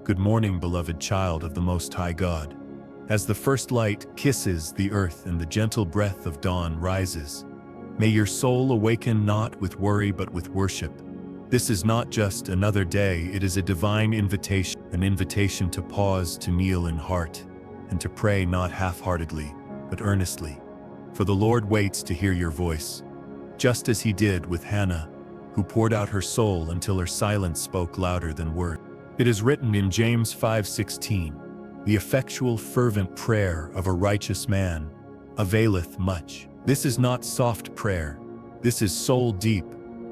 Good morning, beloved child of the Most High God. As the first light kisses the earth and the gentle breath of dawn rises, may your soul awaken not with worry but with worship. This is not just another day, it is a divine invitation, an invitation to pause, to kneel in heart, and to pray not half-heartedly, but earnestly. For the Lord waits to hear your voice, just as he did with Hannah, who poured out her soul until her silence spoke louder than words. It is written in James 5:16, "The effectual fervent prayer of a righteous man availeth much." This is not soft prayer. This is soul-deep,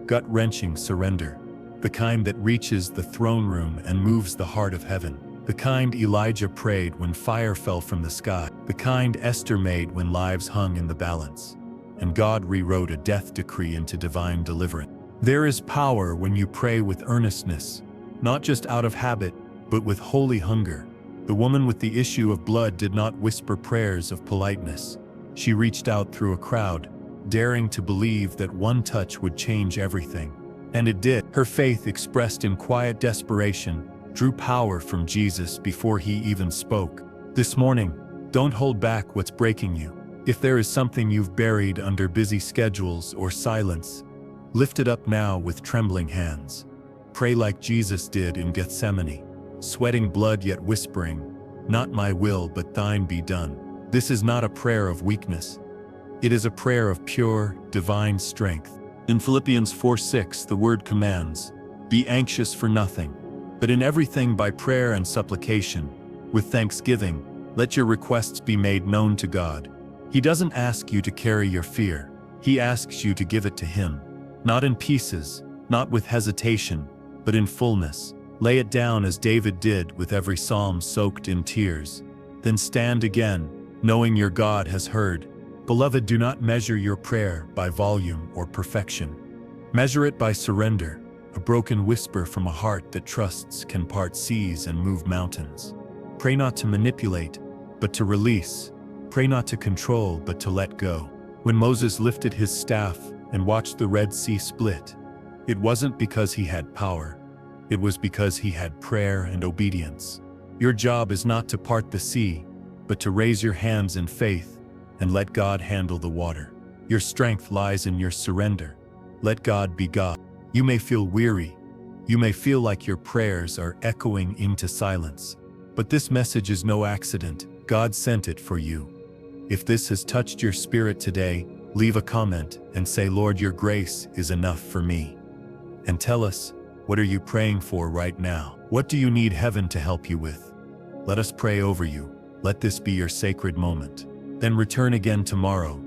gut-wrenching surrender, the kind that reaches the throne room and moves the heart of heaven, the kind Elijah prayed when fire fell from the sky, the kind Esther made when lives hung in the balance, and God rewrote a death decree into divine deliverance. There is power when you pray with earnestness, not just out of habit, but with holy hunger. The woman with the issue of blood did not whisper prayers of politeness. She reached out through a crowd, daring to believe that one touch would change everything. And it did. Her faith, expressed in quiet desperation, drew power from Jesus before he even spoke. This morning, don't hold back what's breaking you. If there is something you've buried under busy schedules or silence, lift it up now with trembling hands. Pray like Jesus did in Gethsemane, sweating blood yet whispering, "Not my will but thine be done." This is not a prayer of weakness. It is a prayer of pure, divine strength. In Philippians 4:6, the word commands, "Be anxious for nothing, but in everything by prayer and supplication, with thanksgiving, let your requests be made known to God." He doesn't ask you to carry your fear. He asks you to give it to him, not in pieces, not with hesitation, but in fullness. Lay it down as David did with every psalm soaked in tears. Then stand again, knowing your God has heard. Beloved, do not measure your prayer by volume or perfection. Measure it by surrender. A broken whisper from a heart that trusts can part seas and move mountains. Pray not to manipulate, but to release. Pray not to control, but to let go. When Moses lifted his staff and watched the Red Sea split, it wasn't because he had power. It was because he had prayer and obedience. Your job is not to part the sea, but to raise your hands in faith and let God handle the water. Your strength lies in your surrender. Let God be God. You may feel weary. You may feel like your prayers are echoing into silence. But this message is no accident. God sent it for you. If this has touched your spirit today, leave a comment and say, "Lord, your grace is enough for me." And tell us, what are you praying for right now? What do you need heaven to help you with? Let us pray over you. Let this be your sacred moment. Then return again tomorrow.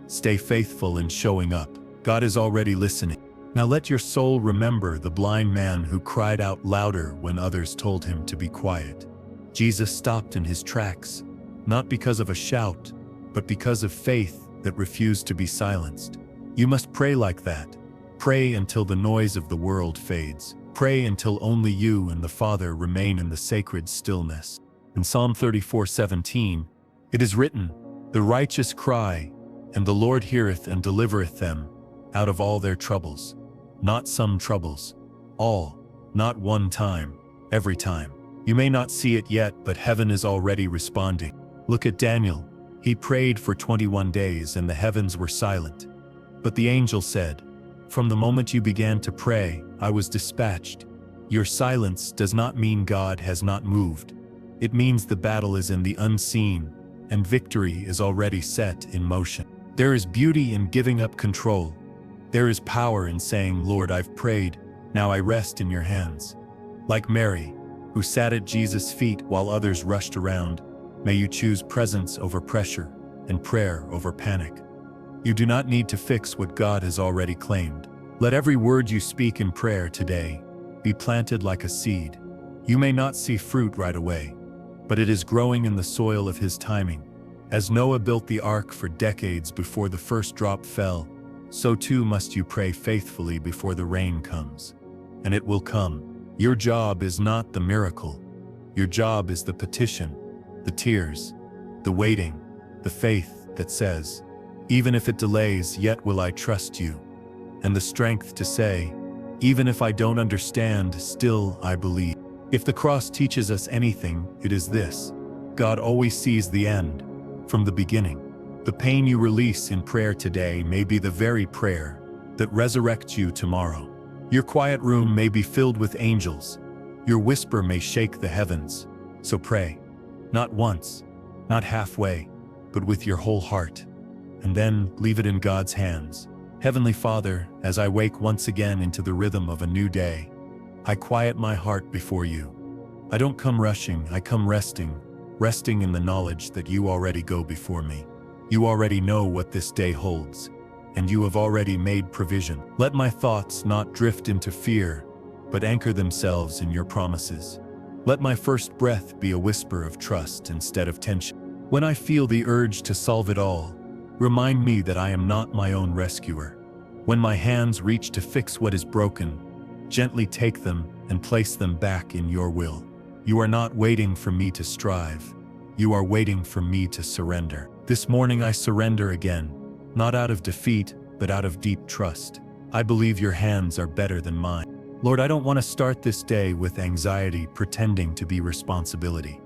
Stay faithful in showing up. God is already listening. Now let your soul remember the blind man who cried out louder when others told him to be quiet. Jesus stopped in his tracks, not because of a shout, but because of faith that refused to be silenced. You must pray like that. Pray until the noise of the world fades. Pray until only you and the Father remain in the sacred stillness. In Psalm 34:17, it is written, "The righteous cry, and the Lord heareth and delivereth them out of all their troubles." Not some troubles, all, not one time, every time. You may not see it yet, but heaven is already responding. Look at Daniel. He prayed for 21 days and the heavens were silent. But the angel said, "From the moment you began to pray, I was dispatched." Your silence does not mean God has not moved. It means the battle is in the unseen, and victory is already set in motion. There is beauty in giving up control. There is power in saying, "Lord, I've prayed, now I rest in your hands." Like Mary, who sat at Jesus' feet while others rushed around, may you choose presence over pressure and prayer over panic. You do not need to fix what God has already claimed. Let every word you speak in prayer today be planted like a seed. You may not see fruit right away, but it is growing in the soil of his timing. As Noah built the ark for decades before the first drop fell, so too must you pray faithfully before the rain comes. And it will come. Your job is not the miracle. Your job is the petition, the tears, the waiting, the faith that says, "Even if it delays, yet will I trust you." And the strength to say, "Even if I don't understand, still I believe." If the cross teaches us anything, it is this: God always sees the end from the beginning. The pain you release in prayer today may be the very prayer that resurrects you tomorrow. Your quiet room may be filled with angels. Your whisper may shake the heavens. So pray, not once, not halfway, but with your whole heart. And then leave it in God's hands. Heavenly Father, as I wake once again into the rhythm of a new day, I quiet my heart before you. I don't come rushing, I come resting in the knowledge that you already go before me. You already know what this day holds, and you have already made provision. Let my thoughts not drift into fear, but anchor themselves in your promises. Let my first breath be a whisper of trust instead of tension. When I feel the urge to solve it all, remind me that I am not my own rescuer. When my hands reach to fix what is broken, gently take them and place them back in your will. You are not waiting for me to strive. You are waiting for me to surrender. This morning I surrender again, not out of defeat, but out of deep trust. I believe your hands are better than mine. Lord, I don't want to start this day with anxiety pretending to be responsibility.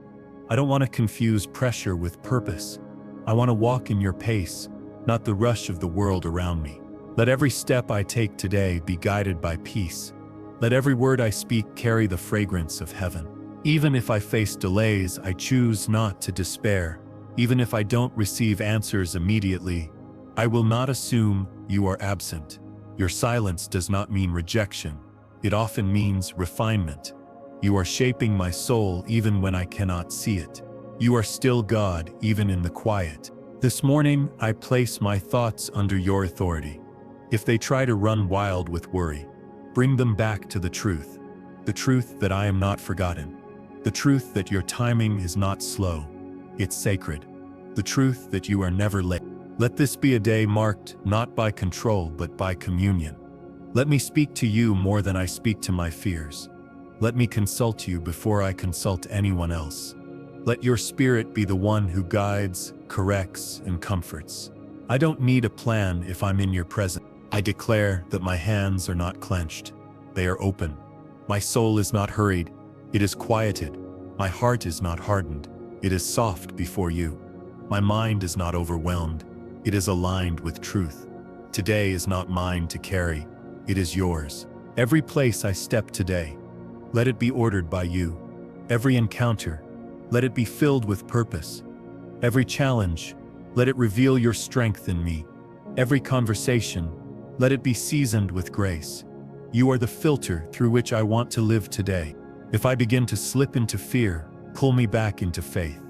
I don't want to confuse pressure with purpose. I want to walk in your pace, not the rush of the world around me. Let every step I take today be guided by peace. Let every word I speak carry the fragrance of heaven. Even if I face delays, I choose not to despair. Even if I don't receive answers immediately, I will not assume you are absent. Your silence does not mean rejection. It often means refinement. You are shaping my soul even when I cannot see it. You are still God even in the quiet. This morning, I place my thoughts under your authority. If they try to run wild with worry, bring them back to the truth that I am not forgotten, the truth that your timing is not slow, it's sacred, the truth that you are never late. Let this be a day marked not by control but by communion. Let me speak to you more than I speak to my fears. Let me consult you before I consult anyone else. Let your spirit be the one who guides, corrects, and comforts. I don't need a plan if I'm in your presence. I declare that my hands are not clenched. They are open. My soul is not hurried. It is quieted. My heart is not hardened. It is soft before you. My mind is not overwhelmed. It is aligned with truth. Today is not mine to carry. It is yours. Every place I step today, let it be ordered by you. Every encounter, let it be filled with purpose. Every challenge, let it reveal your strength in me. Every conversation, let it be seasoned with grace. You are the filter through which I want to live today. If I begin to slip into fear, pull me back into faith.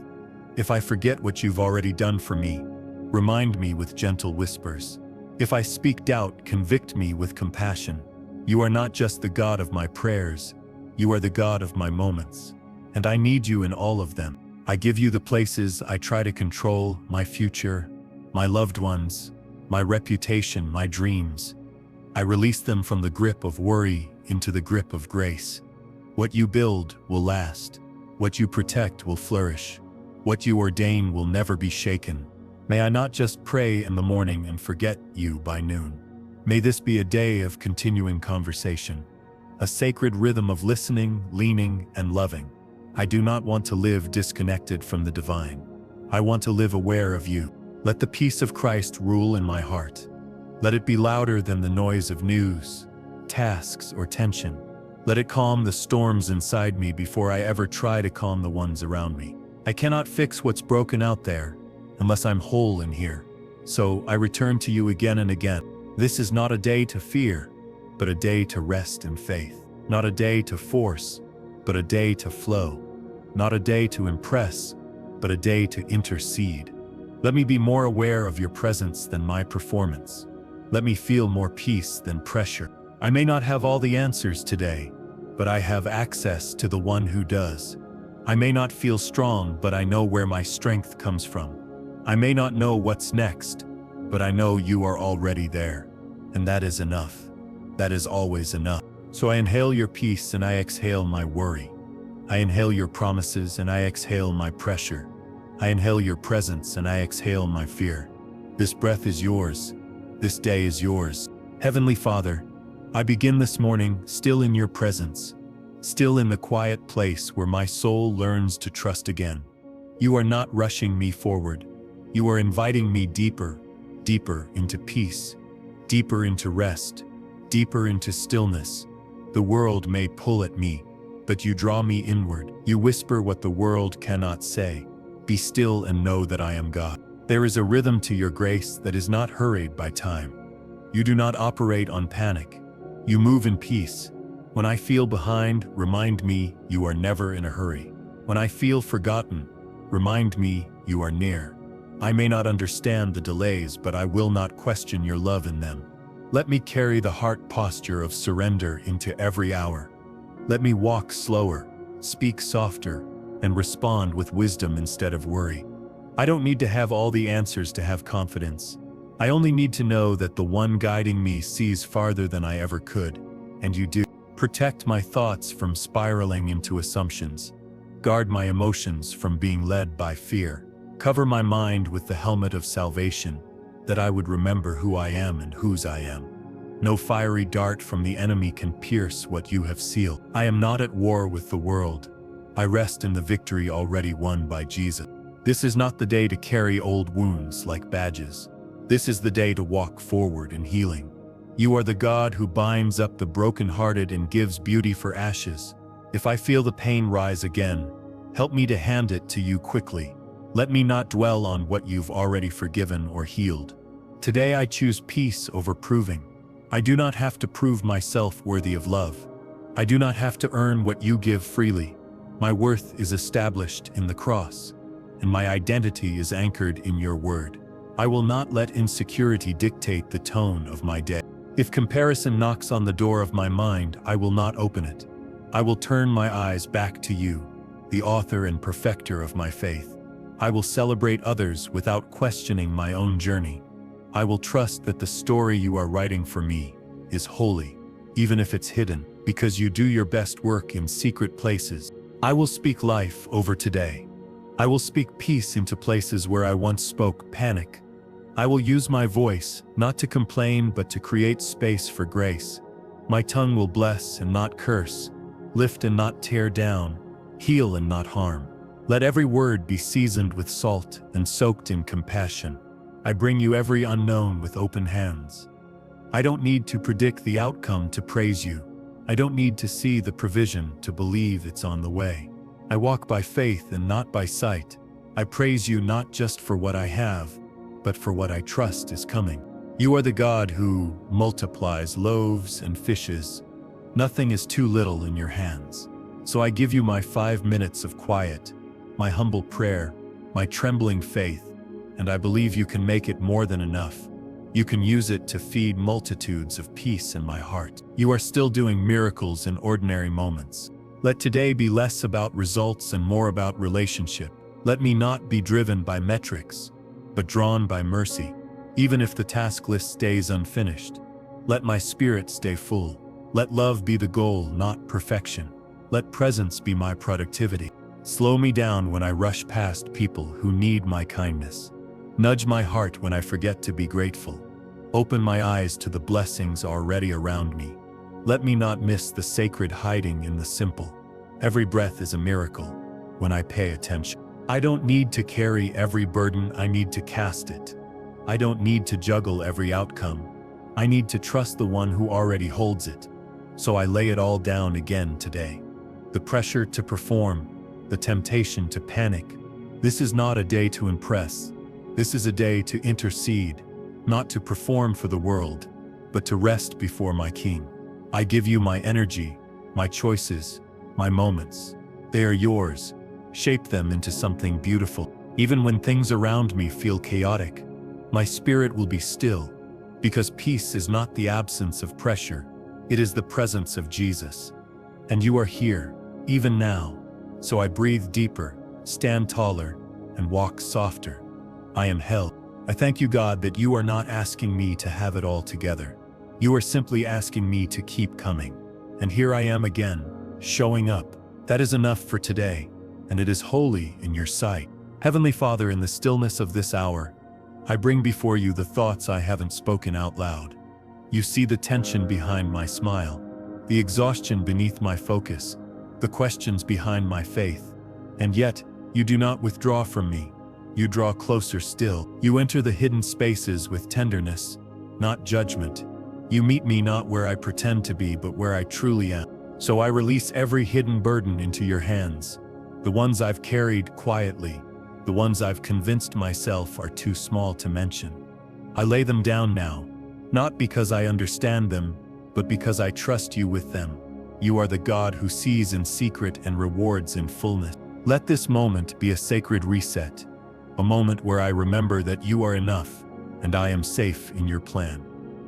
If I forget what you've already done for me, remind me with gentle whispers. If I speak doubt, convict me with compassion. You are not just the God of my prayers, you are the God of my moments, and I need you in all of them. I give you the places I try to control, my future, my loved ones, my reputation, my dreams. I release them from the grip of worry into the grip of grace. What you build will last. What you protect will flourish. What you ordain will never be shaken. May I not just pray in the morning and forget you by noon. May this be a day of continuing conversation, a sacred rhythm of listening, leaning, and loving. I do not want to live disconnected from the divine. I want to live aware of you. Let the peace of Christ rule in my heart. Let it be louder than the noise of news, tasks, or tension. Let it calm the storms inside me before I ever try to calm the ones around me. I cannot fix what's broken out there unless I'm whole in here. So I return to you again and again. This is not a day to fear, but a day to rest in faith. Not a day to force, but a day to flow. Not a day to impress, but a day to intercede. Let me be more aware of your presence than my performance. Let me feel more peace than pressure. I may not have all the answers today, but I have access to the one who does. I may not feel strong, but I know where my strength comes from. I may not know what's next, but I know you are already there. And that is enough. That is always enough. So I inhale your peace and I exhale my worry. I inhale your promises and I exhale my pressure. I inhale your presence and I exhale my fear. This breath is yours. This day is yours. Heavenly Father, I begin this morning still in your presence, still in the quiet place where my soul learns to trust again. You are not rushing me forward. You are inviting me deeper, deeper into peace, deeper into rest, deeper into stillness. The world may pull at me, but you draw me inward. You whisper what the world cannot say. Be still and know that I am God. There is a rhythm to your grace that is not hurried by time. You do not operate on panic. You move in peace. When I feel behind, remind me you are never in a hurry. When I feel forgotten, remind me you are near. I may not understand the delays, but I will not question your love in them. Let me carry the heart posture of surrender into every hour. Let me walk slower, speak softer, and respond with wisdom instead of worry. I don't need to have all the answers to have confidence. I only need to know that the one guiding me sees farther than I ever could, and you do. Protect my thoughts from spiraling into assumptions. Guard my emotions from being led by fear. Cover my mind with the helmet of salvation, that I would remember who I am and whose I am. No fiery dart from the enemy can pierce what you have sealed. I am not at war with the world. I rest in the victory already won by Jesus. This is not the day to carry old wounds like badges. This is the day to walk forward in healing. You are the God who binds up the brokenhearted and gives beauty for ashes. If I feel the pain rise again, help me to hand it to you quickly. Let me not dwell on what you've already forgiven or healed. Today I choose peace over proving. I do not have to prove myself worthy of love. I do not have to earn what you give freely. My worth is established in the cross, and my identity is anchored in your word. I will not let insecurity dictate the tone of my day. If comparison knocks on the door of my mind, I will not open it. I will turn my eyes back to you, the author and perfecter of my faith. I will celebrate others without questioning my own journey. I will trust that the story you are writing for me is holy, even if it's hidden, because you do your best work in secret places. I will speak life over today. I will speak peace into places where I once spoke panic. I will use my voice, not to complain but to create space for grace. My tongue will bless and not curse, lift and not tear down, heal and not harm. Let every word be seasoned with salt and soaked in compassion. I bring you every unknown with open hands. I don't need to predict the outcome to praise you. I don't need to see the provision to believe it's on the way. I walk by faith and not by sight. I praise you not just for what I have, but for what I trust is coming. You are the God who multiplies loaves and fishes. Nothing is too little in your hands. So I give you my 5 minutes of quiet, my humble prayer, my trembling faith, and I believe you can make it more than enough. You can use it to feed multitudes of peace in my heart. You are still doing miracles in ordinary moments. Let today be less about results and more about relationship. Let me not be driven by metrics, but drawn by mercy. Even if the task list stays unfinished, let my spirit stay full. Let love be the goal, not perfection. Let presence be my productivity. Slow me down when I rush past people who need my kindness. Nudge my heart when I forget to be grateful. Open my eyes to the blessings already around me. Let me not miss the sacred hiding in the simple. Every breath is a miracle when I pay attention. I don't need to carry every burden, I need to cast it. I don't need to juggle every outcome. I need to trust the one who already holds it. So I lay it all down again today. The pressure to perform, the temptation to panic. This is not a day to impress. This is a day to intercede, not to perform for the world, but to rest before my King. I give you my energy, my choices, my moments. They are yours. Shape them into something beautiful. Even when things around me feel chaotic, my spirit will be still, because peace is not the absence of pressure, it is the presence of Jesus. And you are here, even now. So I breathe deeper, stand taller, and walk softer. I am held. I thank you, God, that you are not asking me to have it all together. You are simply asking me to keep coming. And here I am again, showing up. That is enough for today, and it is holy in your sight. Heavenly Father, in the stillness of this hour, I bring before you the thoughts I haven't spoken out loud. You see the tension behind my smile, the exhaustion beneath my focus, the questions behind my faith. And yet, you do not withdraw from me. You draw closer still. You enter the hidden spaces with tenderness, not judgment. You meet me not where I pretend to be, but where I truly am. So I release every hidden burden into your hands, the ones I've carried quietly, the ones I've convinced myself are too small to mention. I lay them down now, not because I understand them, but because I trust you with them. You are the God who sees in secret and rewards in fullness. Let this moment be a sacred reset, a moment where I remember that you are enough, and I am safe in your plan.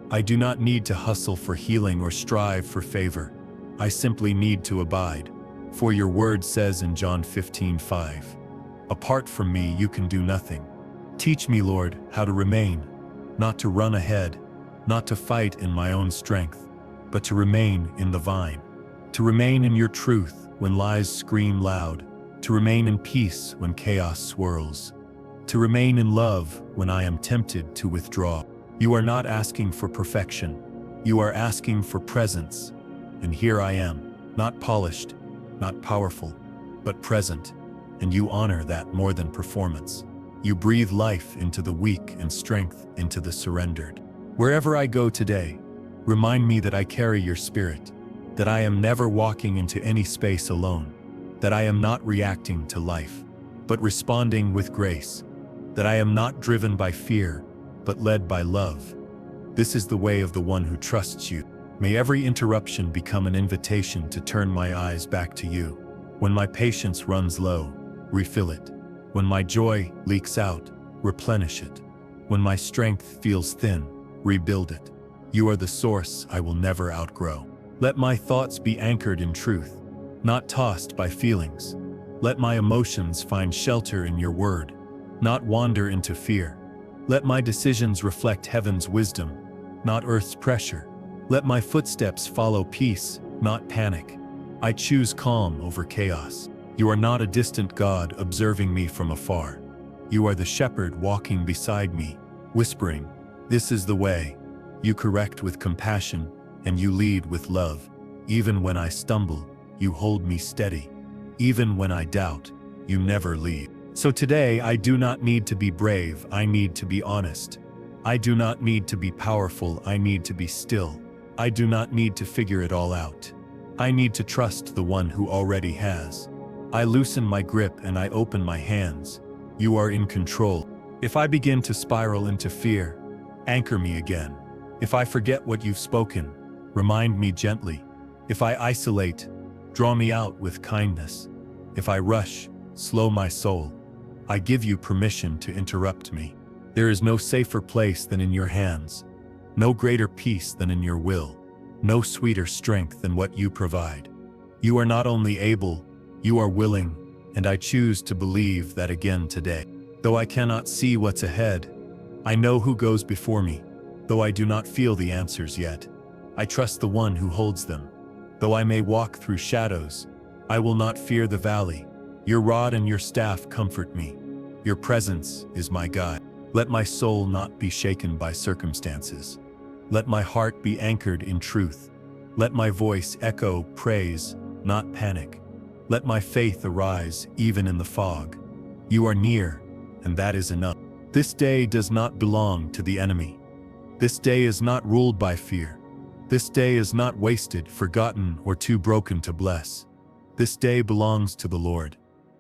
I do not need to hustle for healing or strive for favor. I simply need to abide. For your word says in John 15:5, apart from me you can do nothing. Teach me, Lord, how to remain, not to run ahead, not to fight in my own strength, but to remain in the vine. To remain in your truth when lies scream loud, to remain in peace when chaos swirls, to remain in love when I am tempted to withdraw. You are not asking for perfection. You are asking for presence. And here I am, not polished, not powerful, but present. And you honor that more than performance. You breathe life into the weak and strength into the surrendered. Wherever I go today, remind me that I carry your spirit, that I am never walking into any space alone, that I am not reacting to life, but responding with grace, that I am not driven by fear, but led by love. This is the way of the one who trusts you. May every interruption become an invitation to turn my eyes back to you. When my patience runs low, refill it. When my joy leaks out, replenish it. When my strength feels thin, rebuild it. You are the source I will never outgrow. Let my thoughts be anchored in truth, not tossed by feelings. Let my emotions find shelter in your word, not wander into fear. Let my decisions reflect heaven's wisdom, not earth's pressure. Let my footsteps follow peace, not panic. I choose calm over chaos. You are not a distant God observing me from afar. You are the shepherd walking beside me, whispering, "This is the way." You correct with compassion, and you lead with love. Even when I stumble, you hold me steady. Even when I doubt, you never leave. So today I do not need to be brave, I need to be honest. I do not need to be powerful, I need to be still. I do not need to figure it all out. I need to trust the one who already has. I loosen my grip and I open my hands. You are in control. If I begin to spiral into fear, anchor me again. If I forget what you've spoken, remind me gently. If I isolate, draw me out with kindness. If I rush, slow my soul. I give you permission to interrupt me. There is no safer place than in your hands. No greater peace than in your will. No sweeter strength than what you provide. You are not only able, you are willing, and I choose to believe that again today. Though I cannot see what's ahead, I know who goes before me. Though I do not feel the answers yet, I trust the one who holds them. Though I may walk through shadows, I will not fear the valley. Your rod and your staff comfort me. Your presence is my guide. Let my soul not be shaken by circumstances. Let my heart be anchored in truth. Let my voice echo praise, not panic. Let my faith arise even in the fog. You are near, and that is enough. This day does not belong to the enemy. This day is not ruled by fear. This day is not wasted, forgotten, or too broken to bless. This day belongs to the Lord.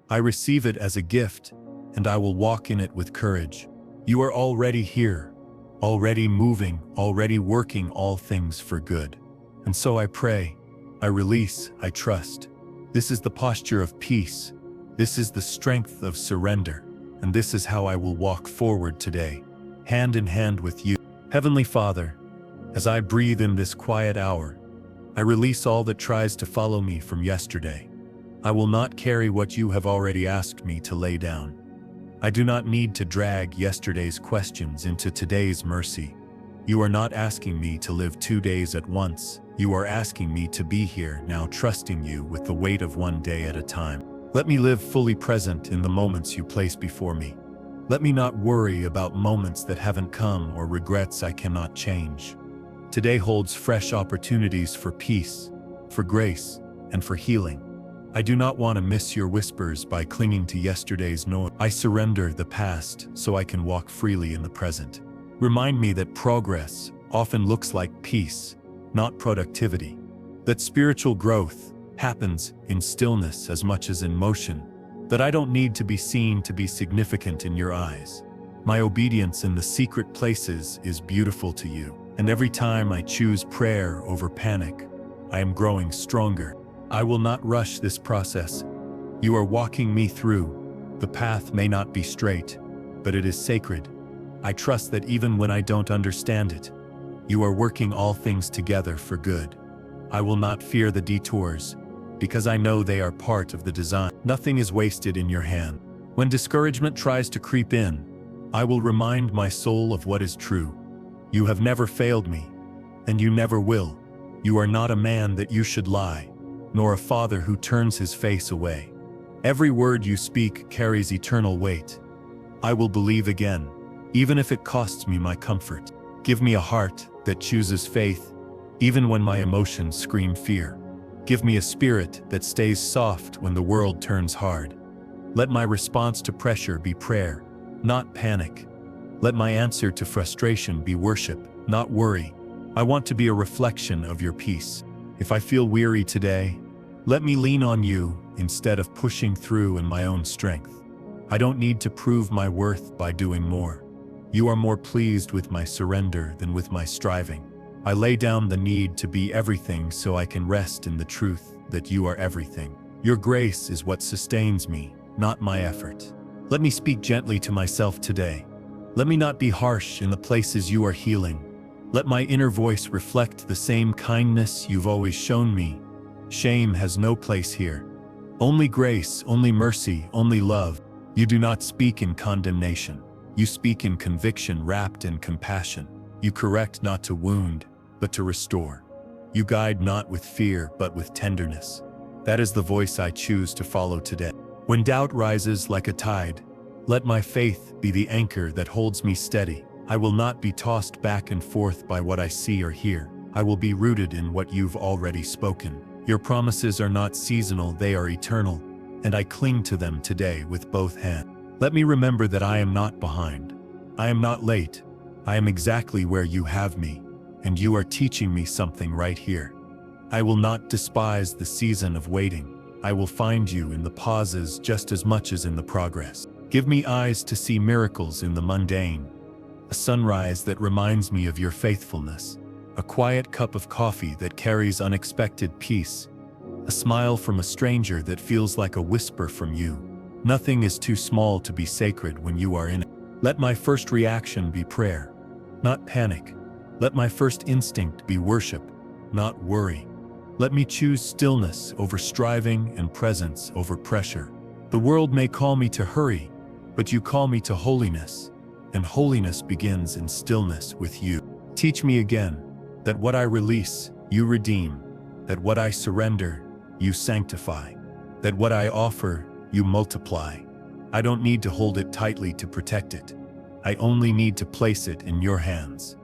I receive it as a gift, and I will walk in it with courage. You are already here, already moving, already working all things for good. And so I pray, I release, I trust. This is the posture of peace. This is the strength of surrender. And this is how I will walk forward today, hand in hand with you. Heavenly Father, as I breathe in this quiet hour, I release all that tries to follow me from yesterday. I will not carry what you have already asked me to lay down. I do not need to drag yesterday's questions into today's mercy. You are not asking me to live 2 days at once. You are asking me to be here now, trusting you with the weight of one day at a time. Let me live fully present in the moments you place before me. Let me not worry about moments that haven't come or regrets I cannot change. Today holds fresh opportunities for peace, for grace, and for healing. I do not want to miss your whispers by clinging to yesterday's noise. I surrender the past so I can walk freely in the present. Remind me that progress often looks like peace, not productivity. That spiritual growth happens in stillness as much as in motion. That I don't need to be seen to be significant in your eyes. My obedience in the secret places is beautiful to you. And every time I choose prayer over panic, I am growing stronger. I will not rush this process. You are walking me through. The path may not be straight, but it is sacred. I trust that even when I don't understand it, you are working all things together for good. I will not fear the detours, because I know they are part of the design. Nothing is wasted in your hand. When discouragement tries to creep in, I will remind my soul of what is true. You have never failed me, and you never will. You are not a man that you should lie, nor a father who turns his face away. Every word you speak carries eternal weight. I will believe again, even if it costs me my comfort. Give me a heart that chooses faith, even when my emotions scream fear. Give me a spirit that stays soft when the world turns hard. Let my response to pressure be prayer, not panic. Let my answer to frustration be worship, not worry. I want to be a reflection of your peace. If I feel weary today, let me lean on you instead of pushing through in my own strength. I don't need to prove my worth by doing more. You are more pleased with my surrender than with my striving. I lay down the need to be everything so I can rest in the truth that you are everything. Your grace is what sustains me, not my effort. Let me speak gently to myself today. Let me not be harsh in the places you are healing. Let my inner voice reflect the same kindness you've always shown me. Shame has no place here. Only grace, only mercy, only love. You do not speak in condemnation. You speak in conviction wrapped in compassion. You correct not to wound, but to restore. You guide not with fear, but with tenderness. That is the voice I choose to follow today. When doubt rises like a tide, let my faith be the anchor that holds me steady. I will not be tossed back and forth by what I see or hear. I will be rooted in what you've already spoken. Your promises are not seasonal, they are eternal, and I cling to them today with both hands. Let me remember that I am not behind. I am not late. I am exactly where you have me, and you are teaching me something right here. I will not despise the season of waiting. I will find you in the pauses just as much as in the progress. Give me eyes to see miracles in the mundane, a sunrise that reminds me of your faithfulness, a quiet cup of coffee that carries unexpected peace, a smile from a stranger that feels like a whisper from you. Nothing is too small to be sacred when you are in it. Let my first reaction be prayer, not panic. Let my first instinct be worship, not worry. Let me choose stillness over striving and presence over pressure. The world may call me to hurry, but you call me to holiness, and holiness begins in stillness with you. Teach me again that what I release, you redeem, that what I surrender, you sanctify, that what I offer, you multiply. I don't need to hold it tightly to protect it. I only need to place it in your hands.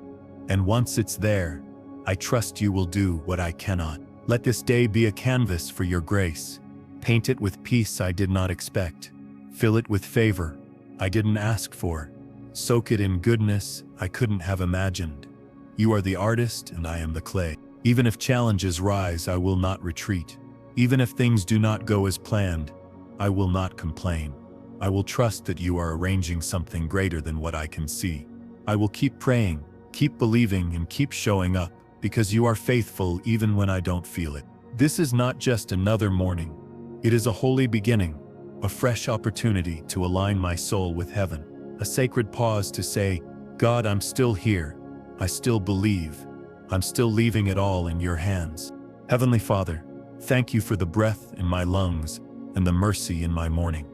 And once it's there, I trust you will do what I cannot. Let this day be a canvas for your grace. Paint it with peace I did not expect. Fill it with favor I didn't ask for. Soak it in goodness I couldn't have imagined. You are the artist and I am the clay. Even if challenges rise, I will not retreat. Even if things do not go as planned, I will not complain. I will trust that you are arranging something greater than what I can see. I will keep praying, keep believing, and keep showing up, because you are faithful even when I don't feel it. This is not just another morning. It is a holy beginning, a fresh opportunity to align my soul with heaven, a sacred pause to say, God, I'm still here. I still believe. I'm still leaving it all in your hands. Heavenly Father, thank you for the breath in my lungs and the mercy in my morning.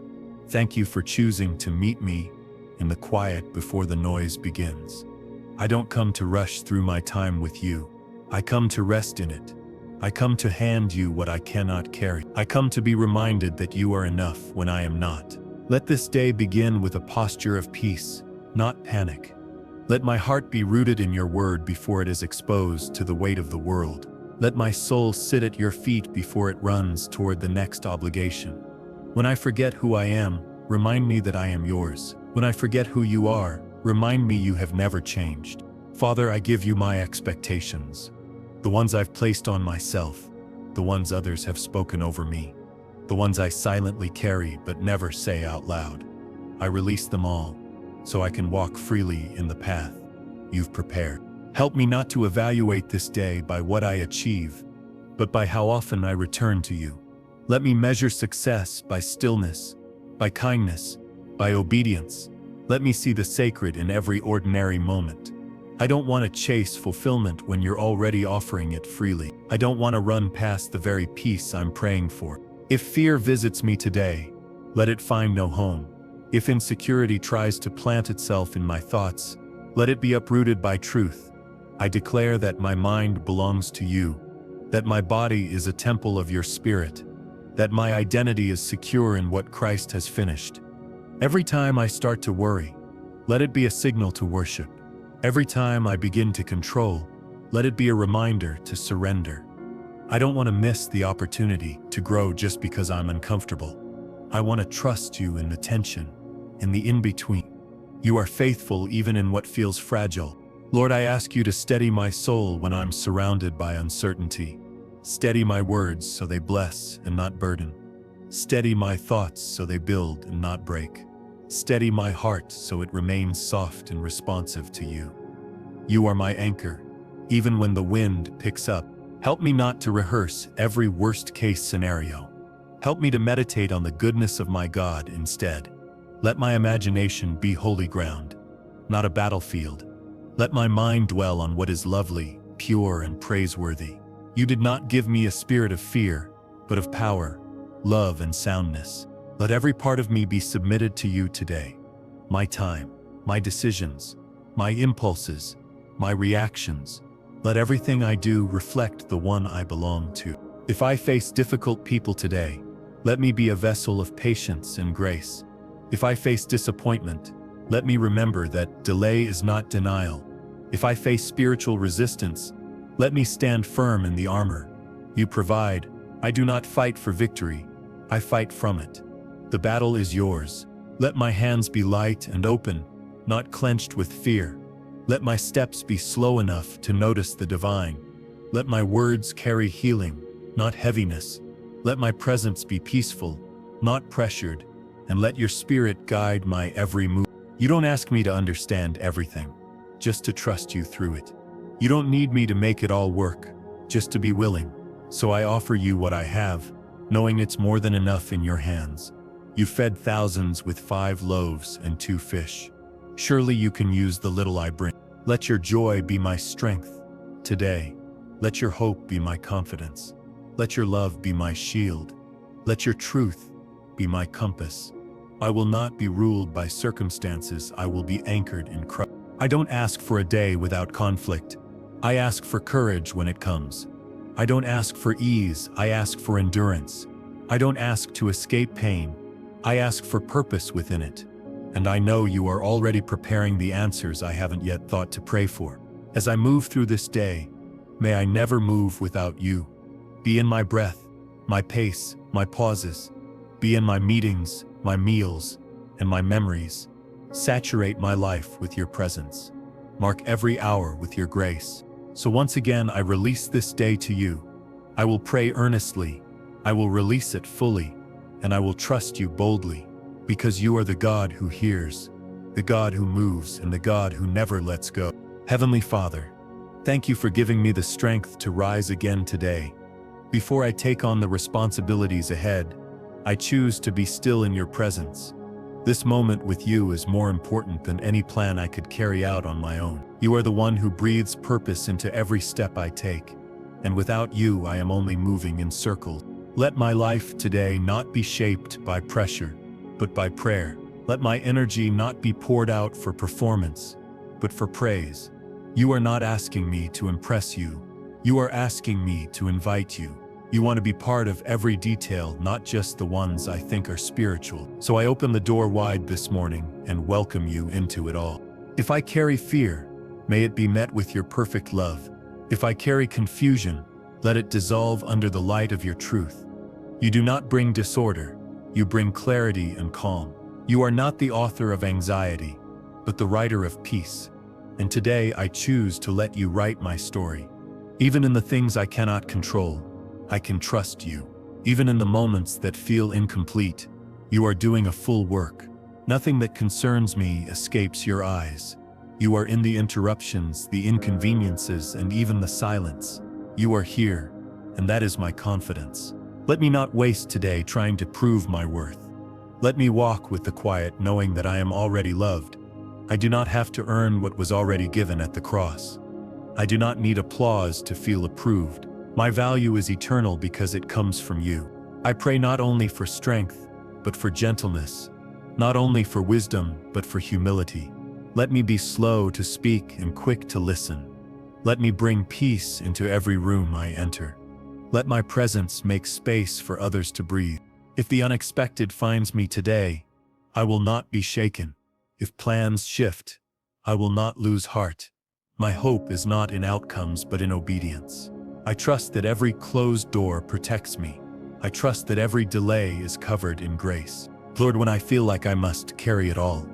Thank you for choosing to meet me in the quiet before the noise begins. I don't come to rush through my time with you. I come to rest in it. I come to hand you what I cannot carry. I come to be reminded that you are enough when I am not. Let this day begin with a posture of peace, not panic. Let my heart be rooted in your word before it is exposed to the weight of the world. Let my soul sit at your feet before it runs toward the next obligation. When I forget who I am, remind me that I am yours. When I forget who you are, remind me you have never changed. Father, I give you my expectations. The ones I've placed on myself, the ones others have spoken over me, the ones I silently carry but never say out loud. I release them all, so I can walk freely in the path you've prepared. Help me not to evaluate this day by what I achieve, but by how often I return to you. Let me measure success by stillness, by kindness, by obedience. Let me see the sacred in every ordinary moment. I don't want to chase fulfillment when you're already offering it freely. I don't want to run past the very peace I'm praying for. If fear visits me today, let it find no home. If insecurity tries to plant itself in my thoughts, let it be uprooted by truth. I declare that my mind belongs to you, that my body is a temple of your spirit, that my identity is secure in what Christ has finished. Every time I start to worry, let it be a signal to worship. Every time I begin to control, let it be a reminder to surrender. I don't want to miss the opportunity to grow just because I'm uncomfortable. I want to trust you in the tension, in the in-between. You are faithful even in what feels fragile. Lord, I ask you to steady my soul when I'm surrounded by uncertainty. Steady my words so they bless and not burden. Steady my thoughts so they build and not break. Steady my heart so it remains soft and responsive to you. You are my anchor, even when the wind picks up. Help me not to rehearse every worst-case scenario. Help me to meditate on the goodness of my God instead. Let my imagination be holy ground, not a battlefield. Let my mind dwell on what is lovely, pure, and praiseworthy. You did not give me a spirit of fear, but of power, love, and soundness. Let every part of me be submitted to you today. My time, my decisions, my impulses, my reactions. Let everything I do reflect the one I belong to. If I face difficult people today, let me be a vessel of patience and grace. If I face disappointment, let me remember that delay is not denial. If I face spiritual resistance, let me stand firm in the armor you provide. I do not fight for victory, I fight from it. The battle is yours. Let my hands be light and open, not clenched with fear. Let my steps be slow enough to notice the divine. Let my words carry healing, not heaviness. Let my presence be peaceful, not pressured, and let your spirit guide my every move. You don't ask me to understand everything, just to trust you through it. You don't need me to make it all work, just to be willing. So I offer you what I have, knowing it's more than enough in your hands. You fed thousands with 5 loaves and 2 fish. Surely you can use the little I bring. Let your joy be my strength today. Let your hope be my confidence. Let your love be my shield. Let your truth be my compass. I will not be ruled by circumstances. I will be anchored in Christ. I don't ask for a day without conflict. I ask for courage when it comes. I don't ask for ease. I ask for endurance. I don't ask to escape pain. I ask for purpose within it. And I know you are already preparing the answers I haven't yet thought to pray for. As I move through this day, may I never move without you. Be in my breath, my pace, my pauses. Be in my meetings, my meals, and my memories. Saturate my life with your presence. Mark every hour with your grace. So once again, I release this day to you. I will pray earnestly. I will release it fully, and I will trust you boldly. Because you are the God who hears, the God who moves, and the God who never lets go. Heavenly Father, thank you for giving me the strength to rise again today. Before I take on the responsibilities ahead, I choose to be still in your presence. This moment with you is more important than any plan I could carry out on my own. You are the one who breathes purpose into every step I take, and without you I am only moving in circles. Let my life today not be shaped by pressure, but by prayer. Let my energy not be poured out for performance, but for praise. You are not asking me to impress you. You are asking me to invite you. You want to be part of every detail, not just the ones I think are spiritual. So I open the door wide this morning and welcome you into it all. If I carry fear, may it be met with your perfect love. If I carry confusion, Let it dissolve under the light of your truth. You do not bring disorder, you bring clarity and calm. You are not the author of anxiety, but the writer of peace. And today I choose to let you write my story. Even in the things I cannot control, I can trust you. Even in the moments that feel incomplete, you are doing a full work. Nothing that concerns me escapes your eyes. You are in the interruptions, the inconveniences, and even the silence. You are here, and that is my confidence. Let me not waste today trying to prove my worth. Let me walk with the quiet, knowing that I am already loved. I do not have to earn what was already given at the cross. I do not need applause to feel approved. My value is eternal because it comes from you. I pray not only for strength, but for gentleness, not only for wisdom, but for humility. Let me be slow to speak and quick to listen. Let me bring peace into every room I enter. Let my presence make space for others to breathe. If the unexpected finds me today, I will not be shaken. If plans shift, I will not lose heart. My hope is not in outcomes but in obedience. I trust that every closed door protects me. I trust that every delay is covered in grace. Lord, when I feel like I must carry it all,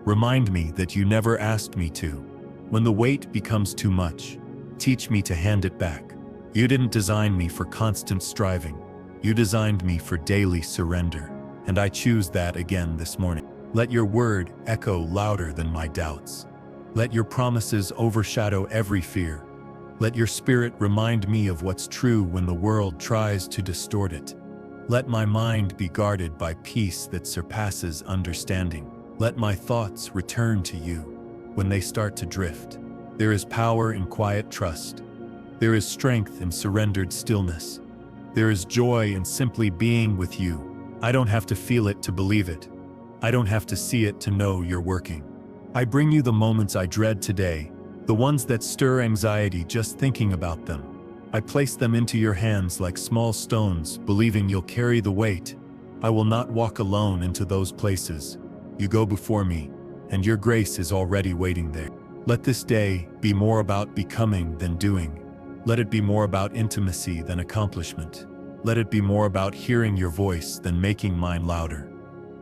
remind me that you never asked me to. When the weight becomes too much, teach me to hand it back. You didn't design me for constant striving. You designed me for daily surrender, and I choose that again this morning. Let your word echo louder than my doubts. Let your promises overshadow every fear. Let your spirit remind me of what's true when the world tries to distort it. Let my mind be guarded by peace that surpasses understanding. Let my thoughts return to you when they start to drift. There is power in quiet trust. There is strength in surrendered stillness. There is joy in simply being with you. I don't have to feel it to believe it. I don't have to see it to know you're working. I bring you the moments I dread today, the ones that stir anxiety just thinking about them. I place them into your hands like small stones, believing you'll carry the weight. I will not walk alone into those places. You go before me, and your grace is already waiting there. Let this day be more about becoming than doing. Let it be more about intimacy than accomplishment. Let it be more about hearing your voice than making mine louder.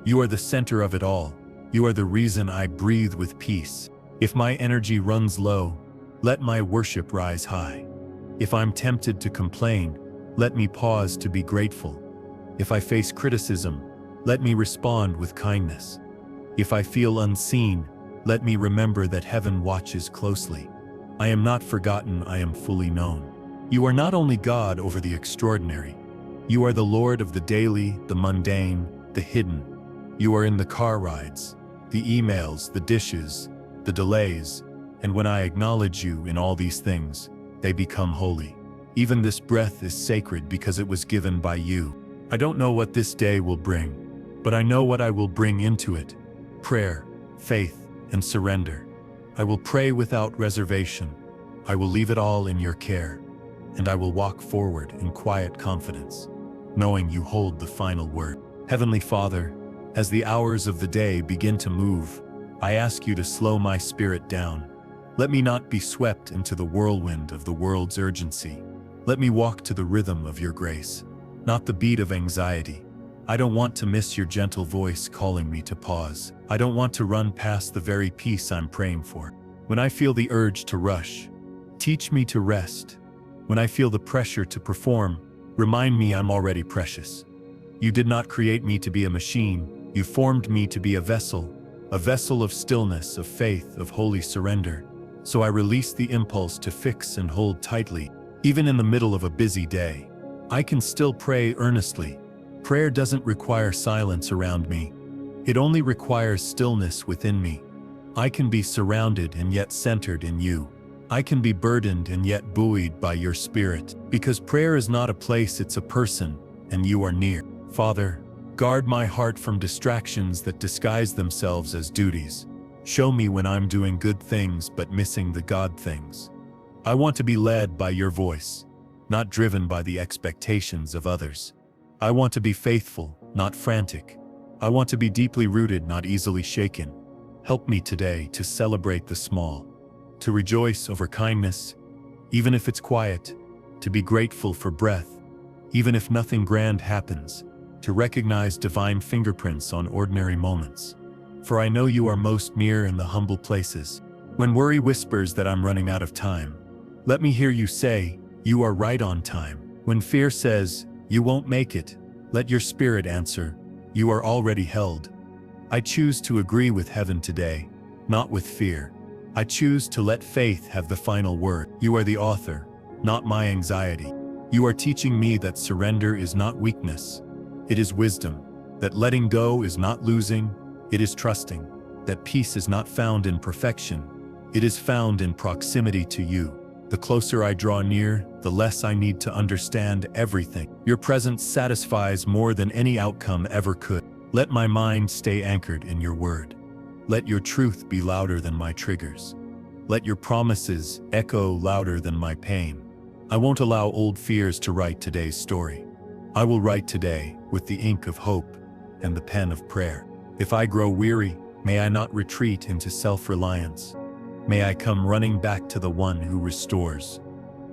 You are the center of it all. You are the reason I breathe with peace. If my energy runs low, let my worship rise high. If I'm tempted to complain, let me pause to be grateful. If I face criticism, let me respond with kindness. If I feel unseen, let me remember that heaven watches closely. I am not forgotten, I am fully known. You are not only God over the extraordinary. You are the Lord of the daily, the mundane, the hidden. You are in the car rides, the emails, the dishes, the delays, and when I acknowledge you in all these things, they become holy. Even this breath is sacred because it was given by you. I don't know what this day will bring, but I know what I will bring into it: prayer, faith, and surrender. I will pray without reservation. I will leave it all in your care, and I will walk forward in quiet confidence, knowing you hold the final word. Heavenly Father, as the hours of the day begin to move, I ask you to slow my spirit down. Let me not be swept into the whirlwind of the world's urgency. Let me walk to the rhythm of your grace, not the beat of anxiety. I don't want to miss your gentle voice calling me to pause. I don't want to run past the very peace I'm praying for. When I feel the urge to rush, teach me to rest. When I feel the pressure to perform, remind me I'm already precious. You did not create me to be a machine. You formed me to be a vessel of stillness, of faith, of holy surrender. So I release the impulse to fix and hold tightly. Even in the middle of a busy day, I can still pray earnestly. Prayer doesn't require silence around me. It only requires stillness within me. I can be surrounded and yet centered in you. I can be burdened and yet buoyed by your spirit. Because prayer is not a place, it's a person, and you are near. Father, guard my heart from distractions that disguise themselves as duties. Show me when I'm doing good things but missing the God things. I want to be led by your voice, not driven by the expectations of others. I want to be faithful, not frantic. I want to be deeply rooted, not easily shaken. Help me today to celebrate the small, to rejoice over kindness, even if it's quiet, to be grateful for breath, even if nothing grand happens, to recognize divine fingerprints on ordinary moments. For I know you are most near in the humble places. When worry whispers that I'm running out of time, let me hear you say, you are right on time. When fear says, you won't make it, let your spirit answer, you are already held. I choose to agree with heaven today, not with fear. I choose to let faith have the final word. You are the author, not my anxiety. You are teaching me that surrender is not weakness, it is wisdom, that letting go is not losing, it is trusting, that peace is not found in perfection, it is found in proximity to you. The closer I draw near, the less I need to understand everything. Your presence satisfies more than any outcome ever could. Let my mind stay anchored in your word. Let your truth be louder than my triggers. Let your promises echo louder than my pain. I won't allow old fears to write today's story. I will write today with the ink of hope and the pen of prayer. If I grow weary, may I not retreat into self-reliance. May I come running back to the one who restores.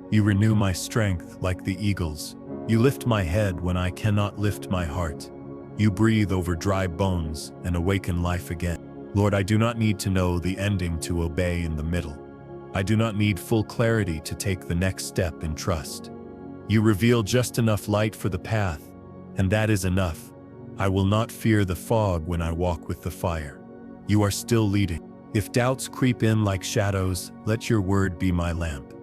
You renew my strength like the eagles. You lift my head when I cannot lift my heart. You breathe over dry bones and awaken life again. Lord, I do not need to know the ending to obey in the middle. I do not need full clarity to take the next step in trust. You reveal just enough light for the path, and that is enough. I will not fear the fog when I walk with the fire. You are still leading. If doubts creep in like shadows, let your word be my lamp.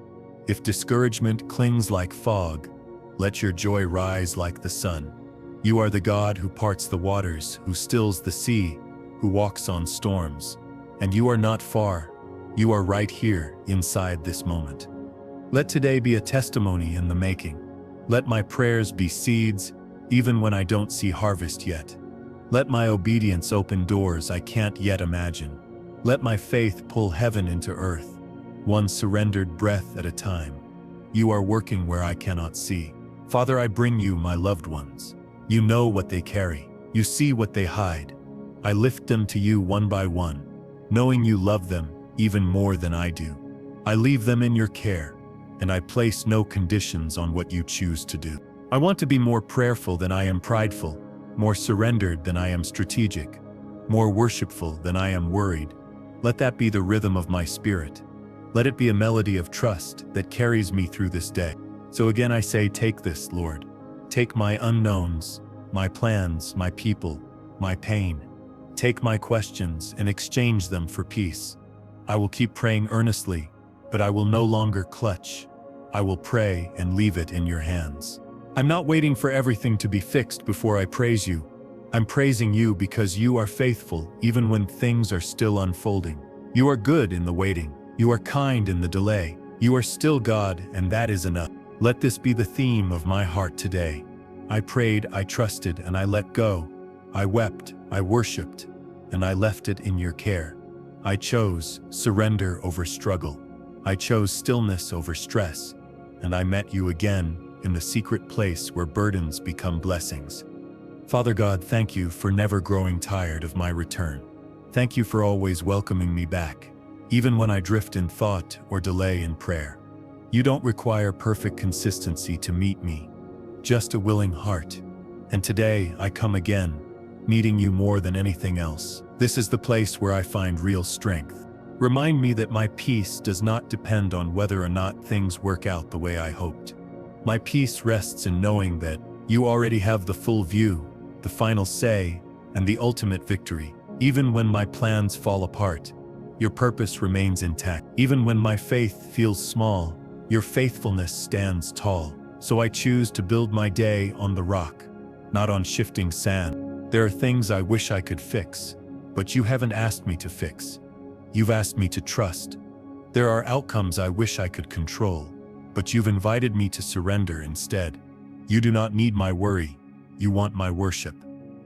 If discouragement clings like fog, let your joy rise like the sun. You are the God who parts the waters, who stills the sea, who walks on storms. And you are not far. You are right here, inside this moment. Let today be a testimony in the making. Let my prayers be seeds, even when I don't see harvest yet. Let my obedience open doors I can't yet imagine. Let my faith pull heaven into earth, one surrendered breath at a time. You are working where I cannot see. Father, I bring you my loved ones. You know what they carry. You see what they hide. I lift them to you one by one, knowing you love them even more than I do. I leave them in your care, and I place no conditions on what you choose to do. I want to be more prayerful than I am prideful, more surrendered than I am strategic, more worshipful than I am worried. Let that be the rhythm of my spirit. Let it be a melody of trust that carries me through this day. So again I say, take this, Lord. Take my unknowns, my plans, my people, my pain. Take my questions and exchange them for peace. I will keep praying earnestly, but I will no longer clutch. I will pray and leave it in your hands. I'm not waiting for everything to be fixed before I praise you. I'm praising you because you are faithful even when things are still unfolding. You are good in the waiting. You are kind in the delay. You are still God, and that is enough. Let this be the theme of my heart today. I prayed, I trusted, and I let go. I wept, I worshiped, and I left it in your care. I chose surrender over struggle. I chose stillness over stress, and I met you again in the secret place where burdens become blessings. Father God, thank you for never growing tired of my return. Thank you for always welcoming me back, even when I drift in thought or delay in prayer. You don't require perfect consistency to meet me, just a willing heart. And today I come again, needing you more than anything else. This is the place where I find real strength. Remind me that my peace does not depend on whether or not things work out the way I hoped. My peace rests in knowing that you already have the full view, the final say, and the ultimate victory. Even when my plans fall apart, your purpose remains intact. Even when my faith feels small, your faithfulness stands tall. So I choose to build my day on the rock, not on shifting sand. There are things I wish I could fix, but you haven't asked me to fix. You've asked me to trust. There are outcomes I wish I could control, but you've invited me to surrender instead. You do not need my worry. You want my worship.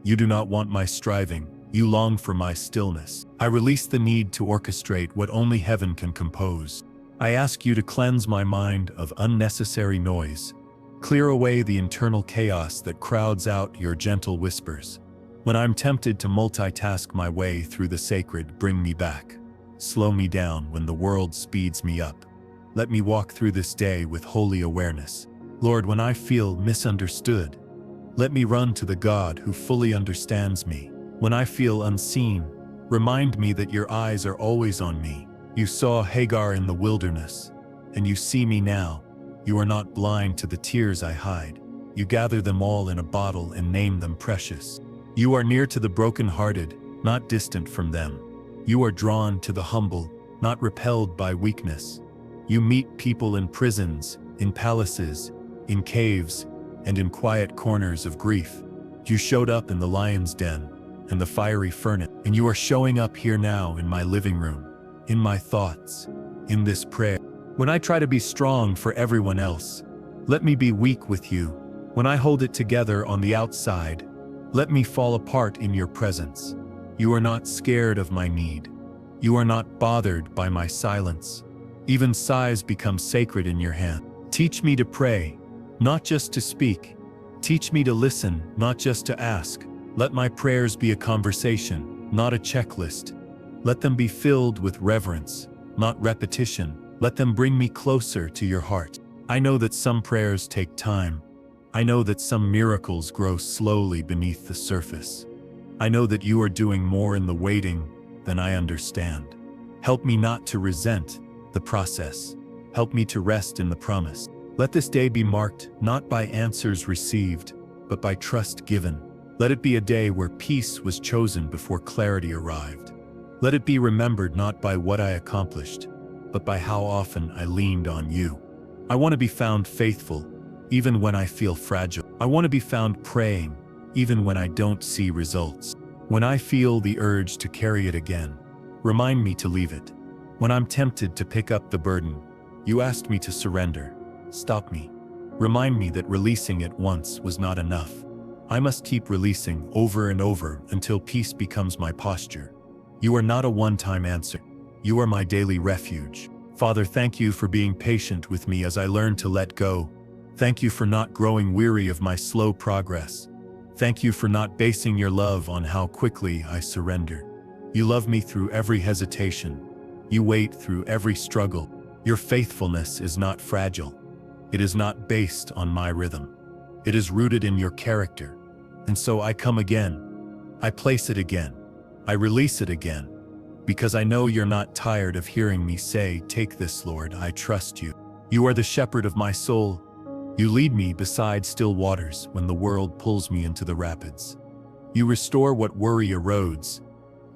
You do not want my striving. You long for my stillness. I release the need to orchestrate what only heaven can compose. I ask you to cleanse my mind of unnecessary noise. Clear away the internal chaos that crowds out your gentle whispers. When I'm tempted to multitask my way through the sacred, bring me back. Slow me down when the world speeds me up. Let me walk through this day with holy awareness. Lord, when I feel misunderstood, let me run to the God who fully understands me. When I feel unseen, remind me that your eyes are always on me. You saw Hagar in the wilderness, and you see me now. You are not blind to the tears I hide. You gather them all in a bottle and name them precious. You are near to the brokenhearted, not distant from them. You are drawn to the humble, not repelled by weakness. You meet people in prisons, in palaces, in caves, and in quiet corners of grief. You showed up in the lion's den and the fiery furnace, and you are showing up here now in my living room, in my thoughts, in this prayer. When I try to be strong for everyone else, let me be weak with you. When I hold it together on the outside, let me fall apart in your presence. You are not scared of my need. You are not bothered by my silence. Even sighs become sacred in your hand. Teach me to pray, not just to speak. Teach me to listen, not just to ask. Let my prayers be a conversation, not a checklist. Let them be filled with reverence, not repetition. Let them bring me closer to your heart. I know that some prayers take time. I know that some miracles grow slowly beneath the surface. I know that you are doing more in the waiting than I understand. Help me not to resent the process. Help me to rest in the promise. Let this day be marked not by answers received, but by trust given. Let it be a day where peace was chosen before clarity arrived. Let it be remembered not by what I accomplished, but by how often I leaned on you. I want to be found faithful, even when I feel fragile. I want to be found praying, even when I don't see results. When I feel the urge to carry it again, remind me to leave it. When I'm tempted to pick up the burden, you asked me to surrender. Stop me. Remind me that releasing it once was not enough. I must keep releasing over and over until peace becomes my posture. You are not a one-time answer. You are my daily refuge. Father, thank you for being patient with me as I learn to let go. Thank you for not growing weary of my slow progress. Thank you for not basing your love on how quickly I surrender. You love me through every hesitation. You wait through every struggle. Your faithfulness is not fragile. It is not based on my rhythm. It is rooted in your character. And so I come again. I place it again. I release it again. Because I know you're not tired of hearing me say, "Take this, Lord, I trust you." You are the shepherd of my soul. You lead me beside still waters when the world pulls me into the rapids. You restore what worry erodes.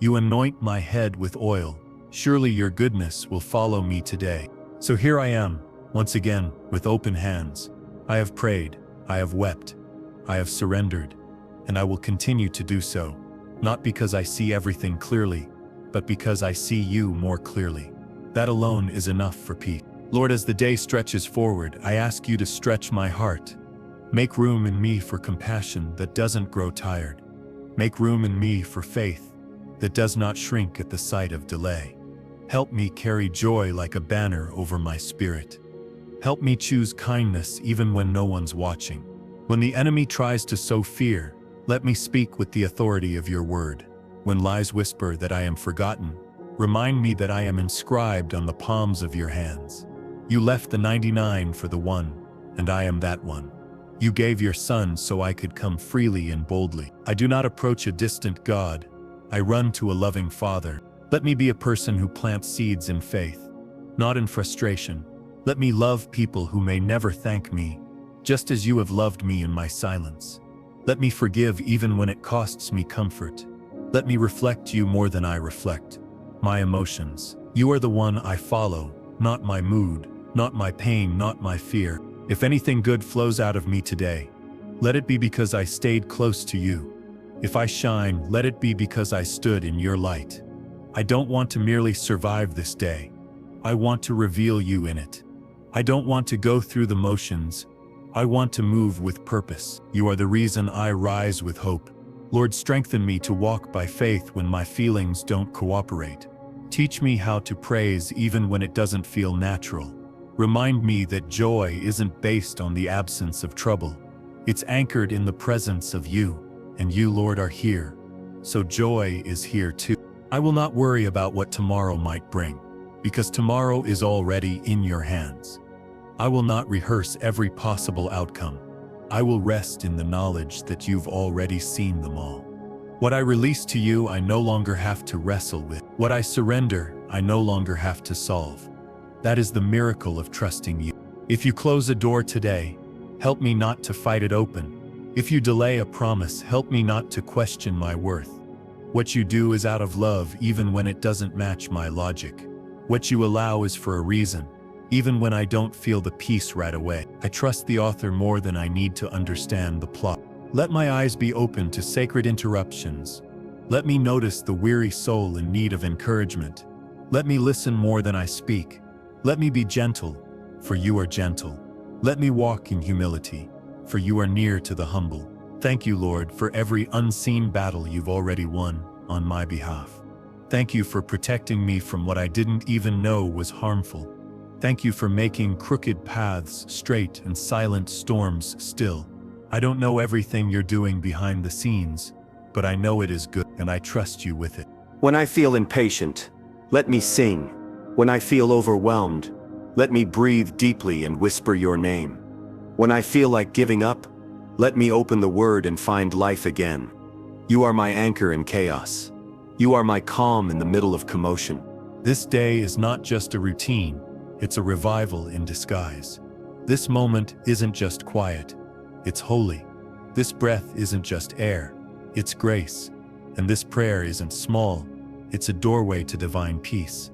You anoint my head with oil. Surely your goodness will follow me today. So here I am, once again, with open hands. I have prayed, I have wept, I have surrendered, and I will continue to do so, not because I see everything clearly, but because I see you more clearly. That alone is enough for peace. Lord, as the day stretches forward, I ask you to stretch my heart. Make room in me for compassion that doesn't grow tired. Make room in me for faith that does not shrink at the sight of delay. Help me carry joy like a banner over my spirit. Help me choose kindness even when no one's watching. When the enemy tries to sow fear, let me speak with the authority of your word. When lies whisper that I am forgotten, remind me that I am inscribed on the palms of your hands. You left the 99 for the one, and I am that one. You gave your son so I could come freely and boldly. I do not approach a distant God. I run to a loving Father. Let me be a person who plants seeds in faith, not in frustration. Let me love people who may never thank me, just as you have loved me in my silence. Let me forgive even when it costs me comfort. Let me reflect you more than I reflect my emotions. You are the one I follow, not my mood, not my pain, not my fear. If anything good flows out of me today, let it be because I stayed close to you. If I shine, let it be because I stood in your light. I don't want to merely survive this day. I want to reveal you in it. I don't want to go through the motions. I want to move with purpose. You are the reason I rise with hope. Lord, strengthen me to walk by faith when my feelings don't cooperate. Teach me how to praise even when it doesn't feel natural. Remind me that joy isn't based on the absence of trouble. It's anchored in the presence of you, and you, Lord, are here. So joy is here too. I will not worry about what tomorrow might bring, because tomorrow is already in your hands. I will not rehearse every possible outcome. I will rest in the knowledge that you've already seen them all. What I release to you, I no longer have to wrestle with. What I surrender, I no longer have to solve. That is the miracle of trusting you. If you close a door today, help me not to fight it open. If you delay a promise, help me not to question my worth. What you do is out of love, even when it doesn't match my logic. What you allow is for a reason, even when I don't feel the peace right away. I trust the author more than I need to understand the plot. Let my eyes be open to sacred interruptions. Let me notice the weary soul in need of encouragement. Let me listen more than I speak. Let me be gentle, for you are gentle. Let me walk in humility, for you are near to the humble. Thank you, Lord, for every unseen battle you've already won on my behalf. Thank you for protecting me from what I didn't even know was harmful. Thank you for making crooked paths straight and silent storms still. I don't know everything you're doing behind the scenes, but I know it is good, and I trust you with it. When I feel impatient, let me sing. When I feel overwhelmed, let me breathe deeply and whisper your name. When I feel like giving up, let me open the word and find life again. You are my anchor in chaos. You are my calm in the middle of commotion. This day is not just a routine, it's a revival in disguise. This moment isn't just quiet, it's holy. This breath isn't just air, it's grace. And this prayer isn't small, it's a doorway to divine peace.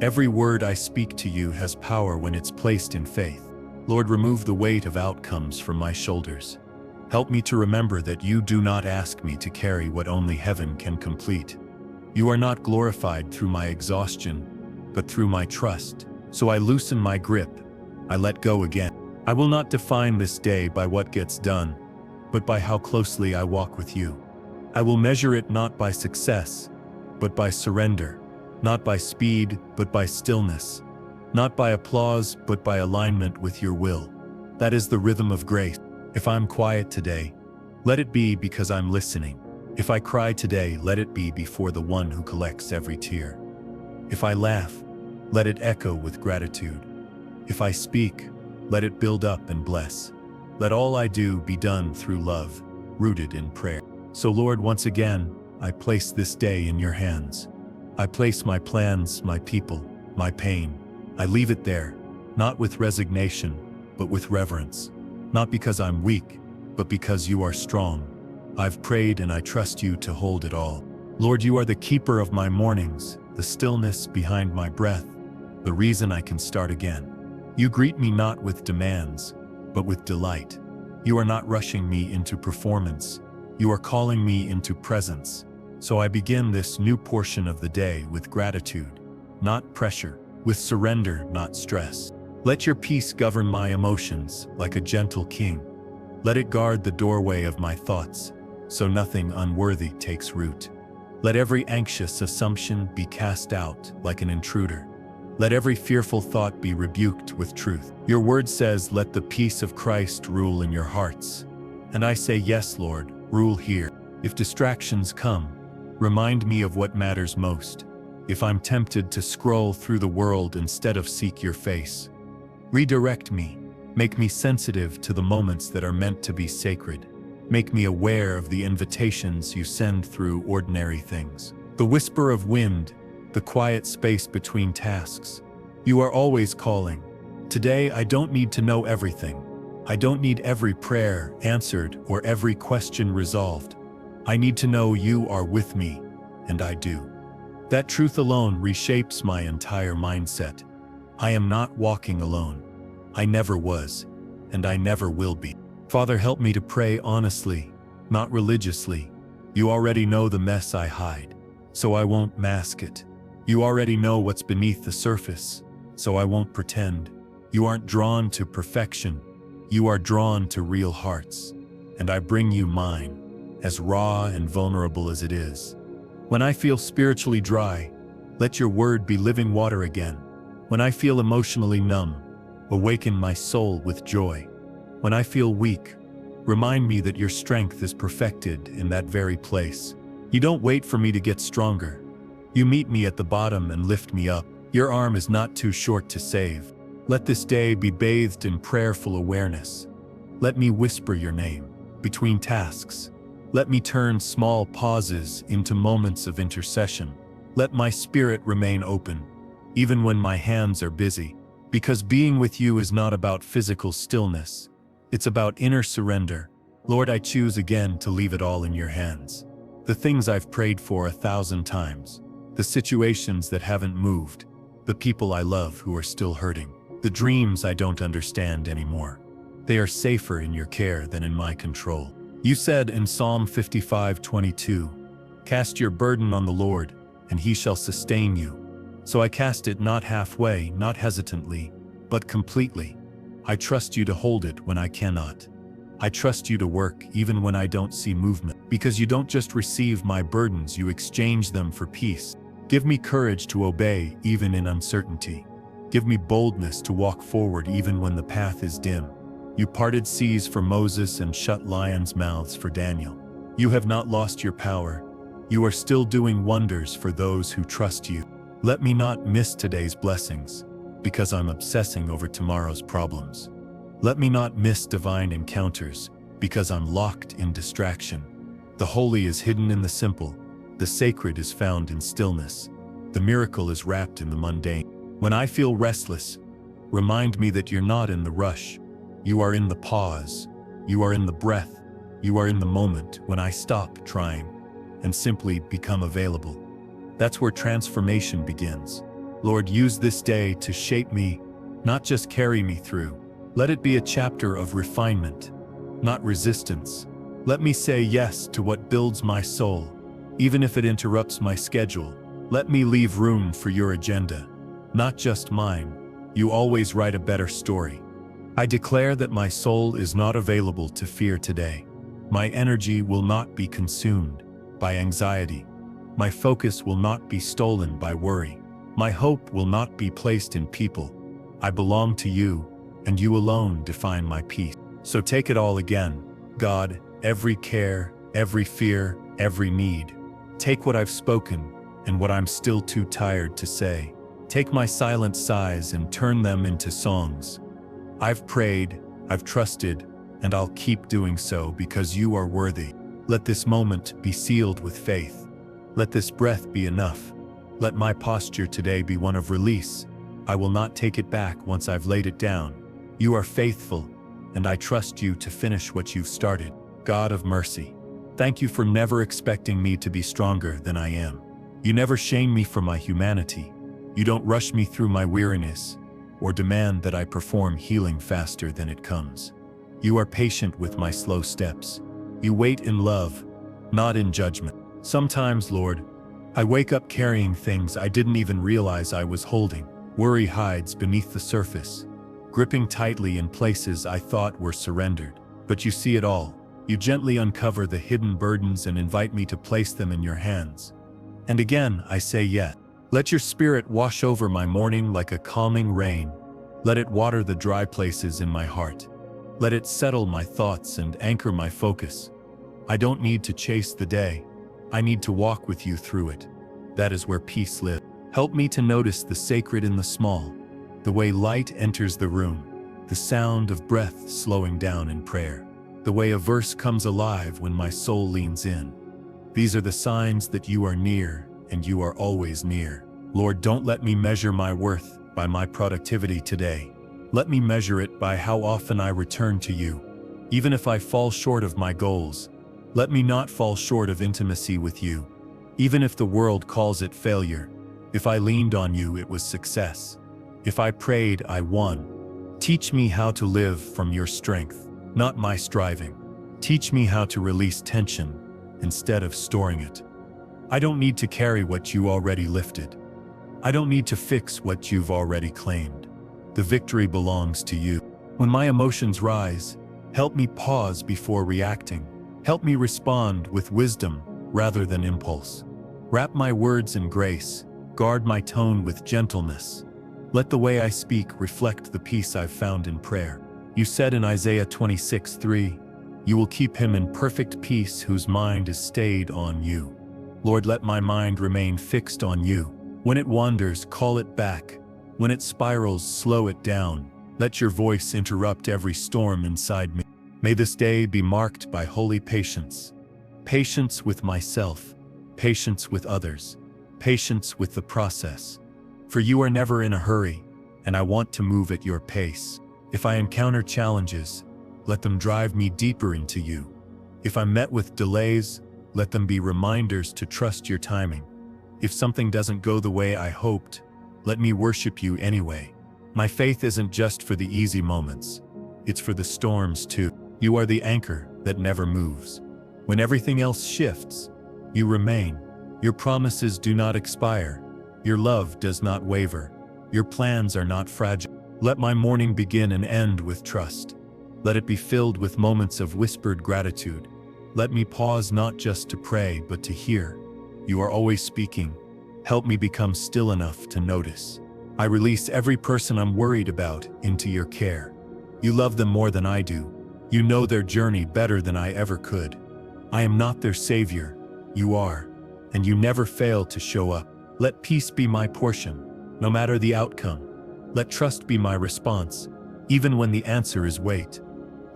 Every word I speak to you has power when it's placed in faith. Lord, remove the weight of outcomes from my shoulders. Help me to remember that you do not ask me to carry what only heaven can complete. You are not glorified through my exhaustion, but through my trust. So I loosen my grip. I let go again. I will not define this day by what gets done, but by how closely I walk with you. I will measure it not by success, but by surrender. Not by speed, but by stillness. Not by applause, but by alignment with your will. That is the rhythm of grace. If I'm quiet today, let it be because I'm listening. If I cry today, let it be before the one who collects every tear. If I laugh, let it echo with gratitude. If I speak, let it build up and bless. Let all I do be done through love, rooted in prayer. So Lord, once again, I place this day in your hands. I place my plans, my people, my pain. I leave it there, not with resignation, but with reverence. Not because I'm weak, but because you are strong. I've prayed and I trust you to hold it all. Lord, you are the keeper of my mornings, the stillness behind my breath, the reason I can start again. You greet me not with demands, but with delight. You are not rushing me into performance. You are calling me into presence. So I begin this new portion of the day with gratitude, not pressure, with surrender, not stress. Let your peace govern my emotions like a gentle king. Let it guard the doorway of my thoughts, so nothing unworthy takes root. Let every anxious assumption be cast out like an intruder. Let every fearful thought be rebuked with truth. Your word says, let the peace of Christ rule in your hearts. And I say, yes, Lord, rule here. If distractions come, remind me of what matters most. If I'm tempted to scroll through the world instead of seek your face, redirect me. Make me sensitive to the moments that are meant to be sacred. Make me aware of the invitations you send through ordinary things. The whisper of wind, the quiet space between tasks. You are always calling. Today, I don't need to know everything. I don't need every prayer answered or every question resolved. I need to know you are with me, and I do. That truth alone reshapes my entire mindset. I am not walking alone. I never was, and I never will be. Father, help me to pray honestly, not religiously. You already know the mess I hide, so I won't mask it. You already know what's beneath the surface, so I won't pretend. You aren't drawn to perfection. You are drawn to real hearts, and I bring you mine, as raw and vulnerable as it is. When I feel spiritually dry, let your word be living water again. When I feel emotionally numb, awaken my soul with joy. When I feel weak, remind me that your strength is perfected in that very place. You don't wait for me to get stronger. You meet me at the bottom and lift me up. Your arm is not too short to save. Let this day be bathed in prayerful awareness. Let me whisper your name between tasks. Let me turn small pauses into moments of intercession. Let my spirit remain open, even when my hands are busy, because being with you is not about physical stillness. It's about inner surrender. Lord, I choose again to leave it all in your hands. The things I've prayed for 1,000 times, the situations that haven't moved, the people I love who are still hurting, the dreams I don't understand anymore. They are safer in your care than in my control. You said in Psalm 55:22, "Cast your burden on the Lord, and he shall sustain you." So I cast it not halfway, not hesitantly, but completely. I trust you to hold it when I cannot. I trust you to work even when I don't see movement, because you don't just receive my burdens, you exchange them for peace. Give me courage to obey even in uncertainty. Give me boldness to walk forward even when the path is dim. You parted seas for Moses and shut lions' mouths for Daniel. You have not lost your power. You are still doing wonders for those who trust you. Let me not miss today's blessings, because I'm obsessing over tomorrow's problems. Let me not miss divine encounters, because I'm locked in distraction. The holy is hidden in the simple. The sacred is found in stillness. The miracle is wrapped in the mundane. When I feel restless, remind me that you're not in the rush. You are in the pause. You are in the breath. You are in the moment when I stop trying and simply become available. That's where transformation begins. Lord, use this day to shape me, not just carry me through. Let it be a chapter of refinement, not resistance. Let me say yes to what builds my soul, even if it interrupts my schedule. Let me leave room for your agenda, not just mine. You always write a better story. I declare that my soul is not available to fear today. My energy will not be consumed by anxiety. My focus will not be stolen by worry. My hope will not be placed in people. I belong to you, and you alone define my peace. So take it all again, God, every care, every fear, every need. Take what I've spoken and what I'm still too tired to say. Take my silent sighs and turn them into songs. I've prayed, I've trusted, and I'll keep doing so because you are worthy. Let this moment be sealed with faith. Let this breath be enough. Let my posture today be one of release. I will not take it back once I've laid it down. You are faithful, and I trust you to finish what you've started. God of mercy, thank you for never expecting me to be stronger than I am. You never shame me for my humanity. You don't rush me through my weariness, or demand that I perform healing faster than it comes. You are patient with my slow steps. You wait in love, not in judgment. Sometimes, Lord, I wake up carrying things I didn't even realize I was holding. Worry hides beneath the surface, gripping tightly in places I thought were surrendered. But you see it all. You gently uncover the hidden burdens and invite me to place them in your hands. And again, I say yes. Let your spirit wash over my morning like a calming rain. Let it water the dry places in my heart. Let it settle my thoughts and anchor my focus. I don't need to chase the day. I need to walk with you through it. That is where peace lives. Help me to notice the sacred in the small, the way light enters the room, the sound of breath slowing down in prayer, the way a verse comes alive when my soul leans in. These are the signs that you are near, and you are always near. Lord, don't let me measure my worth by my productivity today. Let me measure it by how often I return to you. Even if I fall short of my goals, let me not fall short of intimacy with you. Even if the world calls it failure, if I leaned on you, it was success. If I prayed, I won. Teach me how to live from your strength, not my striving. Teach me how to release tension instead of storing it. I don't need to carry what you already lifted. I don't need to fix what you've already claimed. The victory belongs to you. When my emotions rise, help me pause before reacting. Help me respond with wisdom rather than impulse. Wrap my words in grace. Guard my tone with gentleness. Let the way I speak reflect the peace I've found in prayer. You said in Isaiah 26:3, you will keep him in perfect peace whose mind is stayed on you. Lord, let my mind remain fixed on you. When it wanders, call it back. When it spirals, slow it down. Let your voice interrupt every storm inside me. May this day be marked by holy patience. Patience with myself, patience with others, patience with the process. For you are never in a hurry, and I want to move at your pace. If I encounter challenges, let them drive me deeper into you. If I'm met with delays, let them be reminders to trust your timing. If something doesn't go the way I hoped, let me worship you anyway. My faith isn't just for the easy moments, it's for the storms too. You are the anchor that never moves. When everything else shifts, you remain. Your promises do not expire. Your love does not waver. Your plans are not fragile. Let my morning begin and end with trust. Let it be filled with moments of whispered gratitude. Let me pause not just to pray but to hear. You are always speaking. Help me become still enough to notice. I release every person I'm worried about into your care. You love them more than I do. You know their journey better than I ever could. I am not their savior. You are. And you never fail to show up. Let peace be my portion, no matter the outcome. Let trust be my response, even when the answer is wait.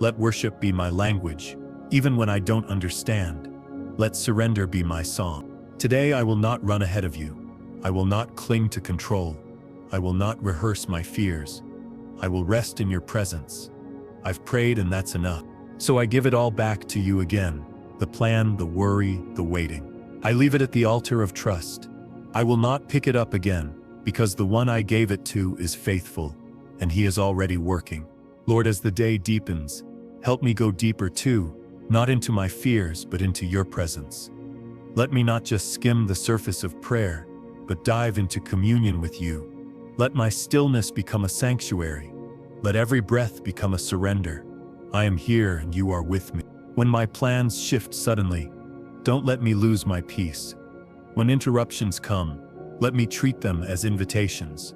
Let worship be my language, even when I don't understand. Let surrender be my song. Today I will not run ahead of you. I will not cling to control. I will not rehearse my fears. I will rest in your presence. I've prayed and that's enough. So I give it all back to you again. The plan, the worry, the waiting. I leave it at the altar of trust. I will not pick it up again, because the one I gave it to is faithful, and he is already working. Lord, as the day deepens, help me go deeper too, not into my fears, but into your presence. Let me not just skim the surface of prayer, but dive into communion with you. Let my stillness become a sanctuary. Let every breath become a surrender. I am here and you are with me. When my plans shift suddenly, don't let me lose my peace. When interruptions come, let me treat them as invitations.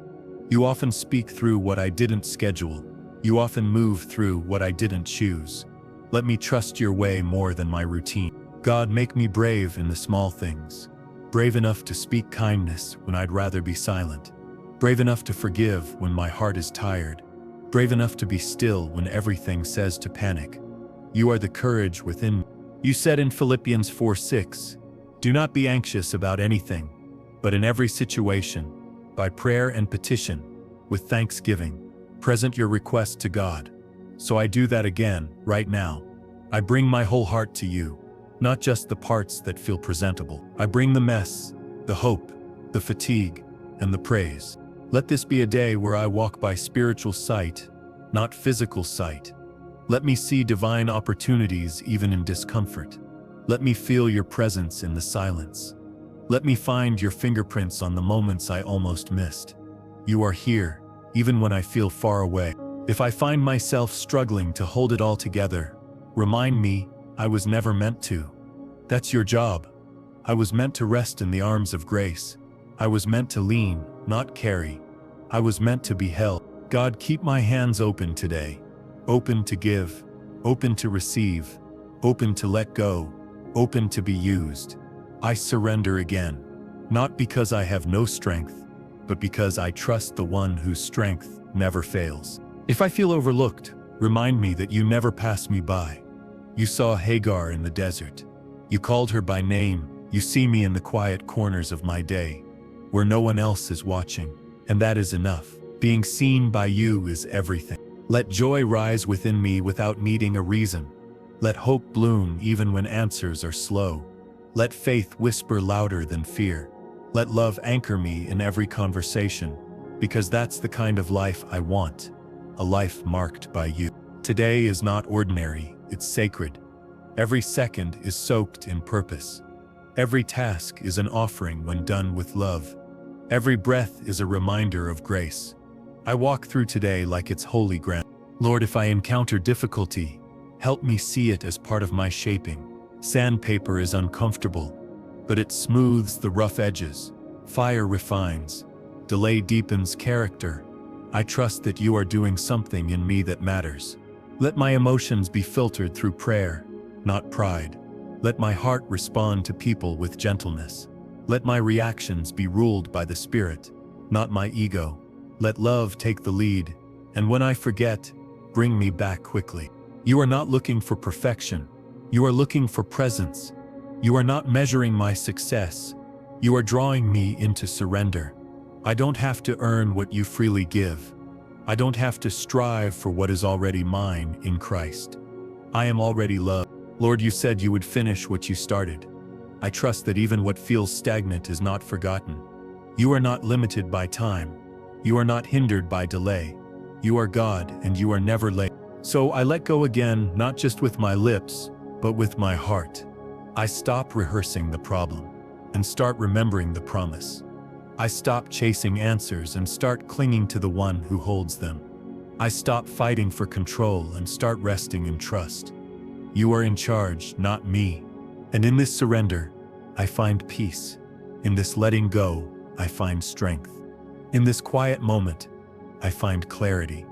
You often speak through what I didn't schedule. You often move through what I didn't choose. Let me trust your way more than my routine. God, make me brave in the small things. Brave enough to speak kindness when I'd rather be silent. Brave enough to forgive when my heart is tired. Brave enough to be still when everything says to panic. You are the courage within me. You said in Philippians 4:6, do not be anxious about anything, but in every situation, by prayer and petition, with thanksgiving, present your request to God. So I do that again, right now. I bring my whole heart to you, not just the parts that feel presentable. I bring the mess, the hope, the fatigue, and the praise. Let this be a day where I walk by spiritual sight, not physical sight. Let me see divine opportunities even in discomfort. Let me feel your presence in the silence. Let me find your fingerprints on the moments I almost missed. You are here, even when I feel far away. If I find myself struggling to hold it all together, remind me I was never meant to. That's your job. I was meant to rest in the arms of grace. I was meant to lean, not carry. I was meant to be held. God, keep my hands open today. Open to give, open to receive, open to let go, open to be used. I surrender again, not because I have no strength, but because I trust the one whose strength never fails. If I feel overlooked, remind me that you never pass me by. You saw Hagar in the desert. You called her by name. You see me in the quiet corners of my day, where no one else is watching, and that is enough. Being seen by you is everything. Let joy rise within me without needing a reason. Let hope bloom even when answers are slow. Let faith whisper louder than fear. Let love anchor me in every conversation, because that's the kind of life I want, a life marked by you. Today is not ordinary, it's sacred. Every second is soaked in purpose. Every task is an offering when done with love. Every breath is a reminder of grace. I walk through today like it's holy ground. Lord, if I encounter difficulty, help me see it as part of my shaping. Sandpaper is uncomfortable, but it smooths the rough edges. Fire refines. Delay deepens character. I trust that you are doing something in me that matters. Let my emotions be filtered through prayer, not pride. Let my heart respond to people with gentleness. Let my reactions be ruled by the Spirit, not my ego. Let love take the lead, and when I forget, bring me back quickly. You are not looking for perfection. You are looking for presence. You are not measuring my success. You are drawing me into surrender. I don't have to earn what you freely give. I don't have to strive for what is already mine in Christ. I am already loved. Lord, you said you would finish what you started. I trust that even what feels stagnant is not forgotten. You are not limited by time. You are not hindered by delay. You are God, and you are never late. So I let go again, not just with my lips, but with my heart. I stop rehearsing the problem and start remembering the promise. I stop chasing answers and start clinging to the one who holds them. I stop fighting for control and start resting in trust. You are in charge, not me. And in this surrender, I find peace. In this letting go, I find strength. In this quiet moment, I find clarity.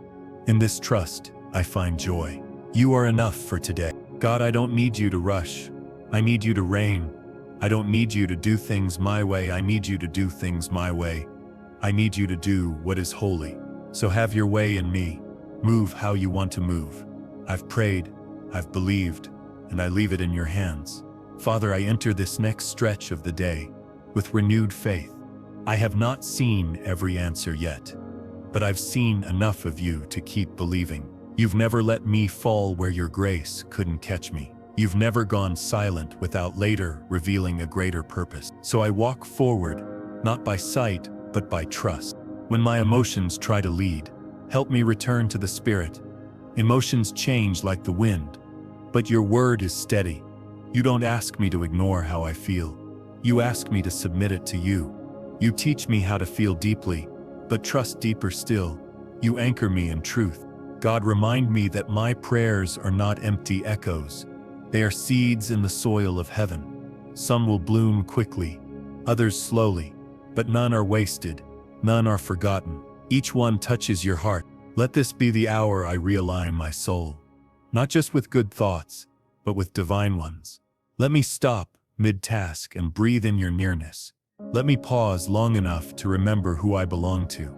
In this trust, I find joy. You are enough for today. God, I don't need you to rush. I need you to reign. I don't need you to do things my way. I need you to do things my way. I need you to do what is holy. So have your way in me. Move how you want to move. I've prayed, I've believed, and I leave it in your hands. Father, I enter this next stretch of the day with renewed faith. I have not seen every answer yet, but I've seen enough of you to keep believing. You've never let me fall where your grace couldn't catch me. You've never gone silent without later revealing a greater purpose. So I walk forward, not by sight, but by trust. When my emotions try to lead, help me return to the Spirit. Emotions change like the wind, but your word is steady. You don't ask me to ignore how I feel. You ask me to submit it to you. You teach me how to feel deeply, but trust deeper still. You anchor me in truth. God, remind me that my prayers are not empty echoes. They are seeds in the soil of heaven. Some will bloom quickly, others slowly, but none are wasted, none are forgotten. Each one touches your heart. Let this be the hour I realign my soul, not just with good thoughts, but with divine ones. Let me stop mid-task and breathe in your nearness. Let me pause long enough to remember who I belong to.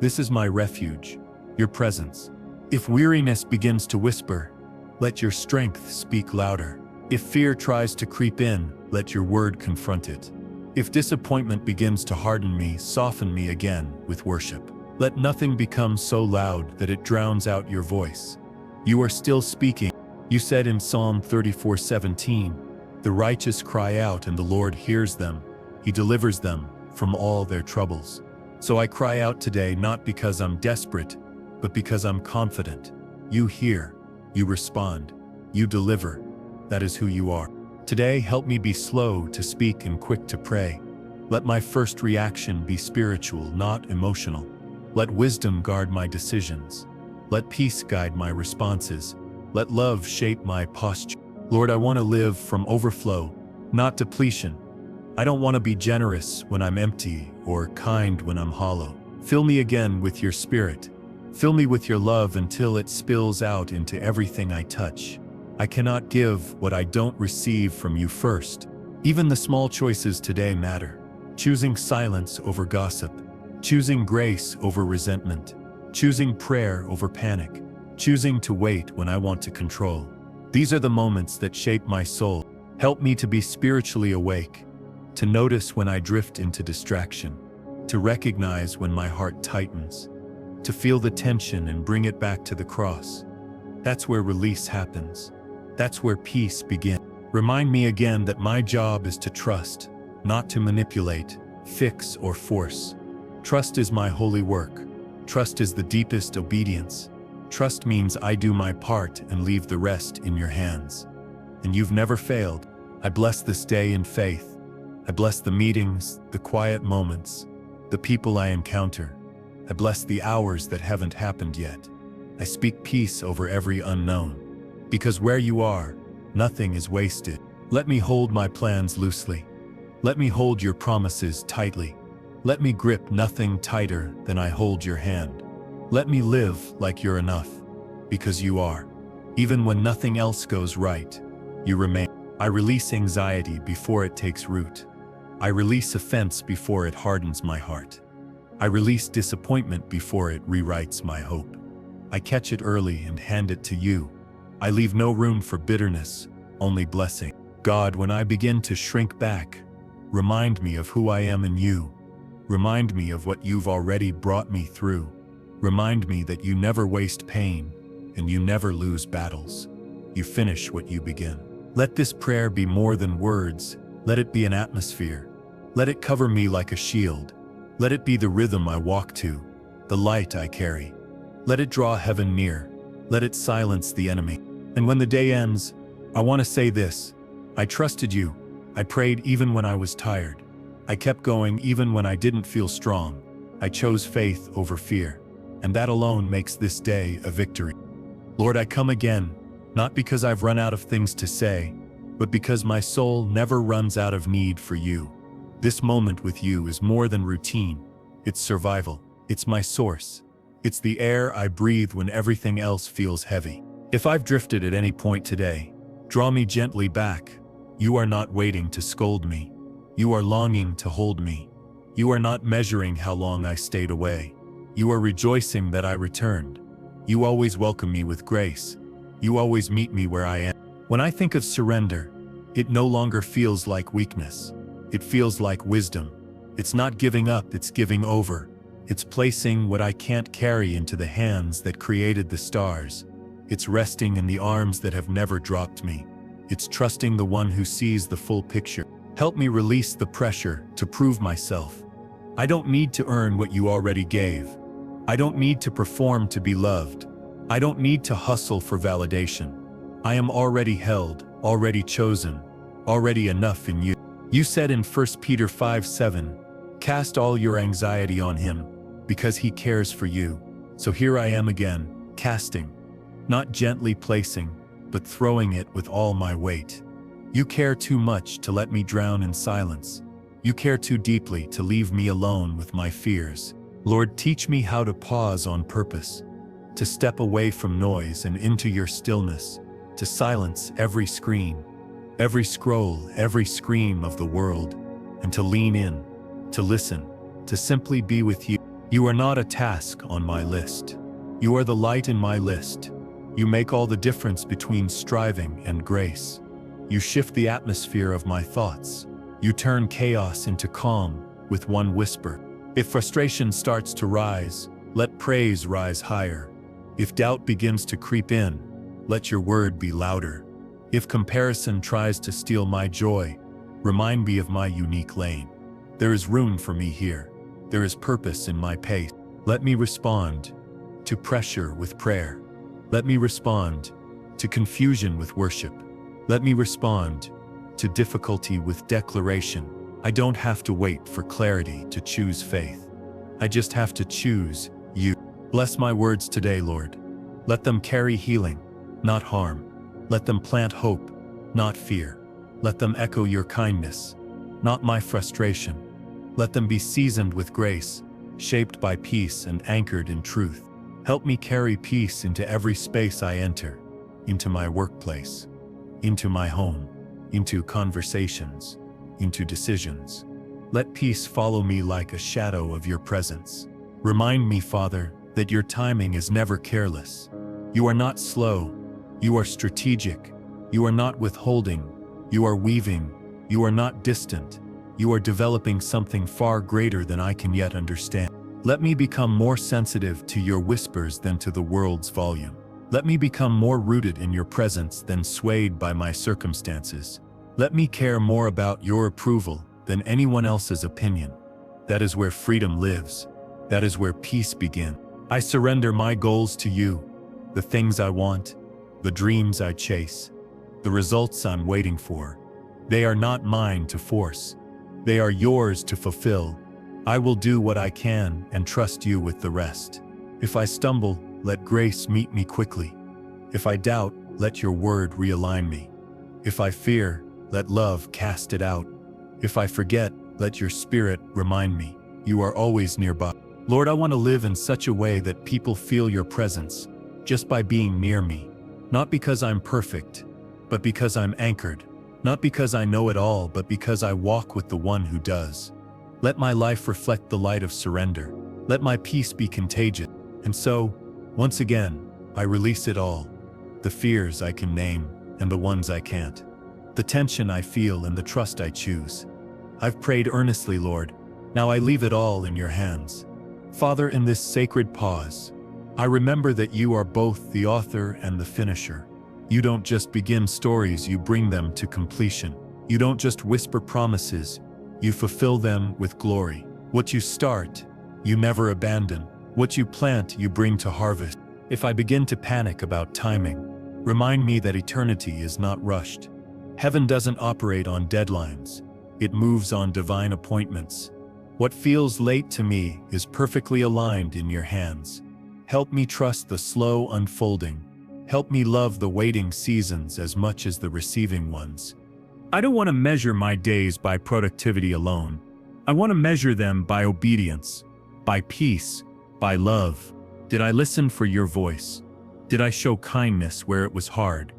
This is my refuge, your presence. If weariness begins to whisper, let your strength speak louder. If fear tries to creep in, let your word confront it. If disappointment begins to harden me, soften me again with worship. Let nothing become so loud that it drowns out your voice. You are still speaking. You said in Psalm 34:17, "The righteous cry out and the Lord hears them. He delivers them from all their troubles." So I cry out today not because I'm desperate, but because I'm confident. You hear, you respond, you deliver. That is who you are. Today, help me be slow to speak and quick to pray. Let my first reaction be spiritual, not emotional. Let wisdom guard my decisions. Let peace guide my responses. Let love shape my posture. Lord, I want to live from overflow, not depletion. I don't want to be generous when I'm empty or kind when I'm hollow. Fill me again with your Spirit. Fill me with your love until it spills out into everything I touch. I cannot give what I don't receive from you first. Even the small choices today matter. Choosing silence over gossip. Choosing grace over resentment. Choosing prayer over panic. Choosing to wait when I want to control. These are the moments that shape my soul. Help me to be spiritually awake, to notice when I drift into distraction, to recognize when my heart tightens, to feel the tension and bring it back to the cross. That's where release happens. That's where peace begins. Remind me again that my job is to trust, not to manipulate, fix, or force. Trust is my holy work. Trust is the deepest obedience. Trust means I do my part and leave the rest in your hands. And you've never failed. I bless this day in faith. I bless the meetings, the quiet moments, the people I encounter. I bless the hours that haven't happened yet. I speak peace over every unknown. Because where you are, nothing is wasted. Let me hold my plans loosely. Let me hold your promises tightly. Let me grip nothing tighter than I hold your hand. Let me live like you're enough, because you are. Even when nothing else goes right, you remain. I release anxiety before it takes root. I release offense before it hardens my heart. I release disappointment before it rewrites my hope. I catch it early and hand it to you. I leave no room for bitterness, only blessing. God, when I begin to shrink back, remind me of who I am in you. Remind me of what you've already brought me through. Remind me that you never waste pain, and you never lose battles. You finish what you begin. Let this prayer be more than words. Let it be an atmosphere. Let it cover me like a shield. Let it be the rhythm I walk to, the light I carry. Let it draw heaven near. Let it silence the enemy. And when the day ends, I want to say this: I trusted you. I prayed even when I was tired. I kept going even when I didn't feel strong. I chose faith over fear. And that alone makes this day a victory. Lord, I come again, not because I've run out of things to say, but because my soul never runs out of need for you. This moment with you is more than routine. It's survival. It's my source. It's the air I breathe when everything else feels heavy. If I've drifted at any point today, draw me gently back. You are not waiting to scold me. You are longing to hold me. You are not measuring how long I stayed away. You are rejoicing that I returned. You always welcome me with grace. You always meet me where I am. When I think of surrender, it no longer feels like weakness. It feels like wisdom. It's not giving up, it's giving over. It's placing what I can't carry into the hands that created the stars. It's resting in the arms that have never dropped me. It's trusting the one who sees the full picture. Help me release the pressure to prove myself. I don't need to earn what you already gave. I don't need to perform to be loved. I don't need to hustle for validation. I am already held, already chosen, already enough in you. You said in 1 Peter 5:7, cast all your anxiety on him, because he cares for you. So here I am again, casting, not gently placing, but throwing it with all my weight. You care too much to let me drown in silence. You care too deeply to leave me alone with my fears. Lord, teach me how to pause on purpose, to step away from noise and into your stillness, to silence every screen, every scroll, every scream of the world, and to lean in, to listen, to simply be with you. You are not a task on my list. You are the light in my list. You make all the difference between striving and grace. You shift the atmosphere of my thoughts. You turn chaos into calm with one whisper. If frustration starts to rise, let praise rise higher. If doubt begins to creep in, let your word be louder. If comparison tries to steal my joy, remind me of my unique lane. There is room for me here. There is purpose in my pace. Let me respond to pressure with prayer. Let me respond to confusion with worship. Let me respond to difficulty with declaration. I don't have to wait for clarity to choose faith. I just have to choose you. Bless my words today, Lord. Let them carry healing, not harm. Let them plant hope, not fear. Let them echo your kindness, not my frustration. Let them be seasoned with grace, shaped by peace and anchored in truth. Help me carry peace into every space I enter, into my workplace, into my home, into conversations, into decisions. Let peace follow me like a shadow of your presence. Remind me, Father, that your timing is never careless. You are not slow. You are strategic. You are not withholding. You are weaving. You are not distant. You are developing something far greater than I can yet understand. Let me become more sensitive to your whispers than to the world's volume. Let me become more rooted in your presence than swayed by my circumstances. Let me care more about your approval than anyone else's opinion. That is where freedom lives. That is where peace begins. I surrender my goals to you, the things I want, the dreams I chase, the results I'm waiting for. They are not mine to force. They are yours to fulfill. I will do what I can and trust you with the rest. If I stumble, let grace meet me quickly. If I doubt, let your word realign me. If I fear, let love cast it out. If I forget, let your spirit remind me. You are always nearby. Lord, I want to live in such a way that people feel your presence just by being near me. Not because I'm perfect, but because I'm anchored. Not because I know it all, but because I walk with the one who does. Let my life reflect the light of surrender, Let my peace be contagious. And so, once again, I release it all. The fears I can name and the ones I can't. The tension I feel and the trust I choose. I've prayed earnestly, Lord. Now I leave it all in your hands. Father, in this sacred pause, I remember that you are both the author and the finisher. You don't just begin stories, you bring them to completion. You don't just whisper promises, you fulfill them with glory. What you start, you never abandon. What you plant, you bring to harvest. If I begin to panic about timing, remind me that eternity is not rushed. Heaven doesn't operate on deadlines. It moves on divine appointments. What feels late to me is perfectly aligned in your hands. Help me trust the slow unfolding. Help me love the waiting seasons as much as the receiving ones. I don't want to measure my days by productivity alone. I want to measure them by obedience, by peace, by love. Did I listen for your voice? Did I show kindness where it was hard?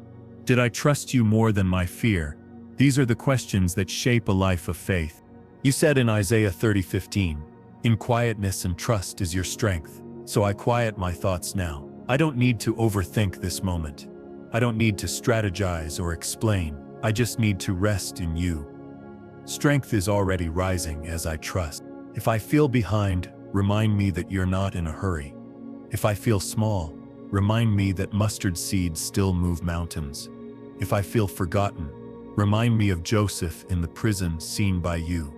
Did I trust you more than my fear? These are the questions that shape a life of faith. You said in Isaiah 30:15, "In quietness and trust is your strength." So I quiet my thoughts now. I don't need to overthink this moment. I don't need to strategize or explain. I just need to rest in you. Strength is already rising as I trust. If I feel behind, remind me that you're not in a hurry. If I feel small, remind me that mustard seeds still move mountains. If I feel forgotten, remind me of Joseph in the prison seen by you.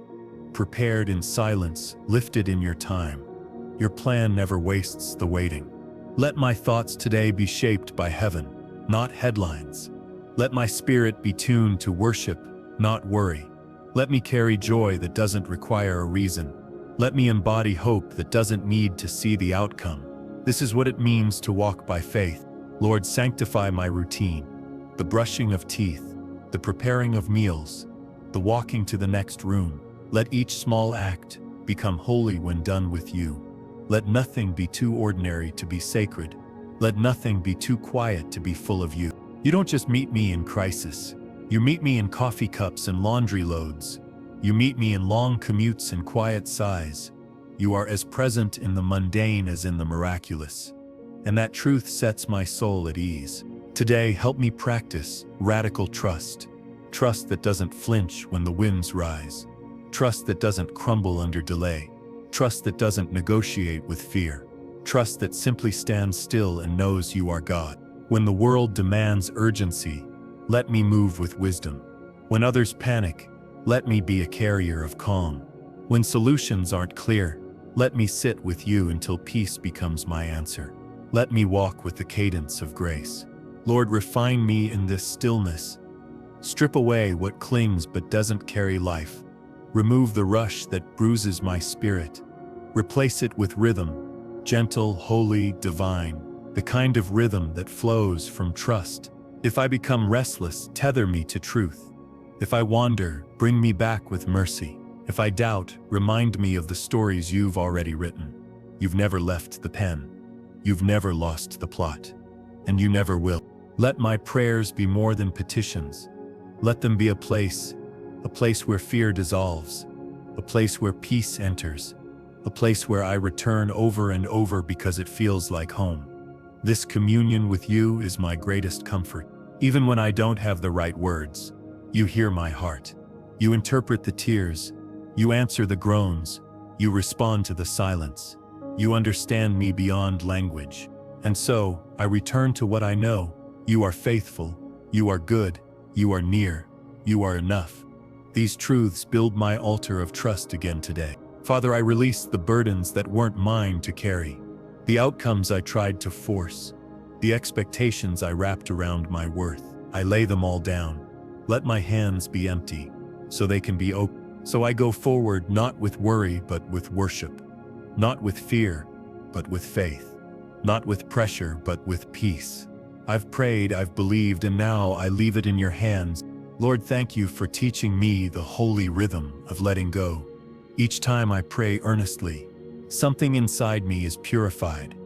Prepared in silence, lifted in your time. Your plan never wastes the waiting. Let my thoughts today be shaped by heaven, not headlines. Let my spirit be tuned to worship, not worry. Let me carry joy that doesn't require a reason. Let me embody hope that doesn't need to see the outcome. This is what it means to walk by faith. Lord, sanctify my routine. The brushing of teeth, the preparing of meals, the walking to the next room. Let each small act become holy when done with you. Let nothing be too ordinary to be sacred. Let nothing be too quiet to be full of you. You don't just meet me in crisis. You meet me in coffee cups and laundry loads. You meet me in long commutes and quiet sighs. You are as present in the mundane as in the miraculous. And that truth sets my soul at ease. Today, help me practice radical trust. Trust that doesn't flinch when the winds rise. Trust that doesn't crumble under delay. Trust that doesn't negotiate with fear. Trust that simply stands still and knows you are God. When the world demands urgency, let me move with wisdom. When others panic, let me be a carrier of calm. When solutions aren't clear, let me sit with you until peace becomes my answer. Let me walk with the cadence of grace. Lord, refine me in this stillness. Strip away what clings but doesn't carry life. Remove the rush that bruises my spirit. Replace it with rhythm, gentle, holy, divine, the kind of rhythm that flows from trust. If I become restless, tether me to truth. If I wander, bring me back with mercy. If I doubt, remind me of the stories you've already written. You've never left the pen. You've never lost the plot. And you never will. Let my prayers be more than petitions. Let them be a place where fear dissolves, a place where peace enters, a place where I return over and over because it feels like home. This communion with you is my greatest comfort. Even when I don't have the right words, you hear my heart. You interpret the tears. You answer the groans. You respond to the silence. You understand me beyond language. And so, I return to what I know. You are faithful. You are good. You are near. You are enough. These truths build my altar of trust again today. Father, I release the burdens that weren't mine to carry. The outcomes I tried to force. The expectations I wrapped around my worth. I lay them all down. Let my hands be empty, so they can be open. So I go forward not with worry, but with worship. Not with fear, but with faith. Not with pressure, but with peace. I've prayed, I've believed, and now I leave it in your hands. Lord, thank you for teaching me the holy rhythm of letting go. Each time I pray earnestly, something inside me is purified.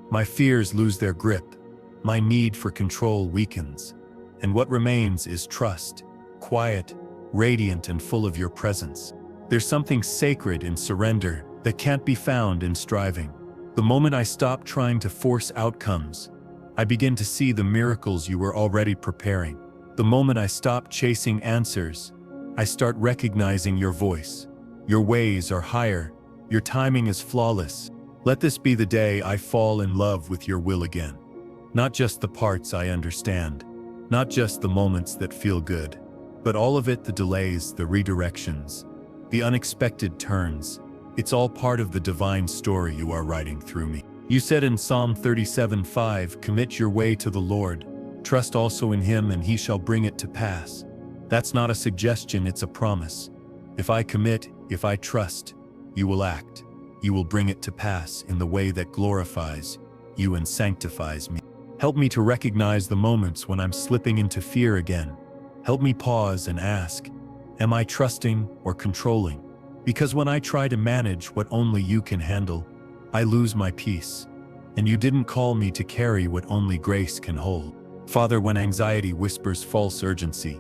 My fears lose their grip. My need for control weakens. And what remains is trust, quiet, radiant, and full of your presence. There's something sacred in surrender that can't be found in striving. The moment I stop trying to force outcomes, I begin to see the miracles you were already preparing. The moment I stop chasing answers, I start recognizing your voice. Your ways are higher. Your timing is flawless. Let this be the day I fall in love with your will again. Not just the parts I understand, not just the moments that feel good, but all of it, the delays, the redirections, the unexpected turns. It's all part of the divine story you are writing through me. You said in Psalm 37:5, "Commit your way to the Lord. Trust also in Him, and He shall bring it to pass." That's not a suggestion, it's a promise. If I commit, if I trust, you will act. You will bring it to pass in the way that glorifies you and sanctifies me. Help me to recognize the moments when I'm slipping into fear again. Help me pause and ask, am I trusting or controlling? Because when I try to manage what only you can handle, I lose my peace. And you didn't call me to carry what only grace can hold. Father, when anxiety whispers false urgency,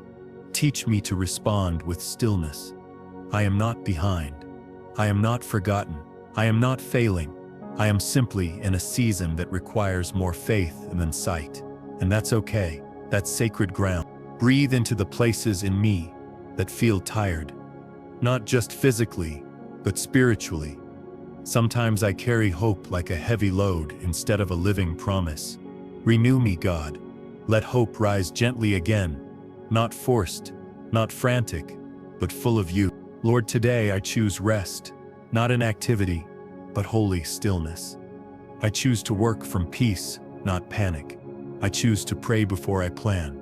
teach me to respond with stillness. I am not behind. I am not forgotten. I am not failing. I am simply in a season that requires more faith than sight. And that's okay. That's sacred ground. Breathe into the places in me that feel tired. Not just physically, but spiritually. Sometimes I carry hope like a heavy load instead of a living promise. Renew me, God. Let hope rise gently again. Not forced, not frantic, but full of you. Lord, today I choose rest, not inactivity, but holy stillness. I choose to work from peace, not panic. I choose to pray before I plan.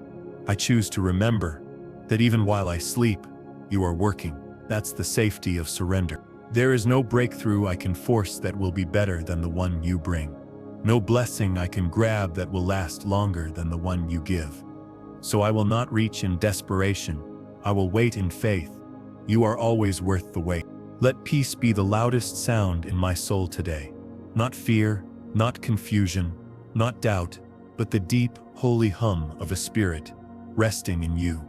I choose to remember that even while I sleep, you are working. That's the safety of surrender. There is no breakthrough I can force that will be better than the one you bring. No blessing I can grab that will last longer than the one you give. So I will not reach in desperation. I will wait in faith. You are always worth the wait. Let peace be the loudest sound in my soul today. Not fear, not confusion, not doubt, but the deep, holy hum of a spirit resting in you.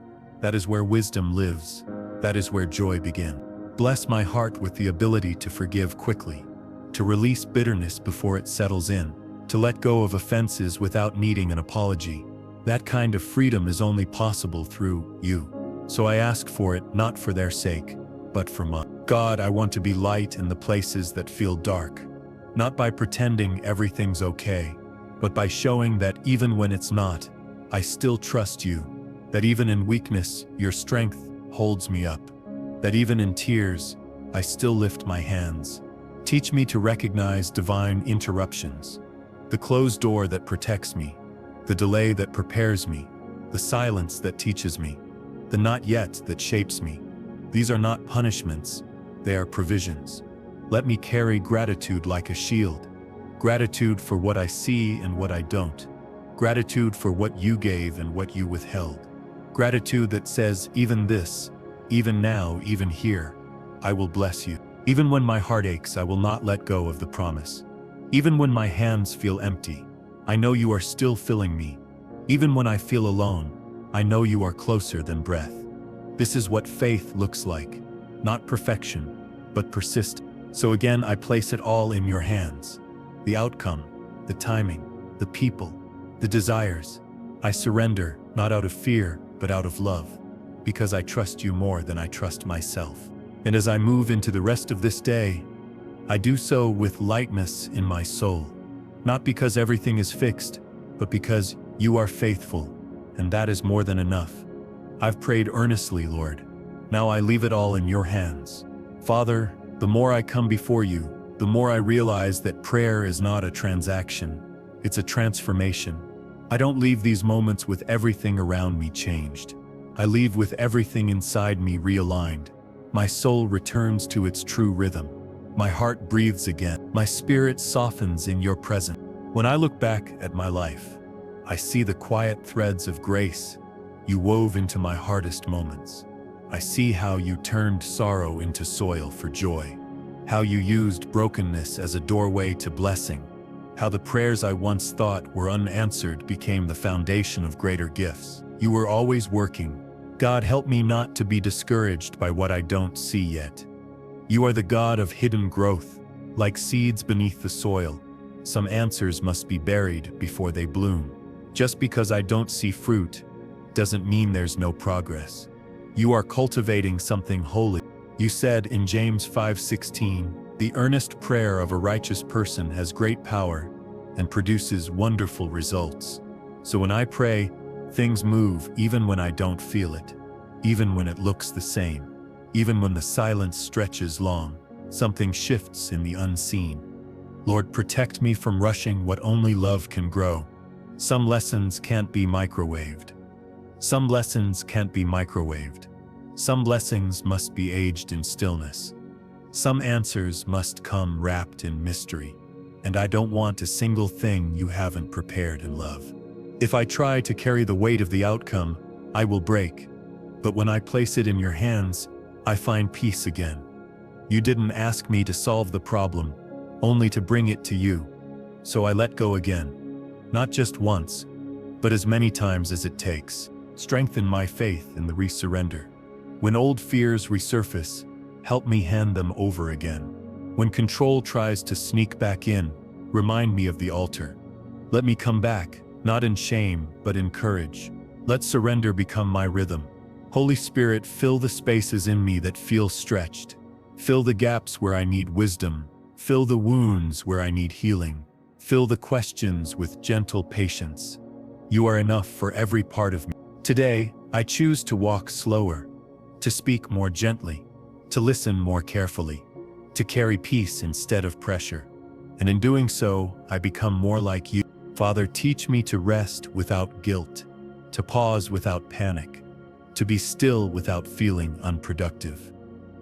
That is where wisdom lives. That is where joy begins. Bless my heart with the ability to forgive quickly, to release bitterness before it settles in, to let go of offenses without needing an apology. That kind of freedom is only possible through you. So I ask for it, not for their sake, but for mine. God, I want to be light in the places that feel dark, not by pretending everything's okay, but by showing that even when it's not, I still trust you, that even in weakness, your strength holds me up, that even in tears, I still lift my hands. Teach me to recognize divine interruptions, the closed door that protects me, the delay that prepares me, the silence that teaches me, the not yet that shapes me. These are not punishments, they are provisions. Let me carry gratitude like a shield. Gratitude for what I see and what I don't. Gratitude for what you gave and what you withheld. Gratitude that says, even this, even now, even here, I will bless you. Even when my heart aches, I will not let go of the promise. Even when my hands feel empty, I know you are still filling me. Even when I feel alone, I know you are closer than breath. This is what faith looks like. Not perfection, but persistence. So again, I place it all in your hands. The outcome, the timing, the people, the desires. I surrender, not out of fear, but out of love, because I trust you more than I trust myself. And as I move into the rest of this day, I do so with lightness in my soul. Not because everything is fixed, but because you are faithful, and that is more than enough. I've prayed earnestly, Lord. Now I leave it all in your hands. Father, the more I come before you, the more I realize that prayer is not a transaction, it's a transformation. I don't leave these moments with everything around me changed. I leave with everything inside me realigned. My soul returns to its true rhythm. My heart breathes again. My spirit softens in your presence. When I look back at my life, I see the quiet threads of grace you wove into my hardest moments. I see how you turned sorrow into soil for joy, how you used brokenness as a doorway to blessing, how the prayers I once thought were unanswered became the foundation of greater gifts. You were always working. God, help me not to be discouraged by what I don't see yet. You are the God of hidden growth, Like seeds beneath the soil, some answers must be buried before they bloom. Just because I don't see fruit doesn't mean there's no progress. You are cultivating something holy. You said in James 5:16, "The earnest prayer of a righteous person has great power and produces wonderful results." So when I pray, things move even when I don't feel it, even when it looks the same, even when the silence stretches long, something shifts in the unseen. Lord, protect me from rushing what only love can grow. Some lessons can't be microwaved. Some lessons can't be microwaved. Some blessings must be aged in stillness. Some answers must come wrapped in mystery. And I don't want a single thing you haven't prepared in love. If I try to carry the weight of the outcome, I will break. But when I place it in your hands, I find peace again. You didn't ask me to solve the problem, only to bring it to you. So I let go again. Not just once, but as many times as it takes. Strengthen my faith in the resurrender. When old fears resurface, help me hand them over again. When control tries to sneak back in, remind me of the altar. Let me come back, not in shame, but in courage. Let surrender become my rhythm. Holy Spirit, fill the spaces in me that feel stretched. Fill the gaps where I need wisdom. Fill the wounds where I need healing. Fill the questions with gentle patience. You are enough for every part of me. Today, I choose to walk slower, to speak more gently, to listen more carefully, to carry peace instead of pressure. And in doing so, I become more like you. Father, teach me to rest without guilt, to pause without panic, to be still without feeling unproductive.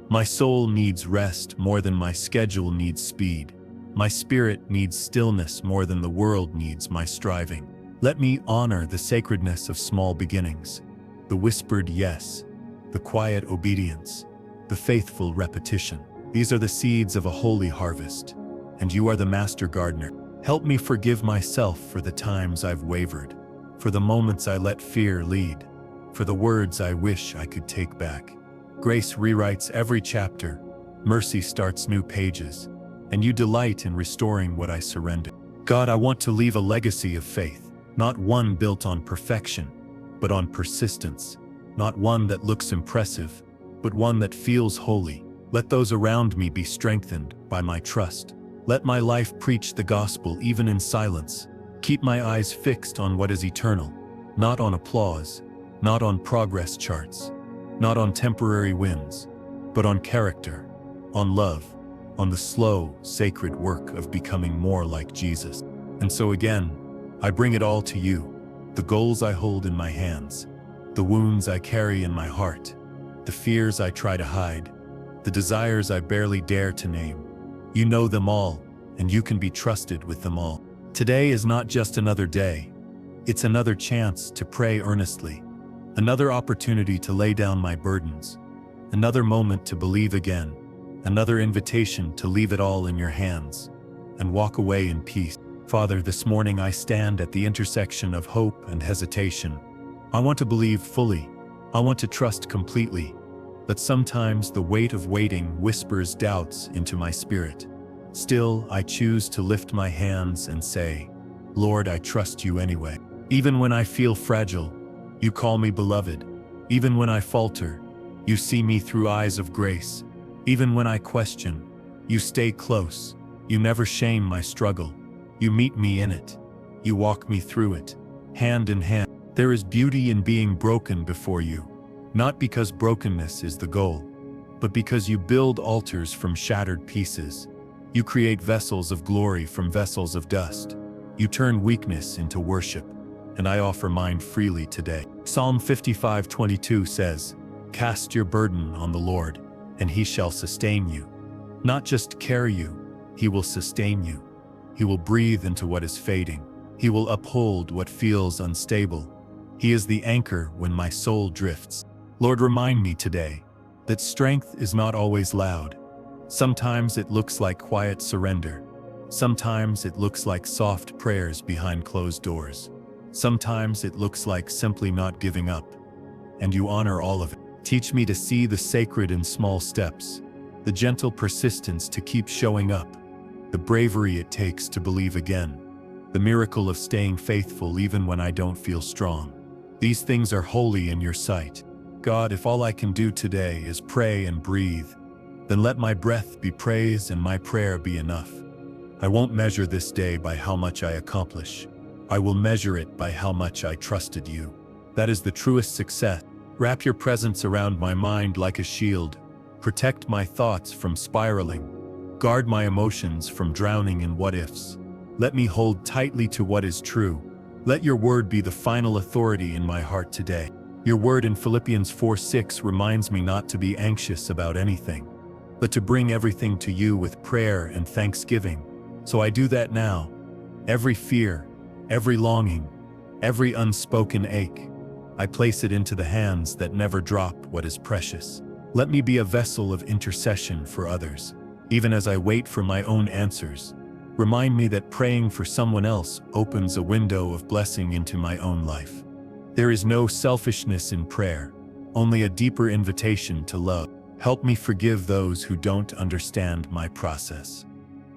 My soul needs rest more than my schedule needs speed. My spirit needs stillness more than the world needs my striving. Let me honor the sacredness of small beginnings, the whispered yes, the quiet obedience, the faithful repetition. These are the seeds of a holy harvest, and you are the master gardener. Help me forgive myself for the times I've wavered, for the moments I let fear lead, for the words I wish I could take back. Grace rewrites every chapter, mercy starts new pages, and you delight in restoring what I surrendered. God, I want to leave a legacy of faith. Not one built on perfection, but on persistence. Not one that looks impressive, but one that feels holy. Let those around me be strengthened by my trust. Let my life preach the gospel even in silence. Keep my eyes fixed on what is eternal, not on applause, not on progress charts, not on temporary wins, but on character, on love, on the slow, sacred work of becoming more like Jesus. And so again, I bring it all to you, the goals I hold in my hands, the wounds I carry in my heart, the fears I try to hide, the desires I barely dare to name. You know them all, and you can be trusted with them all. Today is not just another day. It's another chance to pray earnestly, another opportunity to lay down my burdens, another moment to believe again, another invitation to leave it all in your hands and walk away in peace. Father, this morning I stand at the intersection of hope and hesitation. I want to believe fully. I want to trust completely. But sometimes the weight of waiting whispers doubts into my spirit. Still, I choose to lift my hands and say, Lord, I trust you anyway. Even when I feel fragile, you call me beloved. Even when I falter, you see me through eyes of grace. Even when I question, you stay close. You never shame my struggle. You meet me in it. You walk me through it, hand in hand. There is beauty in being broken before you, not because brokenness is the goal, but because you build altars from shattered pieces. You create vessels of glory from vessels of dust. You turn weakness into worship, and I offer mine freely today. Psalm 55:22 says, "Cast your burden on the Lord, and he shall sustain you." Not just carry you, he will sustain you. He will breathe into what is fading. He will uphold what feels unstable. He is the anchor when my soul drifts. Lord, remind me today that strength is not always loud. Sometimes it looks like quiet surrender. Sometimes it looks like soft prayers behind closed doors. Sometimes it looks like simply not giving up. And you honor all of it. Teach me to see the sacred in small steps, the gentle persistence to keep showing up, the bravery it takes to believe again, the miracle of staying faithful even when I don't feel strong. These things are holy in your sight. God, if all I can do today is pray and breathe, then let my breath be praise and my prayer be enough. I won't measure this day by how much I accomplish. I will measure it by how much I trusted you. That is the truest success. Wrap your presence around my mind like a shield. Protect my thoughts from spiraling. Guard my emotions from drowning in what-ifs. Let me hold tightly to what is true. Let your word be the final authority in my heart today. Your word in Philippians 4:6 reminds me not to be anxious about anything, but to bring everything to you with prayer and thanksgiving. So I do that now. Every fear, every longing, every unspoken ache, I place it into the hands that never drop what is precious. Let me be a vessel of intercession for others, even as I wait for my own answers. Remind me that praying for someone else opens a window of blessing into my own life. There is no selfishness in prayer, only a deeper invitation to love. Help me forgive those who don't understand my process,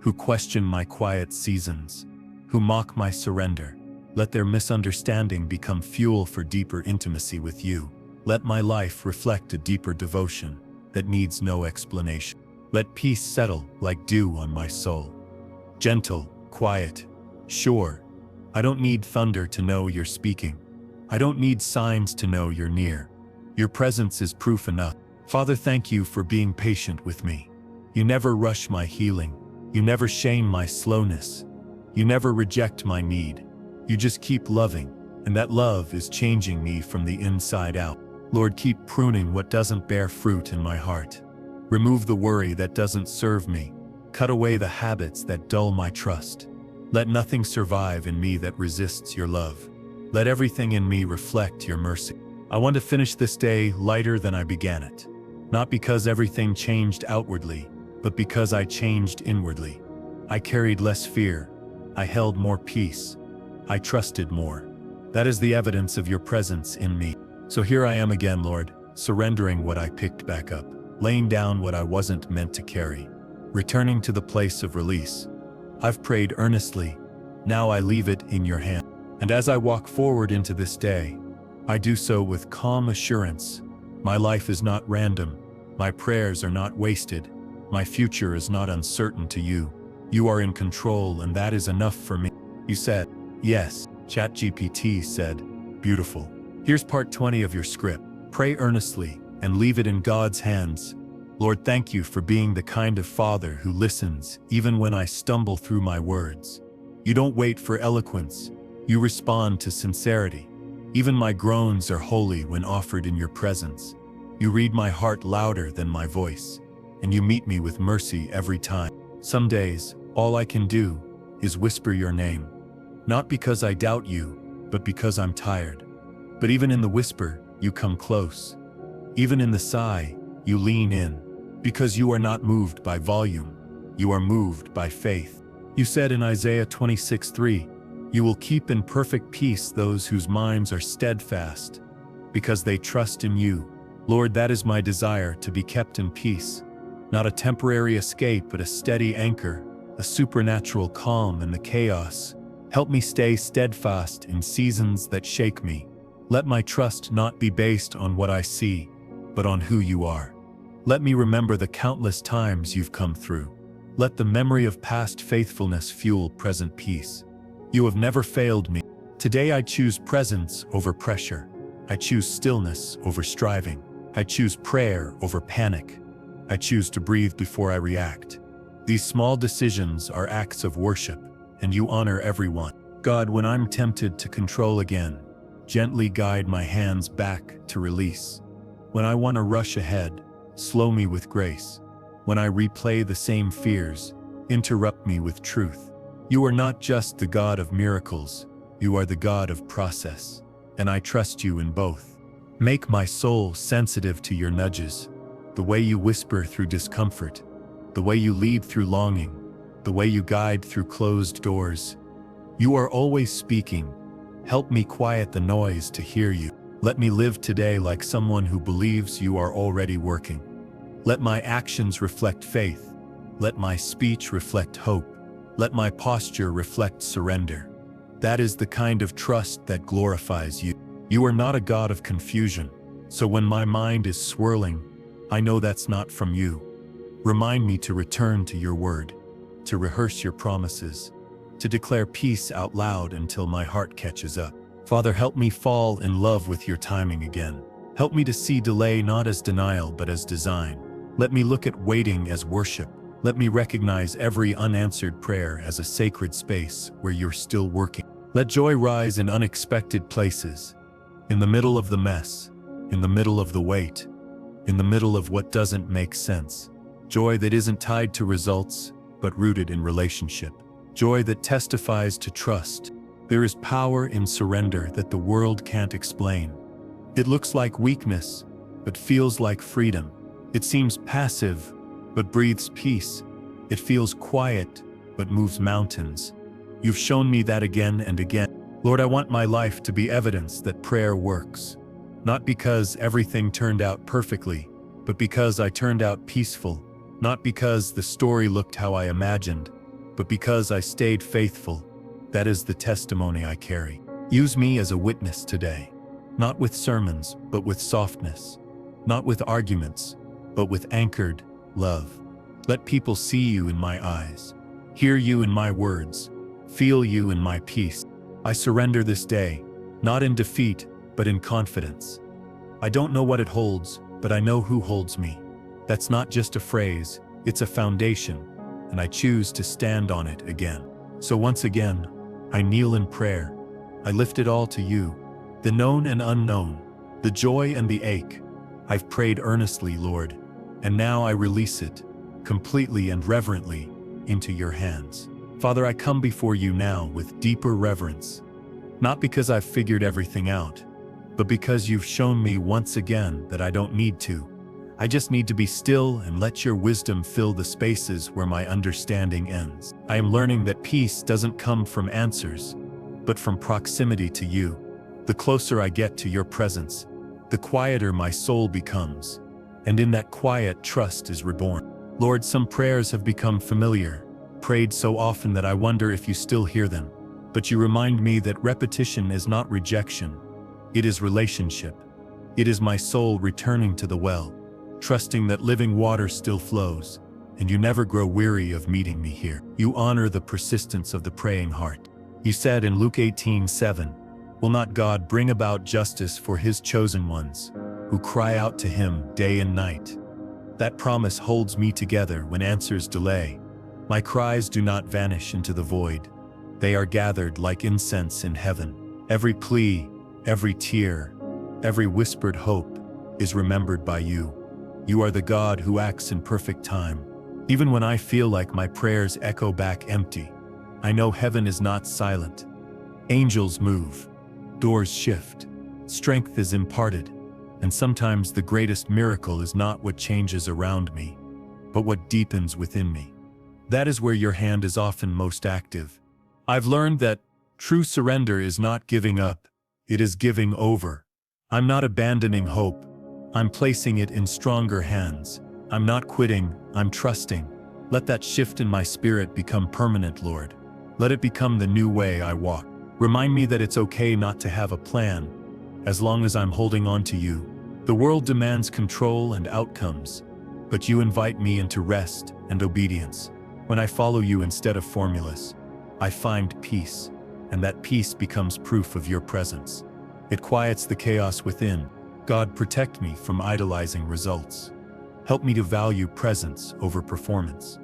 who question my quiet seasons, who mock my surrender. Let their misunderstanding become fuel for deeper intimacy with you. Let my life reflect a deeper devotion that needs no explanation. Let peace settle like dew on my soul. Gentle, quiet, sure. I don't need thunder to know you're speaking. I don't need signs to know you're near. Your presence is proof enough. Father, thank you for being patient with me. You never rush my healing. You never shame my slowness. You never reject my need. You just keep loving, and that love is changing me from the inside out. Lord, keep pruning what doesn't bear fruit in my heart. Remove the worry that doesn't serve me. Cut away the habits that dull my trust. Let nothing survive in me that resists your love. Let everything in me reflect your mercy. I want to finish this day lighter than I began it. Not because everything changed outwardly, but because I changed inwardly. I carried less fear. I held more peace. I trusted more. That is the evidence of your presence in me. So here I am again, Lord, surrendering what I picked back up, laying down what I wasn't meant to carry, returning to the place of release. I've prayed earnestly. Now I leave it in your hand. And as I walk forward into this day, I do so with calm assurance. My life is not random. My prayers are not wasted. My future is not uncertain to you. You are in control, and that is enough for me. You said, yes. ChatGPT said, beautiful. Here's part 20 of your script. Pray earnestly and leave it in God's hands. Lord, thank you for being the kind of father who listens even when I stumble through my words. You don't wait for eloquence. You respond to sincerity. Even my groans are holy when offered in your presence. You read my heart louder than my voice, and you meet me with mercy every time. Some days, all I can do is whisper your name. Not because I doubt you, but because I'm tired. But even in the whisper, you come close. Even in the sigh, you lean in. Because you are not moved by volume, you are moved by faith. You said in Isaiah 26:3, you will keep in perfect peace those whose minds are steadfast, because they trust in you. Lord, that is my desire, to be kept in peace. Not a temporary escape, but a steady anchor, a supernatural calm in the chaos. Help me stay steadfast in seasons that shake me. Let my trust not be based on what I see, but on who you are. Let me remember the countless times you've come through. Let the memory of past faithfulness fuel present peace. You have never failed me. Today I choose presence over pressure. I choose stillness over striving. I choose prayer over panic. I choose to breathe before I react. These small decisions are acts of worship, and you honor every one. God, when I'm tempted to control again, gently guide my hands back to release. When I want to rush ahead, slow me with grace. When I replay the same fears, interrupt me with truth. You are not just the God of miracles, you are the God of process, and I trust you in both. Make my soul sensitive to your nudges, the way you whisper through discomfort, the way you lead through longing, the way you guide through closed doors. You are always speaking. Help me quiet the noise to hear you. Let me live today like someone who believes you are already working. Let my actions reflect faith. Let my speech reflect hope. Let my posture reflect surrender. That is the kind of trust that glorifies you. You are not a God of confusion, so when my mind is swirling, I know that's not from you. Remind me to return to your word, to rehearse your promises, to declare peace out loud until my heart catches up. Father, help me fall in love with your timing again. Help me to see delay not as denial but as design. Let me look at waiting as worship. Let me recognize every unanswered prayer as a sacred space where you're still working. Let joy rise in unexpected places, in the middle of the mess, in the middle of the wait, in the middle of what doesn't make sense. Joy that isn't tied to results, but rooted in relationship. Joy that testifies to trust. There is power in surrender that the world can't explain. It looks like weakness, but feels like freedom. It seems passive, but breathes peace. It feels quiet, but moves mountains. You've shown me that again and again. Lord, I want my life to be evidence that prayer works. Not because everything turned out perfectly, but because I turned out peaceful. Not because the story looked how I imagined, but because I stayed faithful. That is the testimony I carry. Use me as a witness today. Not with sermons, but with softness. Not with arguments, but with anchored love. Let people see you in my eyes, hear you in my words, feel you in my peace. I surrender this day, not in defeat, but in confidence. I don't know what it holds, but I know who holds me. That's not just a phrase, it's a foundation, and I choose to stand on it again. So once again, I kneel in prayer. I lift it all to you, the known and unknown, the joy and the ache. I've prayed earnestly, Lord, and now I release it, completely and reverently, into your hands. Father, I come before you now with deeper reverence, not because I've figured everything out, but because you've shown me once again that I don't need to. I just need to be still and let your wisdom fill the spaces where my understanding ends. I am learning that peace doesn't come from answers, but from proximity to you. The closer I get to your presence, the quieter my soul becomes, and in that quiet, trust is reborn. Lord, some prayers have become familiar, prayed so often that I wonder if you still hear them. But you remind me that repetition is not rejection, it is relationship. It is my soul returning to the well, trusting that living water still flows, and you never grow weary of meeting me here. You honor the persistence of the praying heart. You said in Luke 18:7, "Will not God bring about justice for his chosen ones, who cry out to him day and night?" That promise holds me together when answers delay. My cries do not vanish into the void. They are gathered like incense in heaven. Every plea, every tear, every whispered hope is remembered by you. You are the God who acts in perfect time. Even when I feel like my prayers echo back empty, I know heaven is not silent. Angels move, doors shift, strength is imparted, and sometimes the greatest miracle is not what changes around me, but what deepens within me. That is where your hand is often most active. I've learned that true surrender is not giving up, it is giving over. I'm not abandoning hope, I'm placing it in stronger hands. I'm not quitting, I'm trusting. Let that shift in my spirit become permanent, Lord. Let it become the new way I walk. Remind me that it's okay not to have a plan, as long as I'm holding on to you. The world demands control and outcomes, but you invite me into rest and obedience. When I follow you instead of formulas, I find peace, and that peace becomes proof of your presence. It quiets the chaos within. God, protect me from idolizing results. Help me to value presence over performance.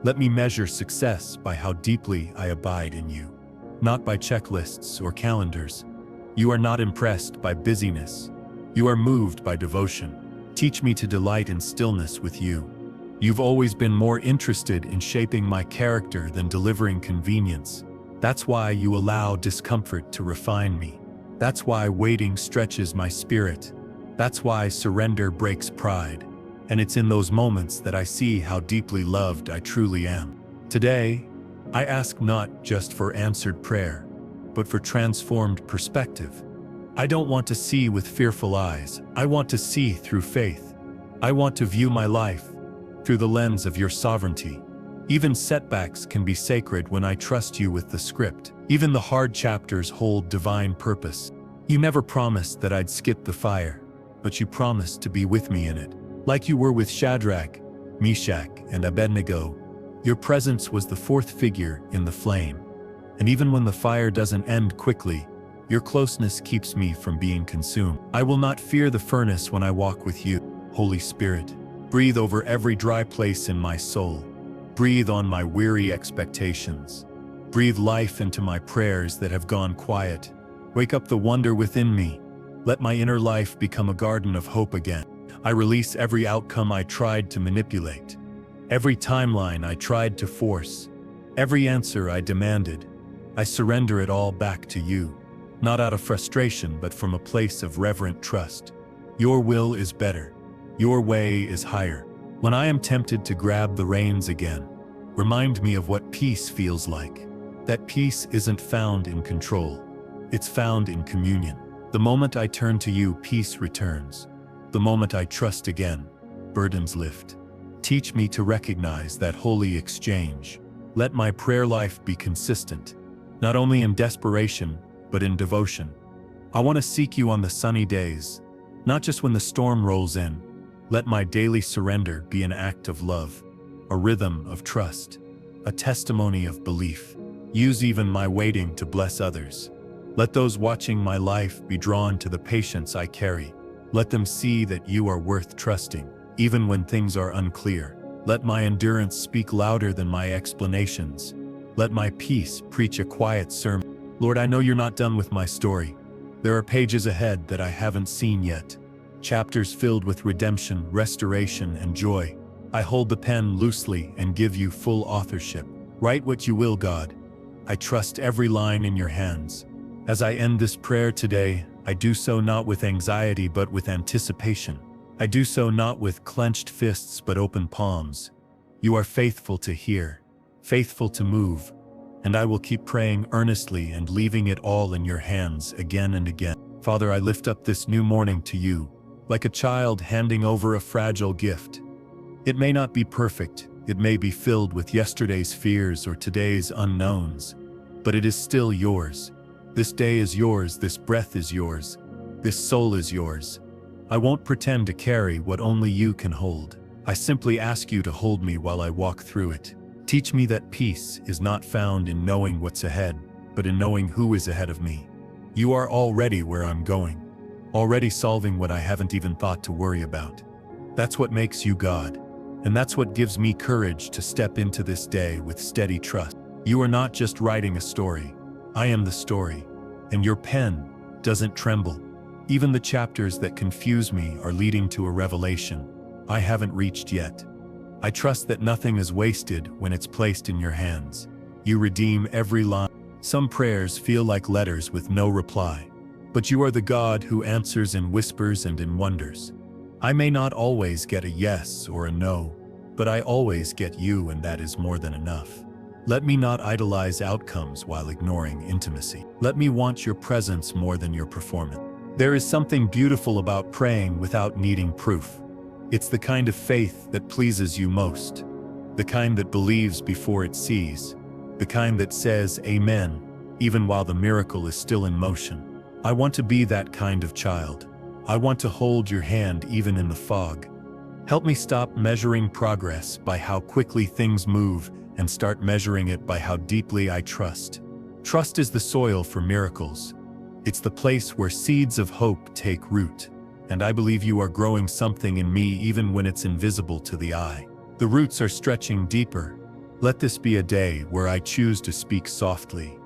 Let me measure success by how deeply I abide in you, not by checklists or calendars. You are not impressed by busyness. You are moved by devotion. Teach me to delight in stillness with you. You've always been more interested in shaping my character than delivering convenience. That's why you allow discomfort to refine me. That's why waiting stretches my spirit. That's why surrender breaks pride. And it's in those moments that I see how deeply loved I truly am. Today, I ask not just for answered prayer, but for transformed perspective. I don't want to see with fearful eyes. I want to see through faith. I want to view my life through the lens of your sovereignty. Even setbacks can be sacred when I trust you with the script. Even the hard chapters hold divine purpose. You never promised that I'd skip the fire, but you promised to be with me in it. Like you were with Shadrach, Meshach, and Abednego, your presence was the fourth figure in the flame. And even when the fire doesn't end quickly, your closeness keeps me from being consumed. I will not fear the furnace when I walk with you. Holy Spirit, breathe over every dry place in my soul. Breathe on my weary expectations. Breathe life into my prayers that have gone quiet. Wake up the wonder within me. Let my inner life become a garden of hope again. I release every outcome I tried to manipulate. Every timeline I tried to force. Every answer I demanded. I surrender it all back to you. Not out of frustration, but from a place of reverent trust. Your will is better. Your way is higher. When I am tempted to grab the reins again, remind me of what peace feels like. That peace isn't found in control. It's found in communion. The moment I turn to you, peace returns. The moment I trust again, burdens lift. Teach me to recognize that holy exchange. Let my prayer life be consistent, not only in desperation, but in devotion. I want to seek you on the sunny days, not just when the storm rolls in. Let my daily surrender be an act of love, a rhythm of trust, a testimony of belief. Use even my waiting to bless others. Let those watching my life be drawn to the patience I carry. Let them see that you are worth trusting, even when things are unclear. Let my endurance speak louder than my explanations. Let my peace preach a quiet sermon. Lord, I know you're not done with my story. There are pages ahead that I haven't seen yet. Chapters filled with redemption, restoration, and joy. I hold the pen loosely and give you full authorship. Write what you will, God. I trust every line in your hands. As I end this prayer today, I do so not with anxiety but with anticipation. I do so not with clenched fists but open palms. You are faithful to hear, faithful to move, and I will keep praying earnestly and leaving it all in your hands again and again. Father, I lift up this new morning to you, like a child handing over a fragile gift. It may not be perfect, it may be filled with yesterday's fears or today's unknowns, but it is still yours. This day is yours, this breath is yours, this soul is yours. I won't pretend to carry what only you can hold. I simply ask you to hold me while I walk through it. Teach me that peace is not found in knowing what's ahead, but in knowing who is ahead of me. You are already where I'm going, already solving what I haven't even thought to worry about. That's what makes you God, and that's what gives me courage to step into this day with steady trust. You are not just writing a story. I am the story, and your pen doesn't tremble. Even the chapters that confuse me are leading to a revelation I haven't reached yet. I trust that nothing is wasted when it's placed in your hands. You redeem every line. Some prayers feel like letters with no reply, but you are the God who answers in whispers and in wonders. I may not always get a yes or a no, but I always get you, and that is more than enough. Let me not idolize outcomes while ignoring intimacy. Let me want your presence more than your performance. There is something beautiful about praying without needing proof. It's the kind of faith that pleases you most, the kind that believes before it sees, the kind that says amen, even while the miracle is still in motion. I want to be that kind of child. I want to hold your hand even in the fog. Help me stop measuring progress by how quickly things move and start measuring it by how deeply I trust. Trust is the soil for miracles. It's the place where seeds of hope take root, and I believe you are growing something in me even when it's invisible to the eye. The roots are stretching deeper. Let this be a day where I choose to speak softly,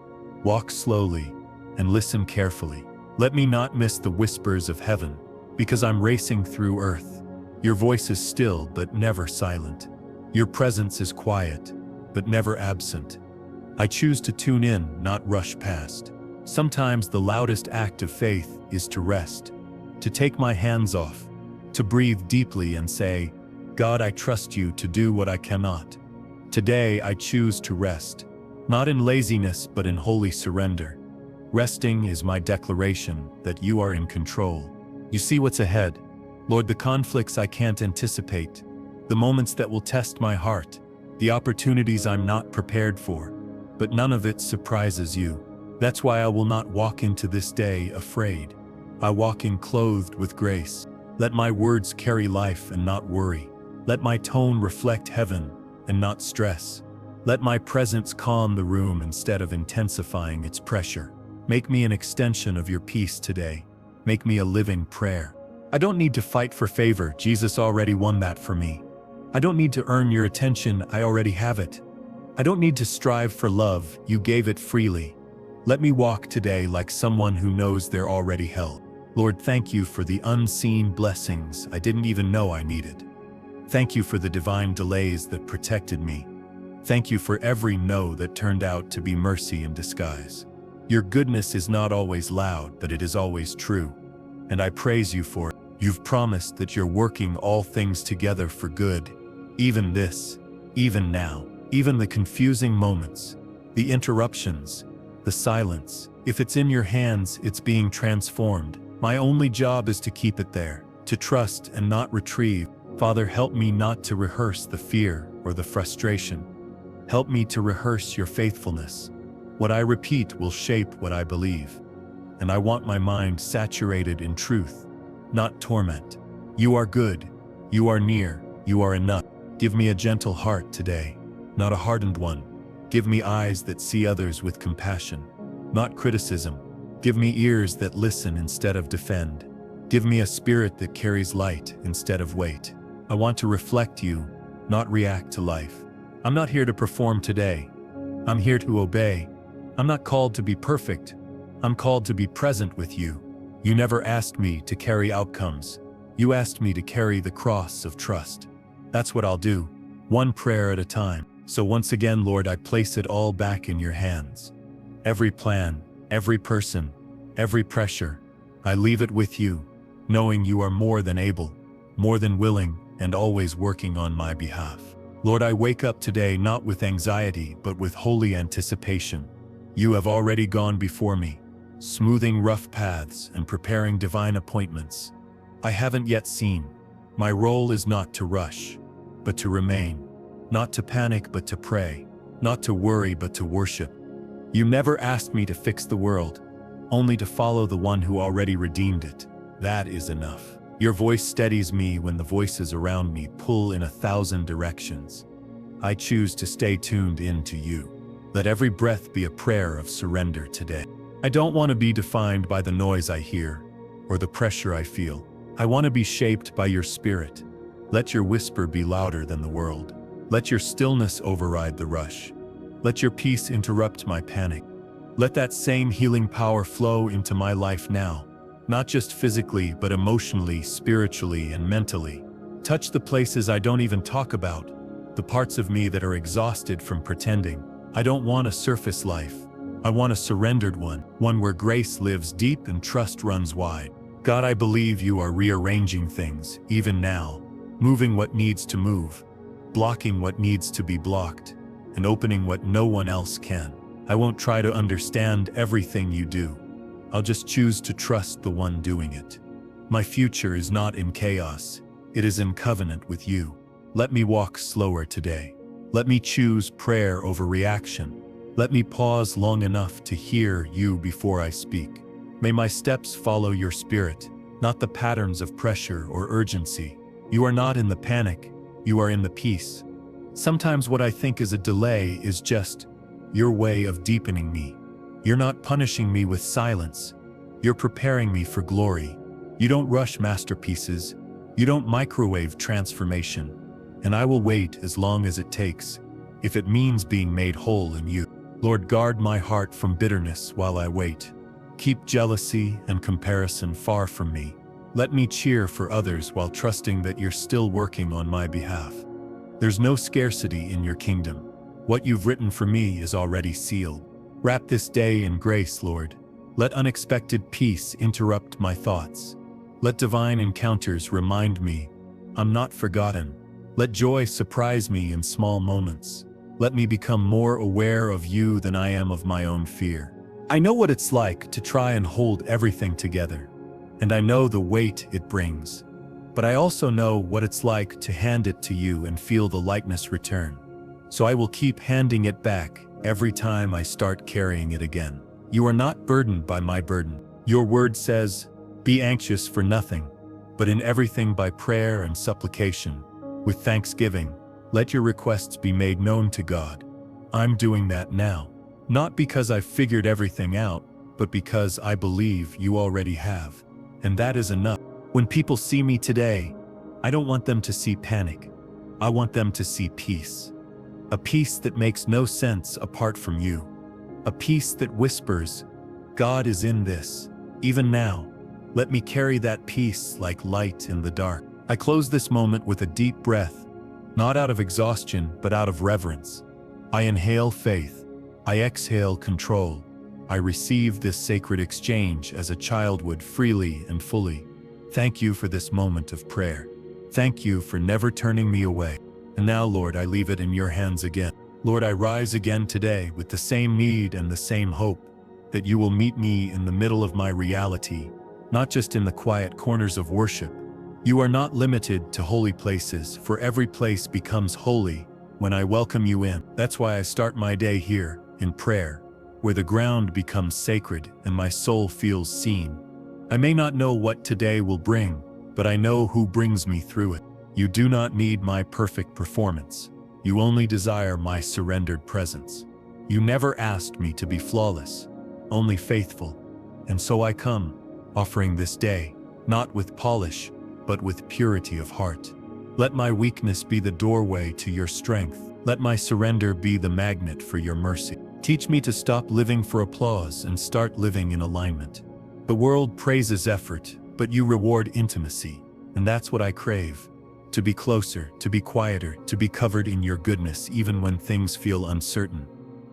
walk slowly, and listen carefully. Let me not miss the whispers of heaven, because I'm racing through earth. Your voice is still but never silent. Your presence is quiet, but never absent. I choose to tune in, not rush past. Sometimes the loudest act of faith is to rest, to take my hands off, to breathe deeply and say, God, I trust you to do what I cannot. Today I choose to rest, not in laziness but in holy surrender. Resting is my declaration that you are in control. You see what's ahead, Lord, the conflicts I can't anticipate, the moments that will test my heart, the opportunities I'm not prepared for, but none of it surprises you. That's why I will not walk into this day afraid. I walk in clothed with grace. Let my words carry life and not worry. Let my tone reflect heaven and not stress. Let my presence calm the room instead of intensifying its pressure. Make me an extension of your peace today. Make me a living prayer. I don't need to fight for favor. Jesus already won that for me. I don't need to earn your attention. I already have it. I don't need to strive for love. You gave it freely. Let me walk today like someone who knows they're already held. Lord, thank you for the unseen blessings I didn't even know I needed. Thank you for the divine delays that protected me. Thank you for every no that turned out to be mercy in disguise. Your goodness is not always loud, but it is always true. And I praise you for it. You've promised that you're working all things together for good. Even this, even now, even the confusing moments, the interruptions, the silence. If it's in your hands, it's being transformed. My only job is to keep it there, to trust and not retrieve. Father, help me not to rehearse the fear or the frustration. Help me to rehearse your faithfulness. What I repeat will shape what I believe. And I want my mind saturated in truth, not torment. You are good. You are near. You are enough. Give me a gentle heart today, not a hardened one. Give me eyes that see others with compassion, not criticism. Give me ears that listen instead of defend. Give me a spirit that carries light instead of weight. I want to reflect you, not react to life. I'm not here to perform today. I'm here to obey. I'm not called to be perfect. I'm called to be present with you. You never asked me to carry outcomes. You asked me to carry the cross of trust. That's what I'll do, one prayer at a time. So once again, Lord, I place it all back in your hands. Every plan, every person, every pressure, I leave it with you, knowing you are more than able, more than willing, and always working on my behalf. Lord, I wake up today not with anxiety, but with holy anticipation. You have already gone before me, smoothing rough paths and preparing divine appointments I haven't yet seen. My role is not to rush, but to remain, not to panic, but to pray, not to worry, but to worship. You never asked me to fix the world, only to follow the one who already redeemed it. That is enough. Your voice steadies me when the voices around me pull in 1,000 directions. I choose to stay tuned in to you. Let every breath be a prayer of surrender today. I don't want to be defined by the noise I hear or the pressure I feel. I want to be shaped by your spirit. Let your whisper be louder than the world. Let your stillness override the rush. Let your peace interrupt my panic. Let that same healing power flow into my life now, not just physically, but emotionally, spiritually, and mentally. Touch the places I don't even talk about, the parts of me that are exhausted from pretending. I don't want a surface life. I want a surrendered one where grace lives deep and trust runs wide. God, I believe you are rearranging things, even now, moving what needs to move, blocking what needs to be blocked, and opening what no one else can. I won't try to understand everything you do. I'll just choose to trust the one doing it. My future is not in chaos. It is in covenant with you. Let me walk slower today. Let me choose prayer over reaction. Let me pause long enough to hear you before I speak. May my steps follow your spirit, not the patterns of pressure or urgency. You are not in the panic. You are in the peace. Sometimes what I think is a delay is just your way of deepening me. You're not punishing me with silence. You're preparing me for glory. You don't rush masterpieces. You don't microwave transformation. And I will wait as long as it takes, if it means being made whole in you. Lord, guard my heart from bitterness while I wait. Keep jealousy and comparison far from me. Let me cheer for others while trusting that you're still working on my behalf. There's no scarcity in your kingdom. What you've written for me is already sealed. Wrap this day in grace, Lord. Let unexpected peace interrupt my thoughts. Let divine encounters remind me I'm not forgotten. Let joy surprise me in small moments. Let me become more aware of you than I am of my own fear. I know what it's like to try and hold everything together, and I know the weight it brings. But I also know what it's like to hand it to you and feel the lightness return. So I will keep handing it back every time I start carrying it again. You are not burdened by my burden. Your word says, "Be anxious for nothing, but in everything by prayer and supplication, with thanksgiving, let your requests be made known to God." I'm doing that now. Not because I've figured everything out, but because I believe you already have. And that is enough. When people see me today, I don't want them to see panic. I want them to see peace. A peace that makes no sense apart from you. A peace that whispers, "God is in this, even now." Let me carry that peace like light in the dark. I close this moment with a deep breath, not out of exhaustion, but out of reverence. I inhale faith. I exhale control. I receive this sacred exchange as a child would, freely and fully. Thank you for this moment of prayer. Thank you for never turning me away. And now, Lord, I leave it in your hands again. Lord, I rise again today with the same need and the same hope that you will meet me in the middle of my reality, not just in the quiet corners of worship. You are not limited to holy places, for every place becomes holy when I welcome you in. That's why I start my day here, in prayer, where the ground becomes sacred and my soul feels seen. I may not know what today will bring, but I know who brings me through it. You do not need my perfect performance. You only desire my surrendered presence. You never asked me to be flawless, only faithful. And so I come, offering this day, not with polish, but with purity of heart. Let my weakness be the doorway to your strength. Let my surrender be the magnet for your mercy. Teach me to stop living for applause and start living in alignment. The world praises effort, but you reward intimacy, and that's what I crave. To be closer, to be quieter, to be covered in your goodness even when things feel uncertain.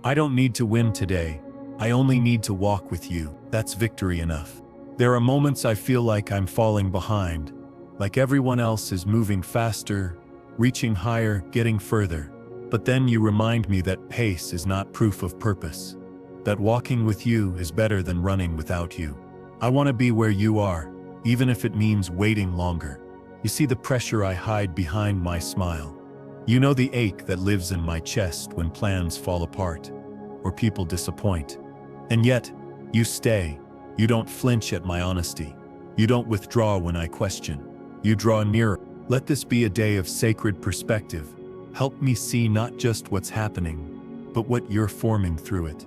I don't need to win today. I only need to walk with you. That's victory enough. There are moments I feel like I'm falling behind, like everyone else is moving faster, reaching higher, getting further. But then you remind me that pace is not proof of purpose, that walking with you is better than running without you. I want to be where you are, even if it means waiting longer. You see the pressure I hide behind my smile. You know the ache that lives in my chest when plans fall apart, or people disappoint. And yet, you stay. You don't flinch at my honesty. You don't withdraw when I question. You draw nearer. Let this be a day of sacred perspective. Help me see not just what's happening, but what you're forming through it.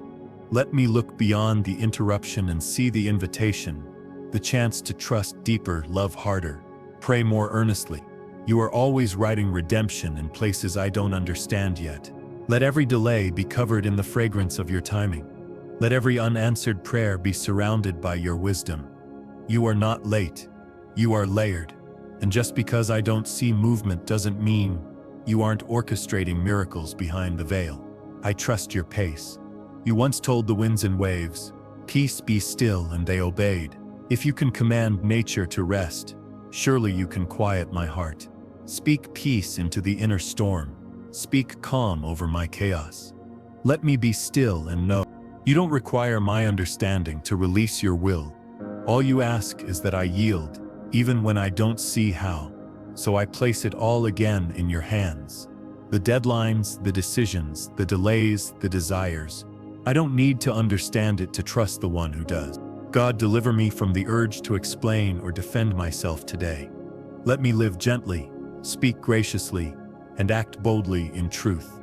Let me look beyond the interruption and see the invitation, the chance to trust deeper, love harder, pray more earnestly. You are always writing redemption in places I don't understand yet. Let every delay be covered in the fragrance of your timing. Let every unanswered prayer be surrounded by your wisdom. You are not late. You are layered. And just because I don't see movement doesn't mean you aren't orchestrating miracles behind the veil. I trust your pace. You once told the winds and waves, "Peace, be still," and they obeyed. If you can command nature to rest, surely you can quiet my heart. Speak peace into the inner storm. Speak calm over my chaos. Let me be still and know. You don't require my understanding to release your will. All you ask is that I yield, even when I don't see how. So I place it all again in your hands. The deadlines, the decisions, the delays, the desires. I don't need to understand it to trust the one who does. God, deliver me from the urge to explain or defend myself today. Let me live gently, speak graciously, and act boldly in truth.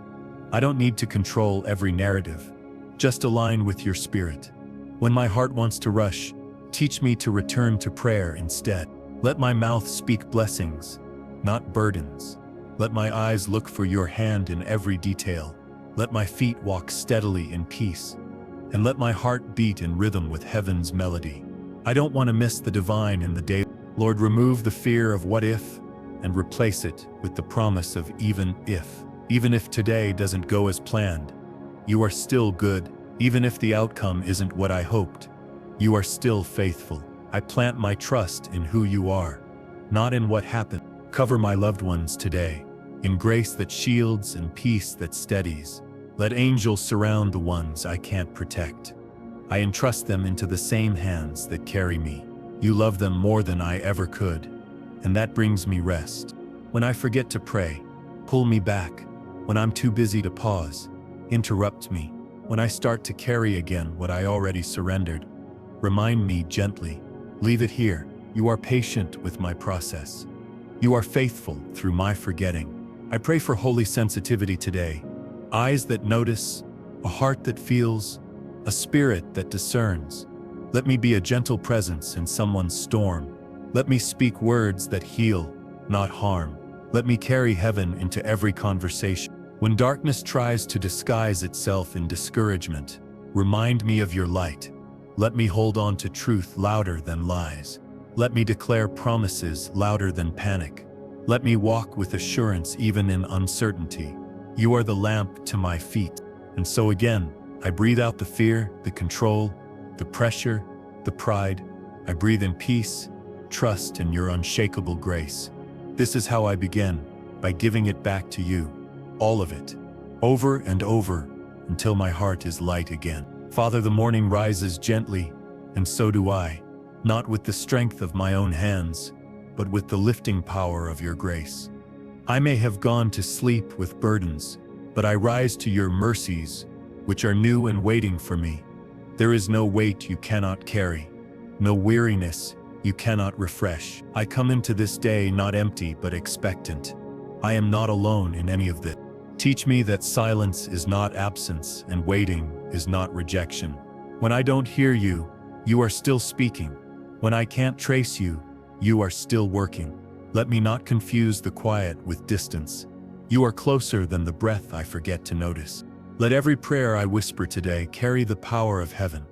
I don't need to control every narrative. Just align with your spirit. When my heart wants to rush, teach me to return to prayer instead. Let my mouth speak blessings, not burdens. Let my eyes look for your hand in every detail. Let my feet walk steadily in peace. And let my heart beat in rhythm with heaven's melody. I don't want to miss the divine in the day. Lord, remove the fear of what if and replace it with the promise of even if. Even if today doesn't go as planned, you are still good. Even if the outcome isn't what I hoped, you are still faithful. I plant my trust in who you are, not in what happened. Cover my loved ones today, in grace that shields and peace that steadies. Let angels surround the ones I can't protect. I entrust them into the same hands that carry me. You love them more than I ever could, and that brings me rest. When I forget to pray, pull me back. When I'm too busy to pause, interrupt me. When I start to carry again what I already surrendered, remind me gently. Leave it here. You are patient with my process. You are faithful through my forgetting. I pray for holy sensitivity today. Eyes that notice, a heart that feels, a spirit that discerns. Let me be a gentle presence in someone's storm. Let me speak words that heal, not harm. Let me carry heaven into every conversation. When darkness tries to disguise itself in discouragement, remind me of your light. Let me hold on to truth louder than lies. Let me declare promises louder than panic. Let me walk with assurance even in uncertainty. You are the lamp to my feet. And so again, I breathe out the fear, the control, the pressure, the pride. I breathe in peace, trust, and your unshakable grace. This is how I begin, by giving it back to you. All of it. Over and over, until my heart is light again. Father, the morning rises gently, and so do I. Not with the strength of my own hands, but with the lifting power of your grace. I may have gone to sleep with burdens, but I rise to your mercies, which are new and waiting for me. There is no weight you cannot carry, no weariness you cannot refresh. I come into this day not empty but expectant. I am not alone in any of this. Teach me that silence is not absence and waiting is not rejection. When I don't hear you, you are still speaking. When I can't trace you, you are still working. Let me not confuse the quiet with distance. You are closer than the breath I forget to notice. Let every prayer I whisper today carry the power of heaven.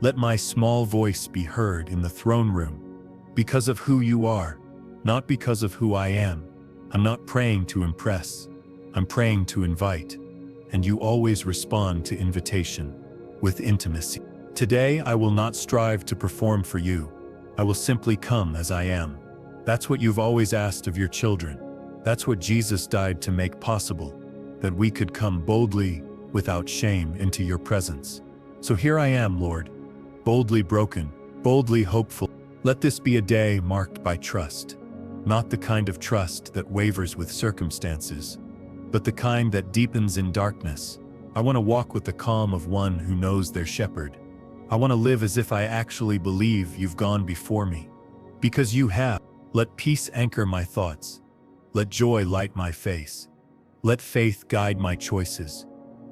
Let my small voice be heard in the throne room. Because of who you are, not because of who I am. I'm not praying to impress. I'm praying to invite. And you always respond to invitation with intimacy. Today I will not strive to perform for you. I will simply come as I am. That's what you've always asked of your children. That's what Jesus died to make possible, that we could come boldly, without shame, into your presence. So here I am, Lord, boldly broken, boldly hopeful. Let this be a day marked by trust, not the kind of trust that wavers with circumstances, but the kind that deepens in darkness. I want to walk with the calm of one who knows their shepherd. I want to live as if I actually believe you've gone before me. Because you have. Let peace anchor my thoughts. Let joy light my face. Let faith guide my choices.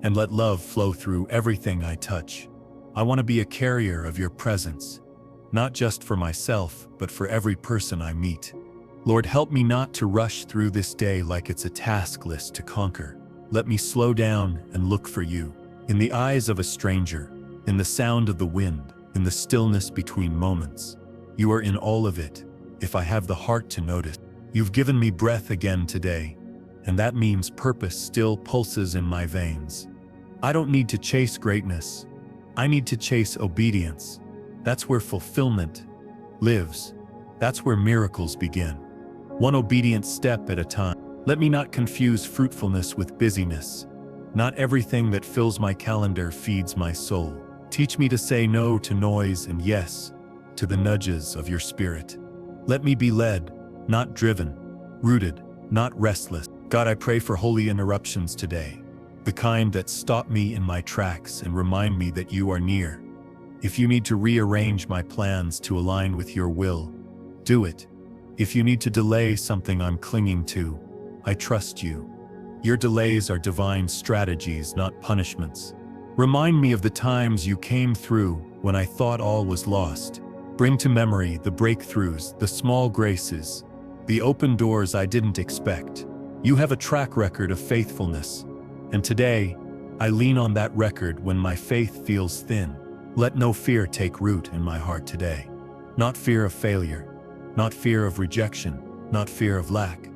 And let love flow through everything I touch. I want to be a carrier of your presence, not just for myself, but for every person I meet. Lord, help me not to rush through this day like it's a task list to conquer. Let me slow down and look for you. In the eyes of a stranger, in the sound of the wind, in the stillness between moments. You are in all of it, if I have the heart to notice. You've given me breath again today, and that means purpose still pulses in my veins. I don't need to chase greatness. I need to chase obedience. That's where fulfillment lives. That's where miracles begin. One obedient step at a time. Let me not confuse fruitfulness with busyness. Not everything that fills my calendar feeds my soul. Teach me to say no to noise and yes to the nudges of your spirit. Let me be led, not driven, rooted, not restless. God, I pray for holy interruptions today, the kind that stop me in my tracks and remind me that you are near. If you need to rearrange my plans to align with your will, do it. If you need to delay something I'm clinging to, I trust you. Your delays are divine strategies, not punishments. Remind me of the times you came through when I thought all was lost. Bring to memory the breakthroughs, the small graces, the open doors I didn't expect. You have a track record of faithfulness, and today, I lean on that record when my faith feels thin. Let no fear take root in my heart today. Not fear of failure, not fear of rejection, not fear of lack.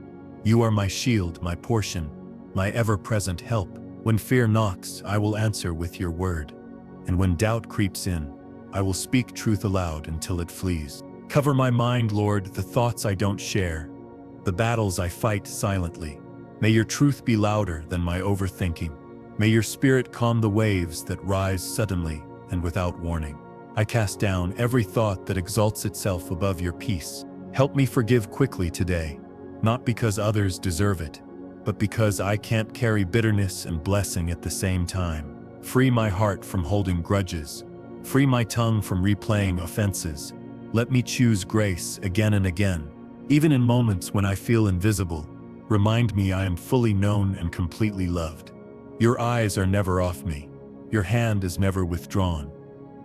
You are my shield, my portion, my ever-present help. When fear knocks, I will answer with your word. And when doubt creeps in, I will speak truth aloud until it flees. Cover my mind, Lord, the thoughts I don't share, the battles I fight silently. May your truth be louder than my overthinking. May your spirit calm the waves that rise suddenly and without warning. I cast down every thought that exalts itself above your peace. Help me forgive quickly today, not because others deserve it, but because I can't carry bitterness and blessing at the same time. Free my heart from holding grudges. Free my tongue from replaying offenses. Let me choose grace again and again. Even in moments when I feel invisible, remind me I am fully known and completely loved. Your eyes are never off me. Your hand is never withdrawn.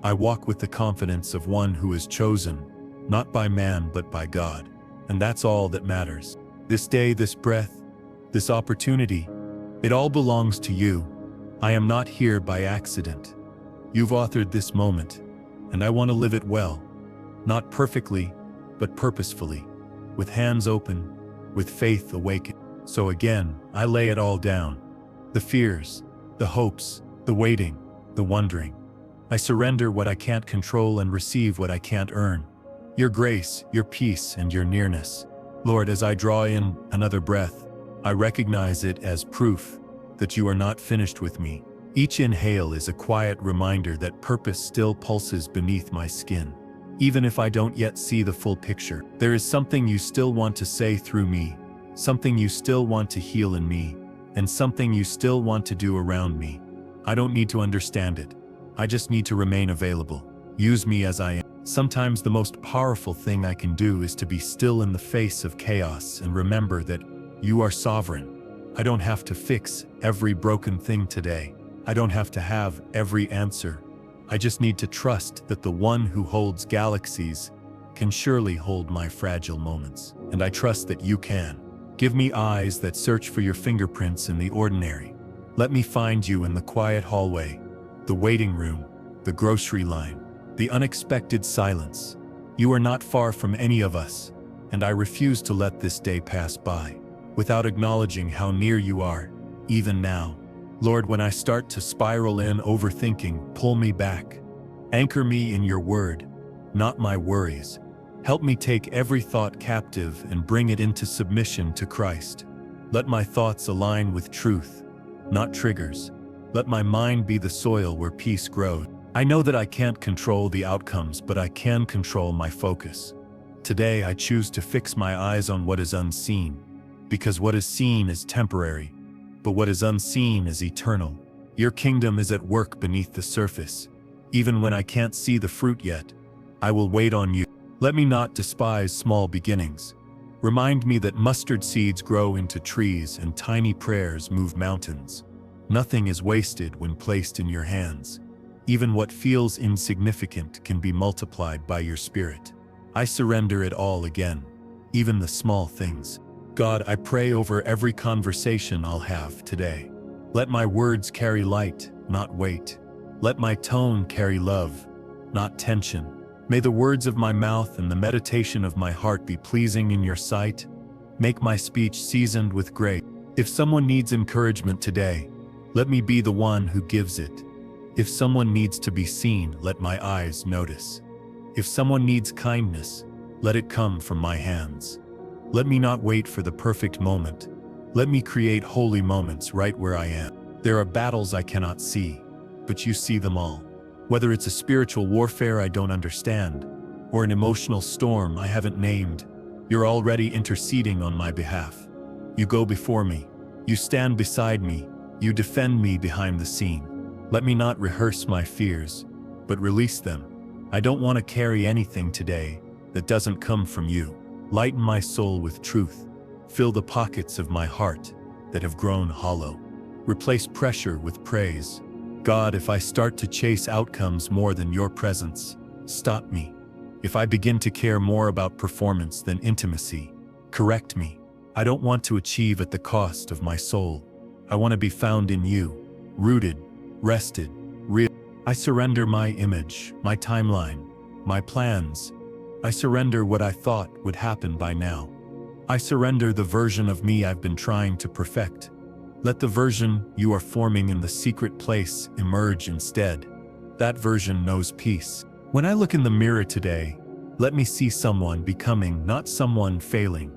I walk with the confidence of one who is chosen, not by man but by God. And that's all that matters. This day, this breath, this opportunity, it all belongs to you. I am not here by accident. You've authored this moment, and I want to live it well. Not perfectly, but purposefully, with hands open, with faith awakened. So again, I lay it all down. The fears, the hopes, the waiting, the wondering. I surrender what I can't control and receive what I can't earn. Your grace, your peace, and your nearness. Lord, as I draw in another breath, I recognize it as proof that you are not finished with me. Each inhale is a quiet reminder that purpose still pulses beneath my skin. Even if I don't yet see the full picture, there is something you still want to say through me, something you still want to heal in me, and something you still want to do around me. I don't need to understand it. I just need to remain available. Use me as I am. Sometimes the most powerful thing I can do is to be still in the face of chaos and remember that you are sovereign. I don't have to fix every broken thing today. I don't have to have every answer. I just need to trust that the one who holds galaxies can surely hold my fragile moments. And I trust that you can. Give me eyes that search for your fingerprints in the ordinary. Let me find you in the quiet hallway, the waiting room, the grocery line, the unexpected silence. You are not far from any of us, and I refuse to let this day pass by without acknowledging how near you are, even now. Lord, when I start to spiral in overthinking, pull me back. Anchor me in your word, not my worries. Help me take every thought captive and bring it into submission to Christ. Let my thoughts align with truth, not triggers. Let my mind be the soil where peace grows. I know that I can't control the outcomes, but I can control my focus. Today I choose to fix my eyes on what is unseen, because what is seen is temporary, but what is unseen is eternal. Your kingdom is at work beneath the surface. Even when I can't see the fruit yet, I will wait on you. Let me not despise small beginnings. Remind me that mustard seeds grow into trees and tiny prayers move mountains. Nothing is wasted when placed in your hands. Even what feels insignificant can be multiplied by your Spirit. I surrender it all again, even the small things. God, I pray over every conversation I'll have today. Let my words carry light, not weight. Let my tone carry love, not tension. May the words of my mouth and the meditation of my heart be pleasing in your sight. Make my speech seasoned with grace. If someone needs encouragement today, let me be the one who gives it. If someone needs to be seen, let my eyes notice. If someone needs kindness, let it come from my hands. Let me not wait for the perfect moment. Let me create holy moments right where I am. There are battles I cannot see, but you see them all. Whether it's a spiritual warfare I don't understand, or an emotional storm I haven't named, you're already interceding on my behalf. You go before me. You stand beside me. You defend me behind the scene. Let me not rehearse my fears, but release them. I don't want to carry anything today that doesn't come from you. Lighten my soul with truth. Fill the pockets of my heart that have grown hollow. Replace pressure with praise. God, if I start to chase outcomes more than your presence, stop me. If I begin to care more about performance than intimacy, correct me. I don't want to achieve at the cost of my soul. I want to be found in you, rooted, rested, real. I surrender my image, my timeline, my plans. I surrender what I thought would happen by now. I surrender the version of me I've been trying to perfect. Let the version you are forming in the secret place emerge instead. That version knows peace. When I look in the mirror today, let me see someone becoming, not someone failing.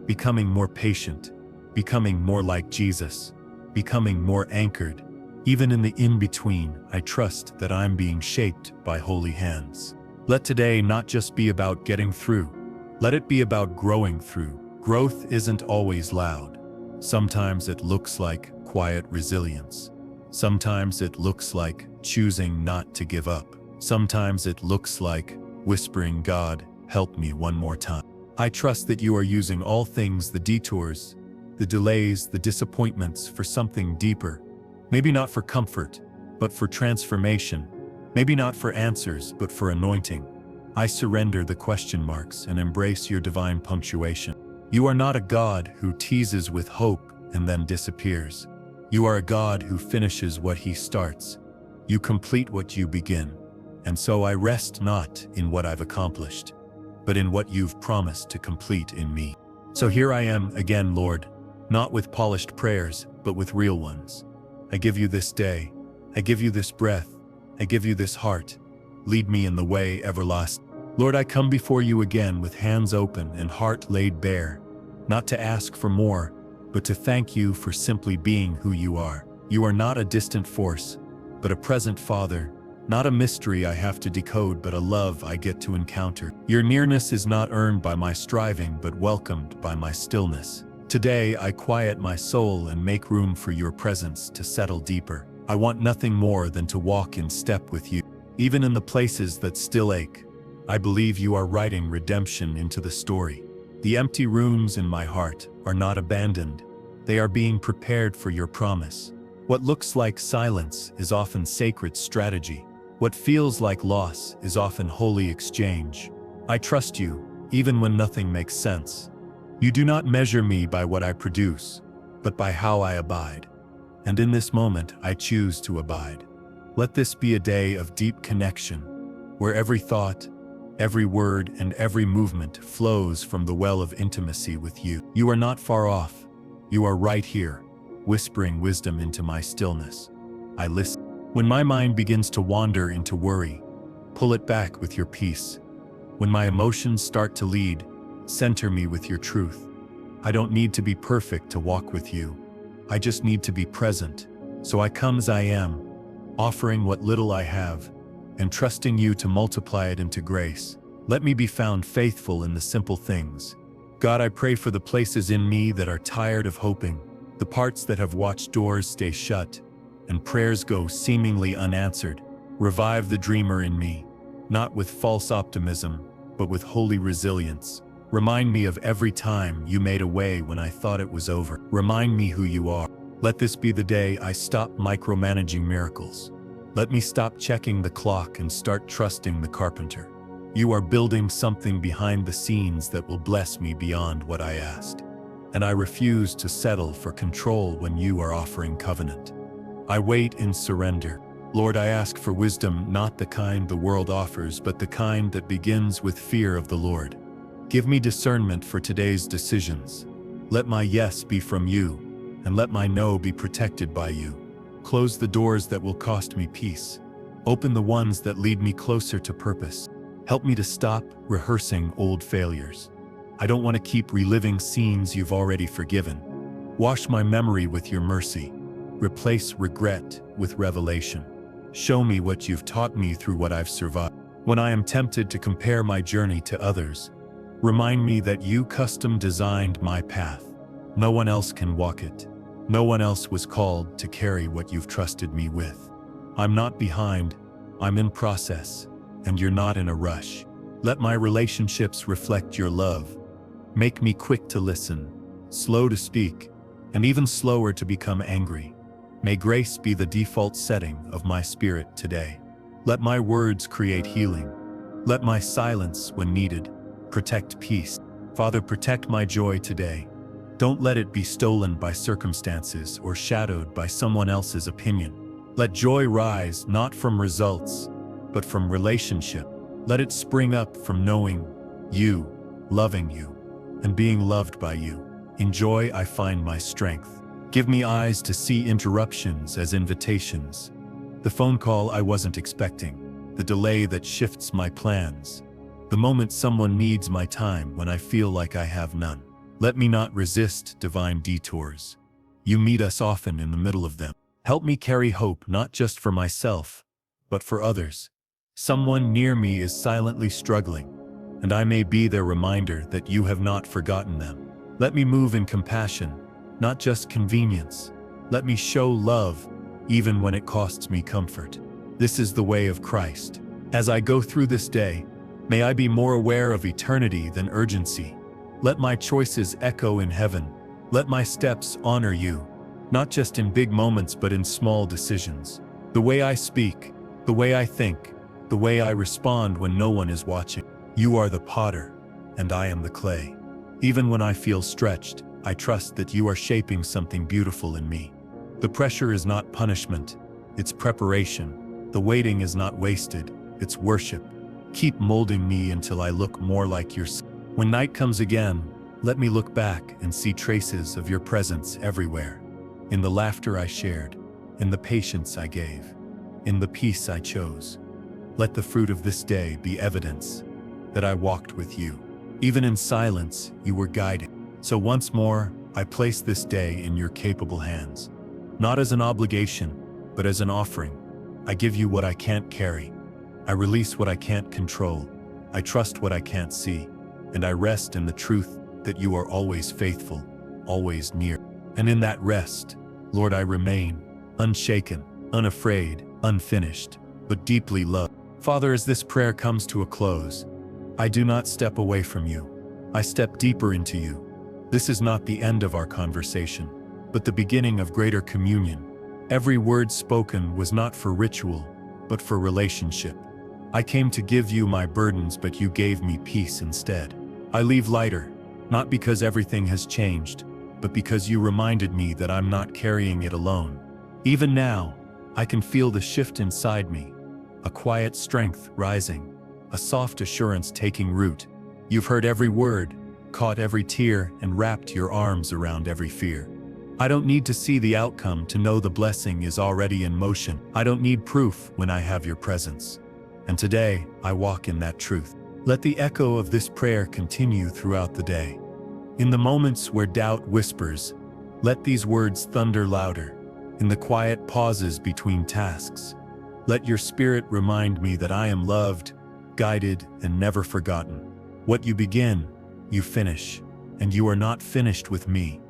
Becoming more patient, becoming more like Jesus, becoming more anchored. Even in the in-between, I trust that I'm being shaped by holy hands. Let today not just be about getting through. Let it be about growing through. Growth isn't always loud. Sometimes it looks like quiet resilience. Sometimes it looks like choosing not to give up. Sometimes it looks like whispering, God, help me one more time. I trust that you are using all things, the detours, the delays, the disappointments, for something deeper. Maybe not for comfort, but for transformation. Maybe not for answers, but for anointing. I surrender the question marks and embrace your divine punctuation. You are not a God who teases with hope and then disappears. You are a God who finishes what he starts. You complete what you begin. And so I rest not in what I've accomplished, but in what you've promised to complete in me. So here I am again, Lord, not with polished prayers, but with real ones. I give you this day. I give you this breath. I give you this heart. Lead me in the way everlasting. Lord, I come before you again with hands open and heart laid bare, not to ask for more, but to thank you for simply being who you are. You are not a distant force, but a present Father, not a mystery I have to decode, but a love I get to encounter. Your nearness is not earned by my striving, but welcomed by my stillness. Today, I quiet my soul and make room for your presence to settle deeper. I want nothing more than to walk in step with you, even in the places that still ache. I believe you are writing redemption into the story. The empty rooms in my heart are not abandoned. They are being prepared for your promise. What looks like silence is often sacred strategy. What feels like loss is often holy exchange. I trust you, even when nothing makes sense. You do not measure me by what I produce, but by how I abide. And in this moment, I choose to abide. Let this be a day of deep connection, where every thought, every word, and every movement flows from the well of intimacy with you. You are not far off. You are right here, whispering wisdom into my stillness. I listen. When my mind begins to wander into worry, pull it back with your peace. When my emotions start to lead, center me with your truth. I don't need to be perfect to walk with you. I just need to be present. So I come as I am, offering what little I have, and trusting you to multiply it into grace. Let me be found faithful in the simple things. God, I pray for the places in me that are tired of hoping, the parts that have watched doors stay shut, and prayers go seemingly unanswered. Revive the dreamer in me, not with false optimism, but with holy resilience. Remind me of every time you made a way when I thought it was over. Remind me who you are. Let this be the day I stop micromanaging miracles. Let me stop checking the clock and start trusting the carpenter. You are building something behind the scenes that will bless me beyond what I asked. And I refuse to settle for control when you are offering covenant. I wait in surrender. Lord, I ask for wisdom, not the kind the world offers, but the kind that begins with fear of the Lord. Give me discernment for today's decisions. Let my yes be from you, and let my no be protected by you. Close the doors that will cost me peace. Open the ones that lead me closer to purpose. Help me to stop rehearsing old failures. I don't want to keep reliving scenes you've already forgiven. Wash my memory with your mercy. Replace regret with revelation. Show me what you've taught me through what I've survived. When I am tempted to compare my journey to others, remind me that you custom designed my path. No one else can walk it. No one else was called to carry what you've trusted me with. I'm not behind, I'm in process, and you're not in a rush. Let my relationships reflect your love. Make me quick to listen, slow to speak, and even slower to become angry. May grace be the default setting of my spirit today. Let my words create healing. Let my silence, when needed, protect peace. Father, protect my joy today. Don't let it be stolen by circumstances or shadowed by someone else's opinion. Let joy rise not from results, but from relationship. Let it spring up from knowing you, loving you, and being loved by you. In joy I find my strength. Give me eyes to see interruptions as invitations. The phone call I wasn't expecting, the delay that shifts my plans, the moment someone needs my time when I feel like I have none. Let me not resist divine detours. You meet us often in the middle of them. Help me carry hope not just for myself, but for others. Someone near me is silently struggling, and I may be their reminder that you have not forgotten them. Let me move in compassion, not just convenience. Let me show love, even when it costs me comfort. This is the way of Christ. As I go through this day, may I be more aware of eternity than urgency. Let my choices echo in heaven. Let my steps honor you, not just in big moments but in small decisions. The way I speak, the way I think, the way I respond when no one is watching. You are the potter, and I am the clay. Even when I feel stretched, I trust that you are shaping something beautiful in me. The pressure is not punishment, it's preparation. The waiting is not wasted, it's worship. Keep molding me until I look more like your son. When night comes again, let me look back and see traces of your presence everywhere. In the laughter I shared, in the patience I gave, in the peace I chose. Let the fruit of this day be evidence that I walked with you. Even in silence, you were guiding. So once more, I place this day in your capable hands. Not as an obligation, but as an offering. I give you what I can't carry. I release what I can't control. I trust what I can't see. And I rest in the truth that you are always faithful, always near. And in that rest, Lord, I remain unshaken, unafraid, unfinished, but deeply loved. Father, as this prayer comes to a close, I do not step away from you. I step deeper into you. This is not the end of our conversation, but the beginning of greater communion. Every word spoken was not for ritual, but for relationship. I came to give you my burdens, but you gave me peace instead. I leave lighter, not because everything has changed, but because you reminded me that I'm not carrying it alone. Even now, I can feel the shift inside me, a quiet strength rising, a soft assurance taking root. You've heard every word, caught every tear, and wrapped your arms around every fear. I don't need to see the outcome to know the blessing is already in motion. I don't need proof when I have your presence. And today, I walk in that truth. Let the echo of this prayer continue throughout the day. In the moments where doubt whispers, let these words thunder louder. In the quiet pauses between tasks, let your spirit remind me that I am loved, guided, and never forgotten. What you begin, you finish, and you are not finished with me.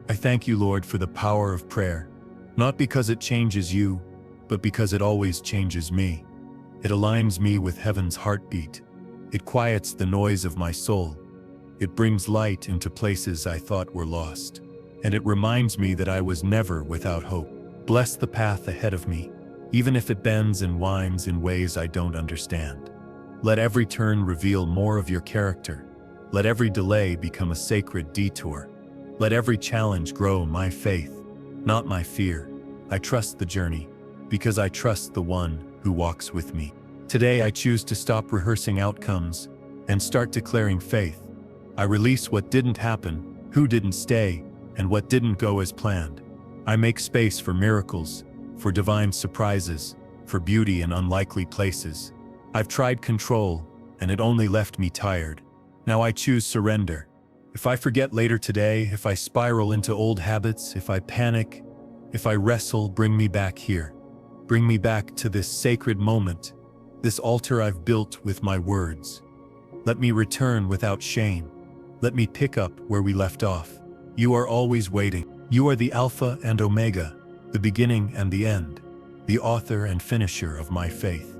I thank you, Lord, for the power of prayer, not because it changes you, but because it always changes me. It aligns me with heaven's heartbeat. It quiets the noise of my soul. It brings light into places I thought were lost. And it reminds me that I was never without hope. Bless the path ahead of me, even if it bends and winds in ways I don't understand. Let every turn reveal more of your character. Let every delay become a sacred detour. Let every challenge grow my faith, not my fear. I trust the journey, because I trust the one who walks with me. Today I choose to stop rehearsing outcomes and start declaring faith. I release what didn't happen, who didn't stay, and what didn't go as planned. I make space for miracles, for divine surprises, for beauty in unlikely places. I've tried control, and it only left me tired. Now I choose surrender. If I forget later today, if I spiral into old habits, if I panic, if I wrestle, bring me back here. Bring me back to this sacred moment, this altar I've built with my words. Let me return without shame. Let me pick up where we left off. You are always waiting. You are the Alpha and Omega, the beginning and the end, the author and finisher of my faith.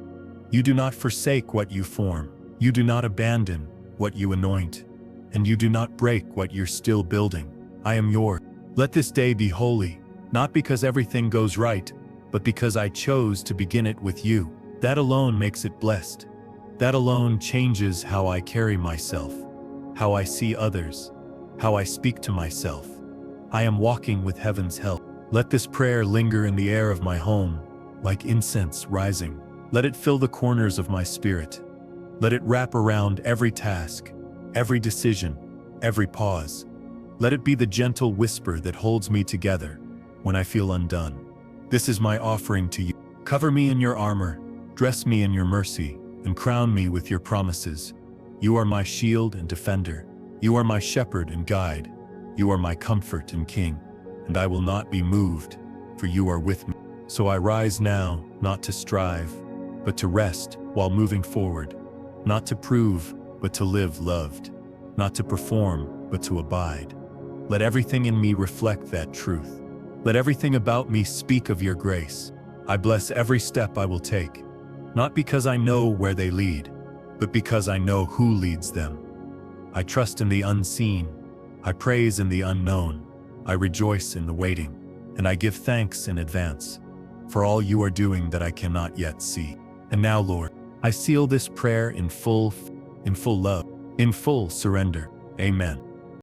You do not forsake what you form. You do not abandon what you anoint. And you do not break what you're still building. I am yours. Let this day be holy, not because everything goes right, but because I chose to begin it with you. That alone makes it blessed. That alone changes how I carry myself, how I see others, how I speak to myself. I am walking with heaven's help. Let this prayer linger in the air of my home, like incense rising. Let it fill the corners of my spirit. Let it wrap around every task, every decision, every pause. Let it be the gentle whisper that holds me together when I feel undone. This is my offering to you. Cover me in your armor, dress me in your mercy, and crown me with your promises. You are my shield and defender. You are my shepherd and guide. You are my comfort and king, and I will not be moved, for you are with me. So I rise now, not to strive, but to rest while moving forward, not to prove, but to live loved, not to perform, but to abide. Let everything in me reflect that truth. Let everything about me speak of your grace. I bless every step I will take, not because I know where they lead, but because I know who leads them. I trust in the unseen. I praise in the unknown. I rejoice in the waiting, and I give thanks in advance for all you are doing that I cannot yet see. And now, Lord, I seal this prayer in full love, in full surrender. Amen.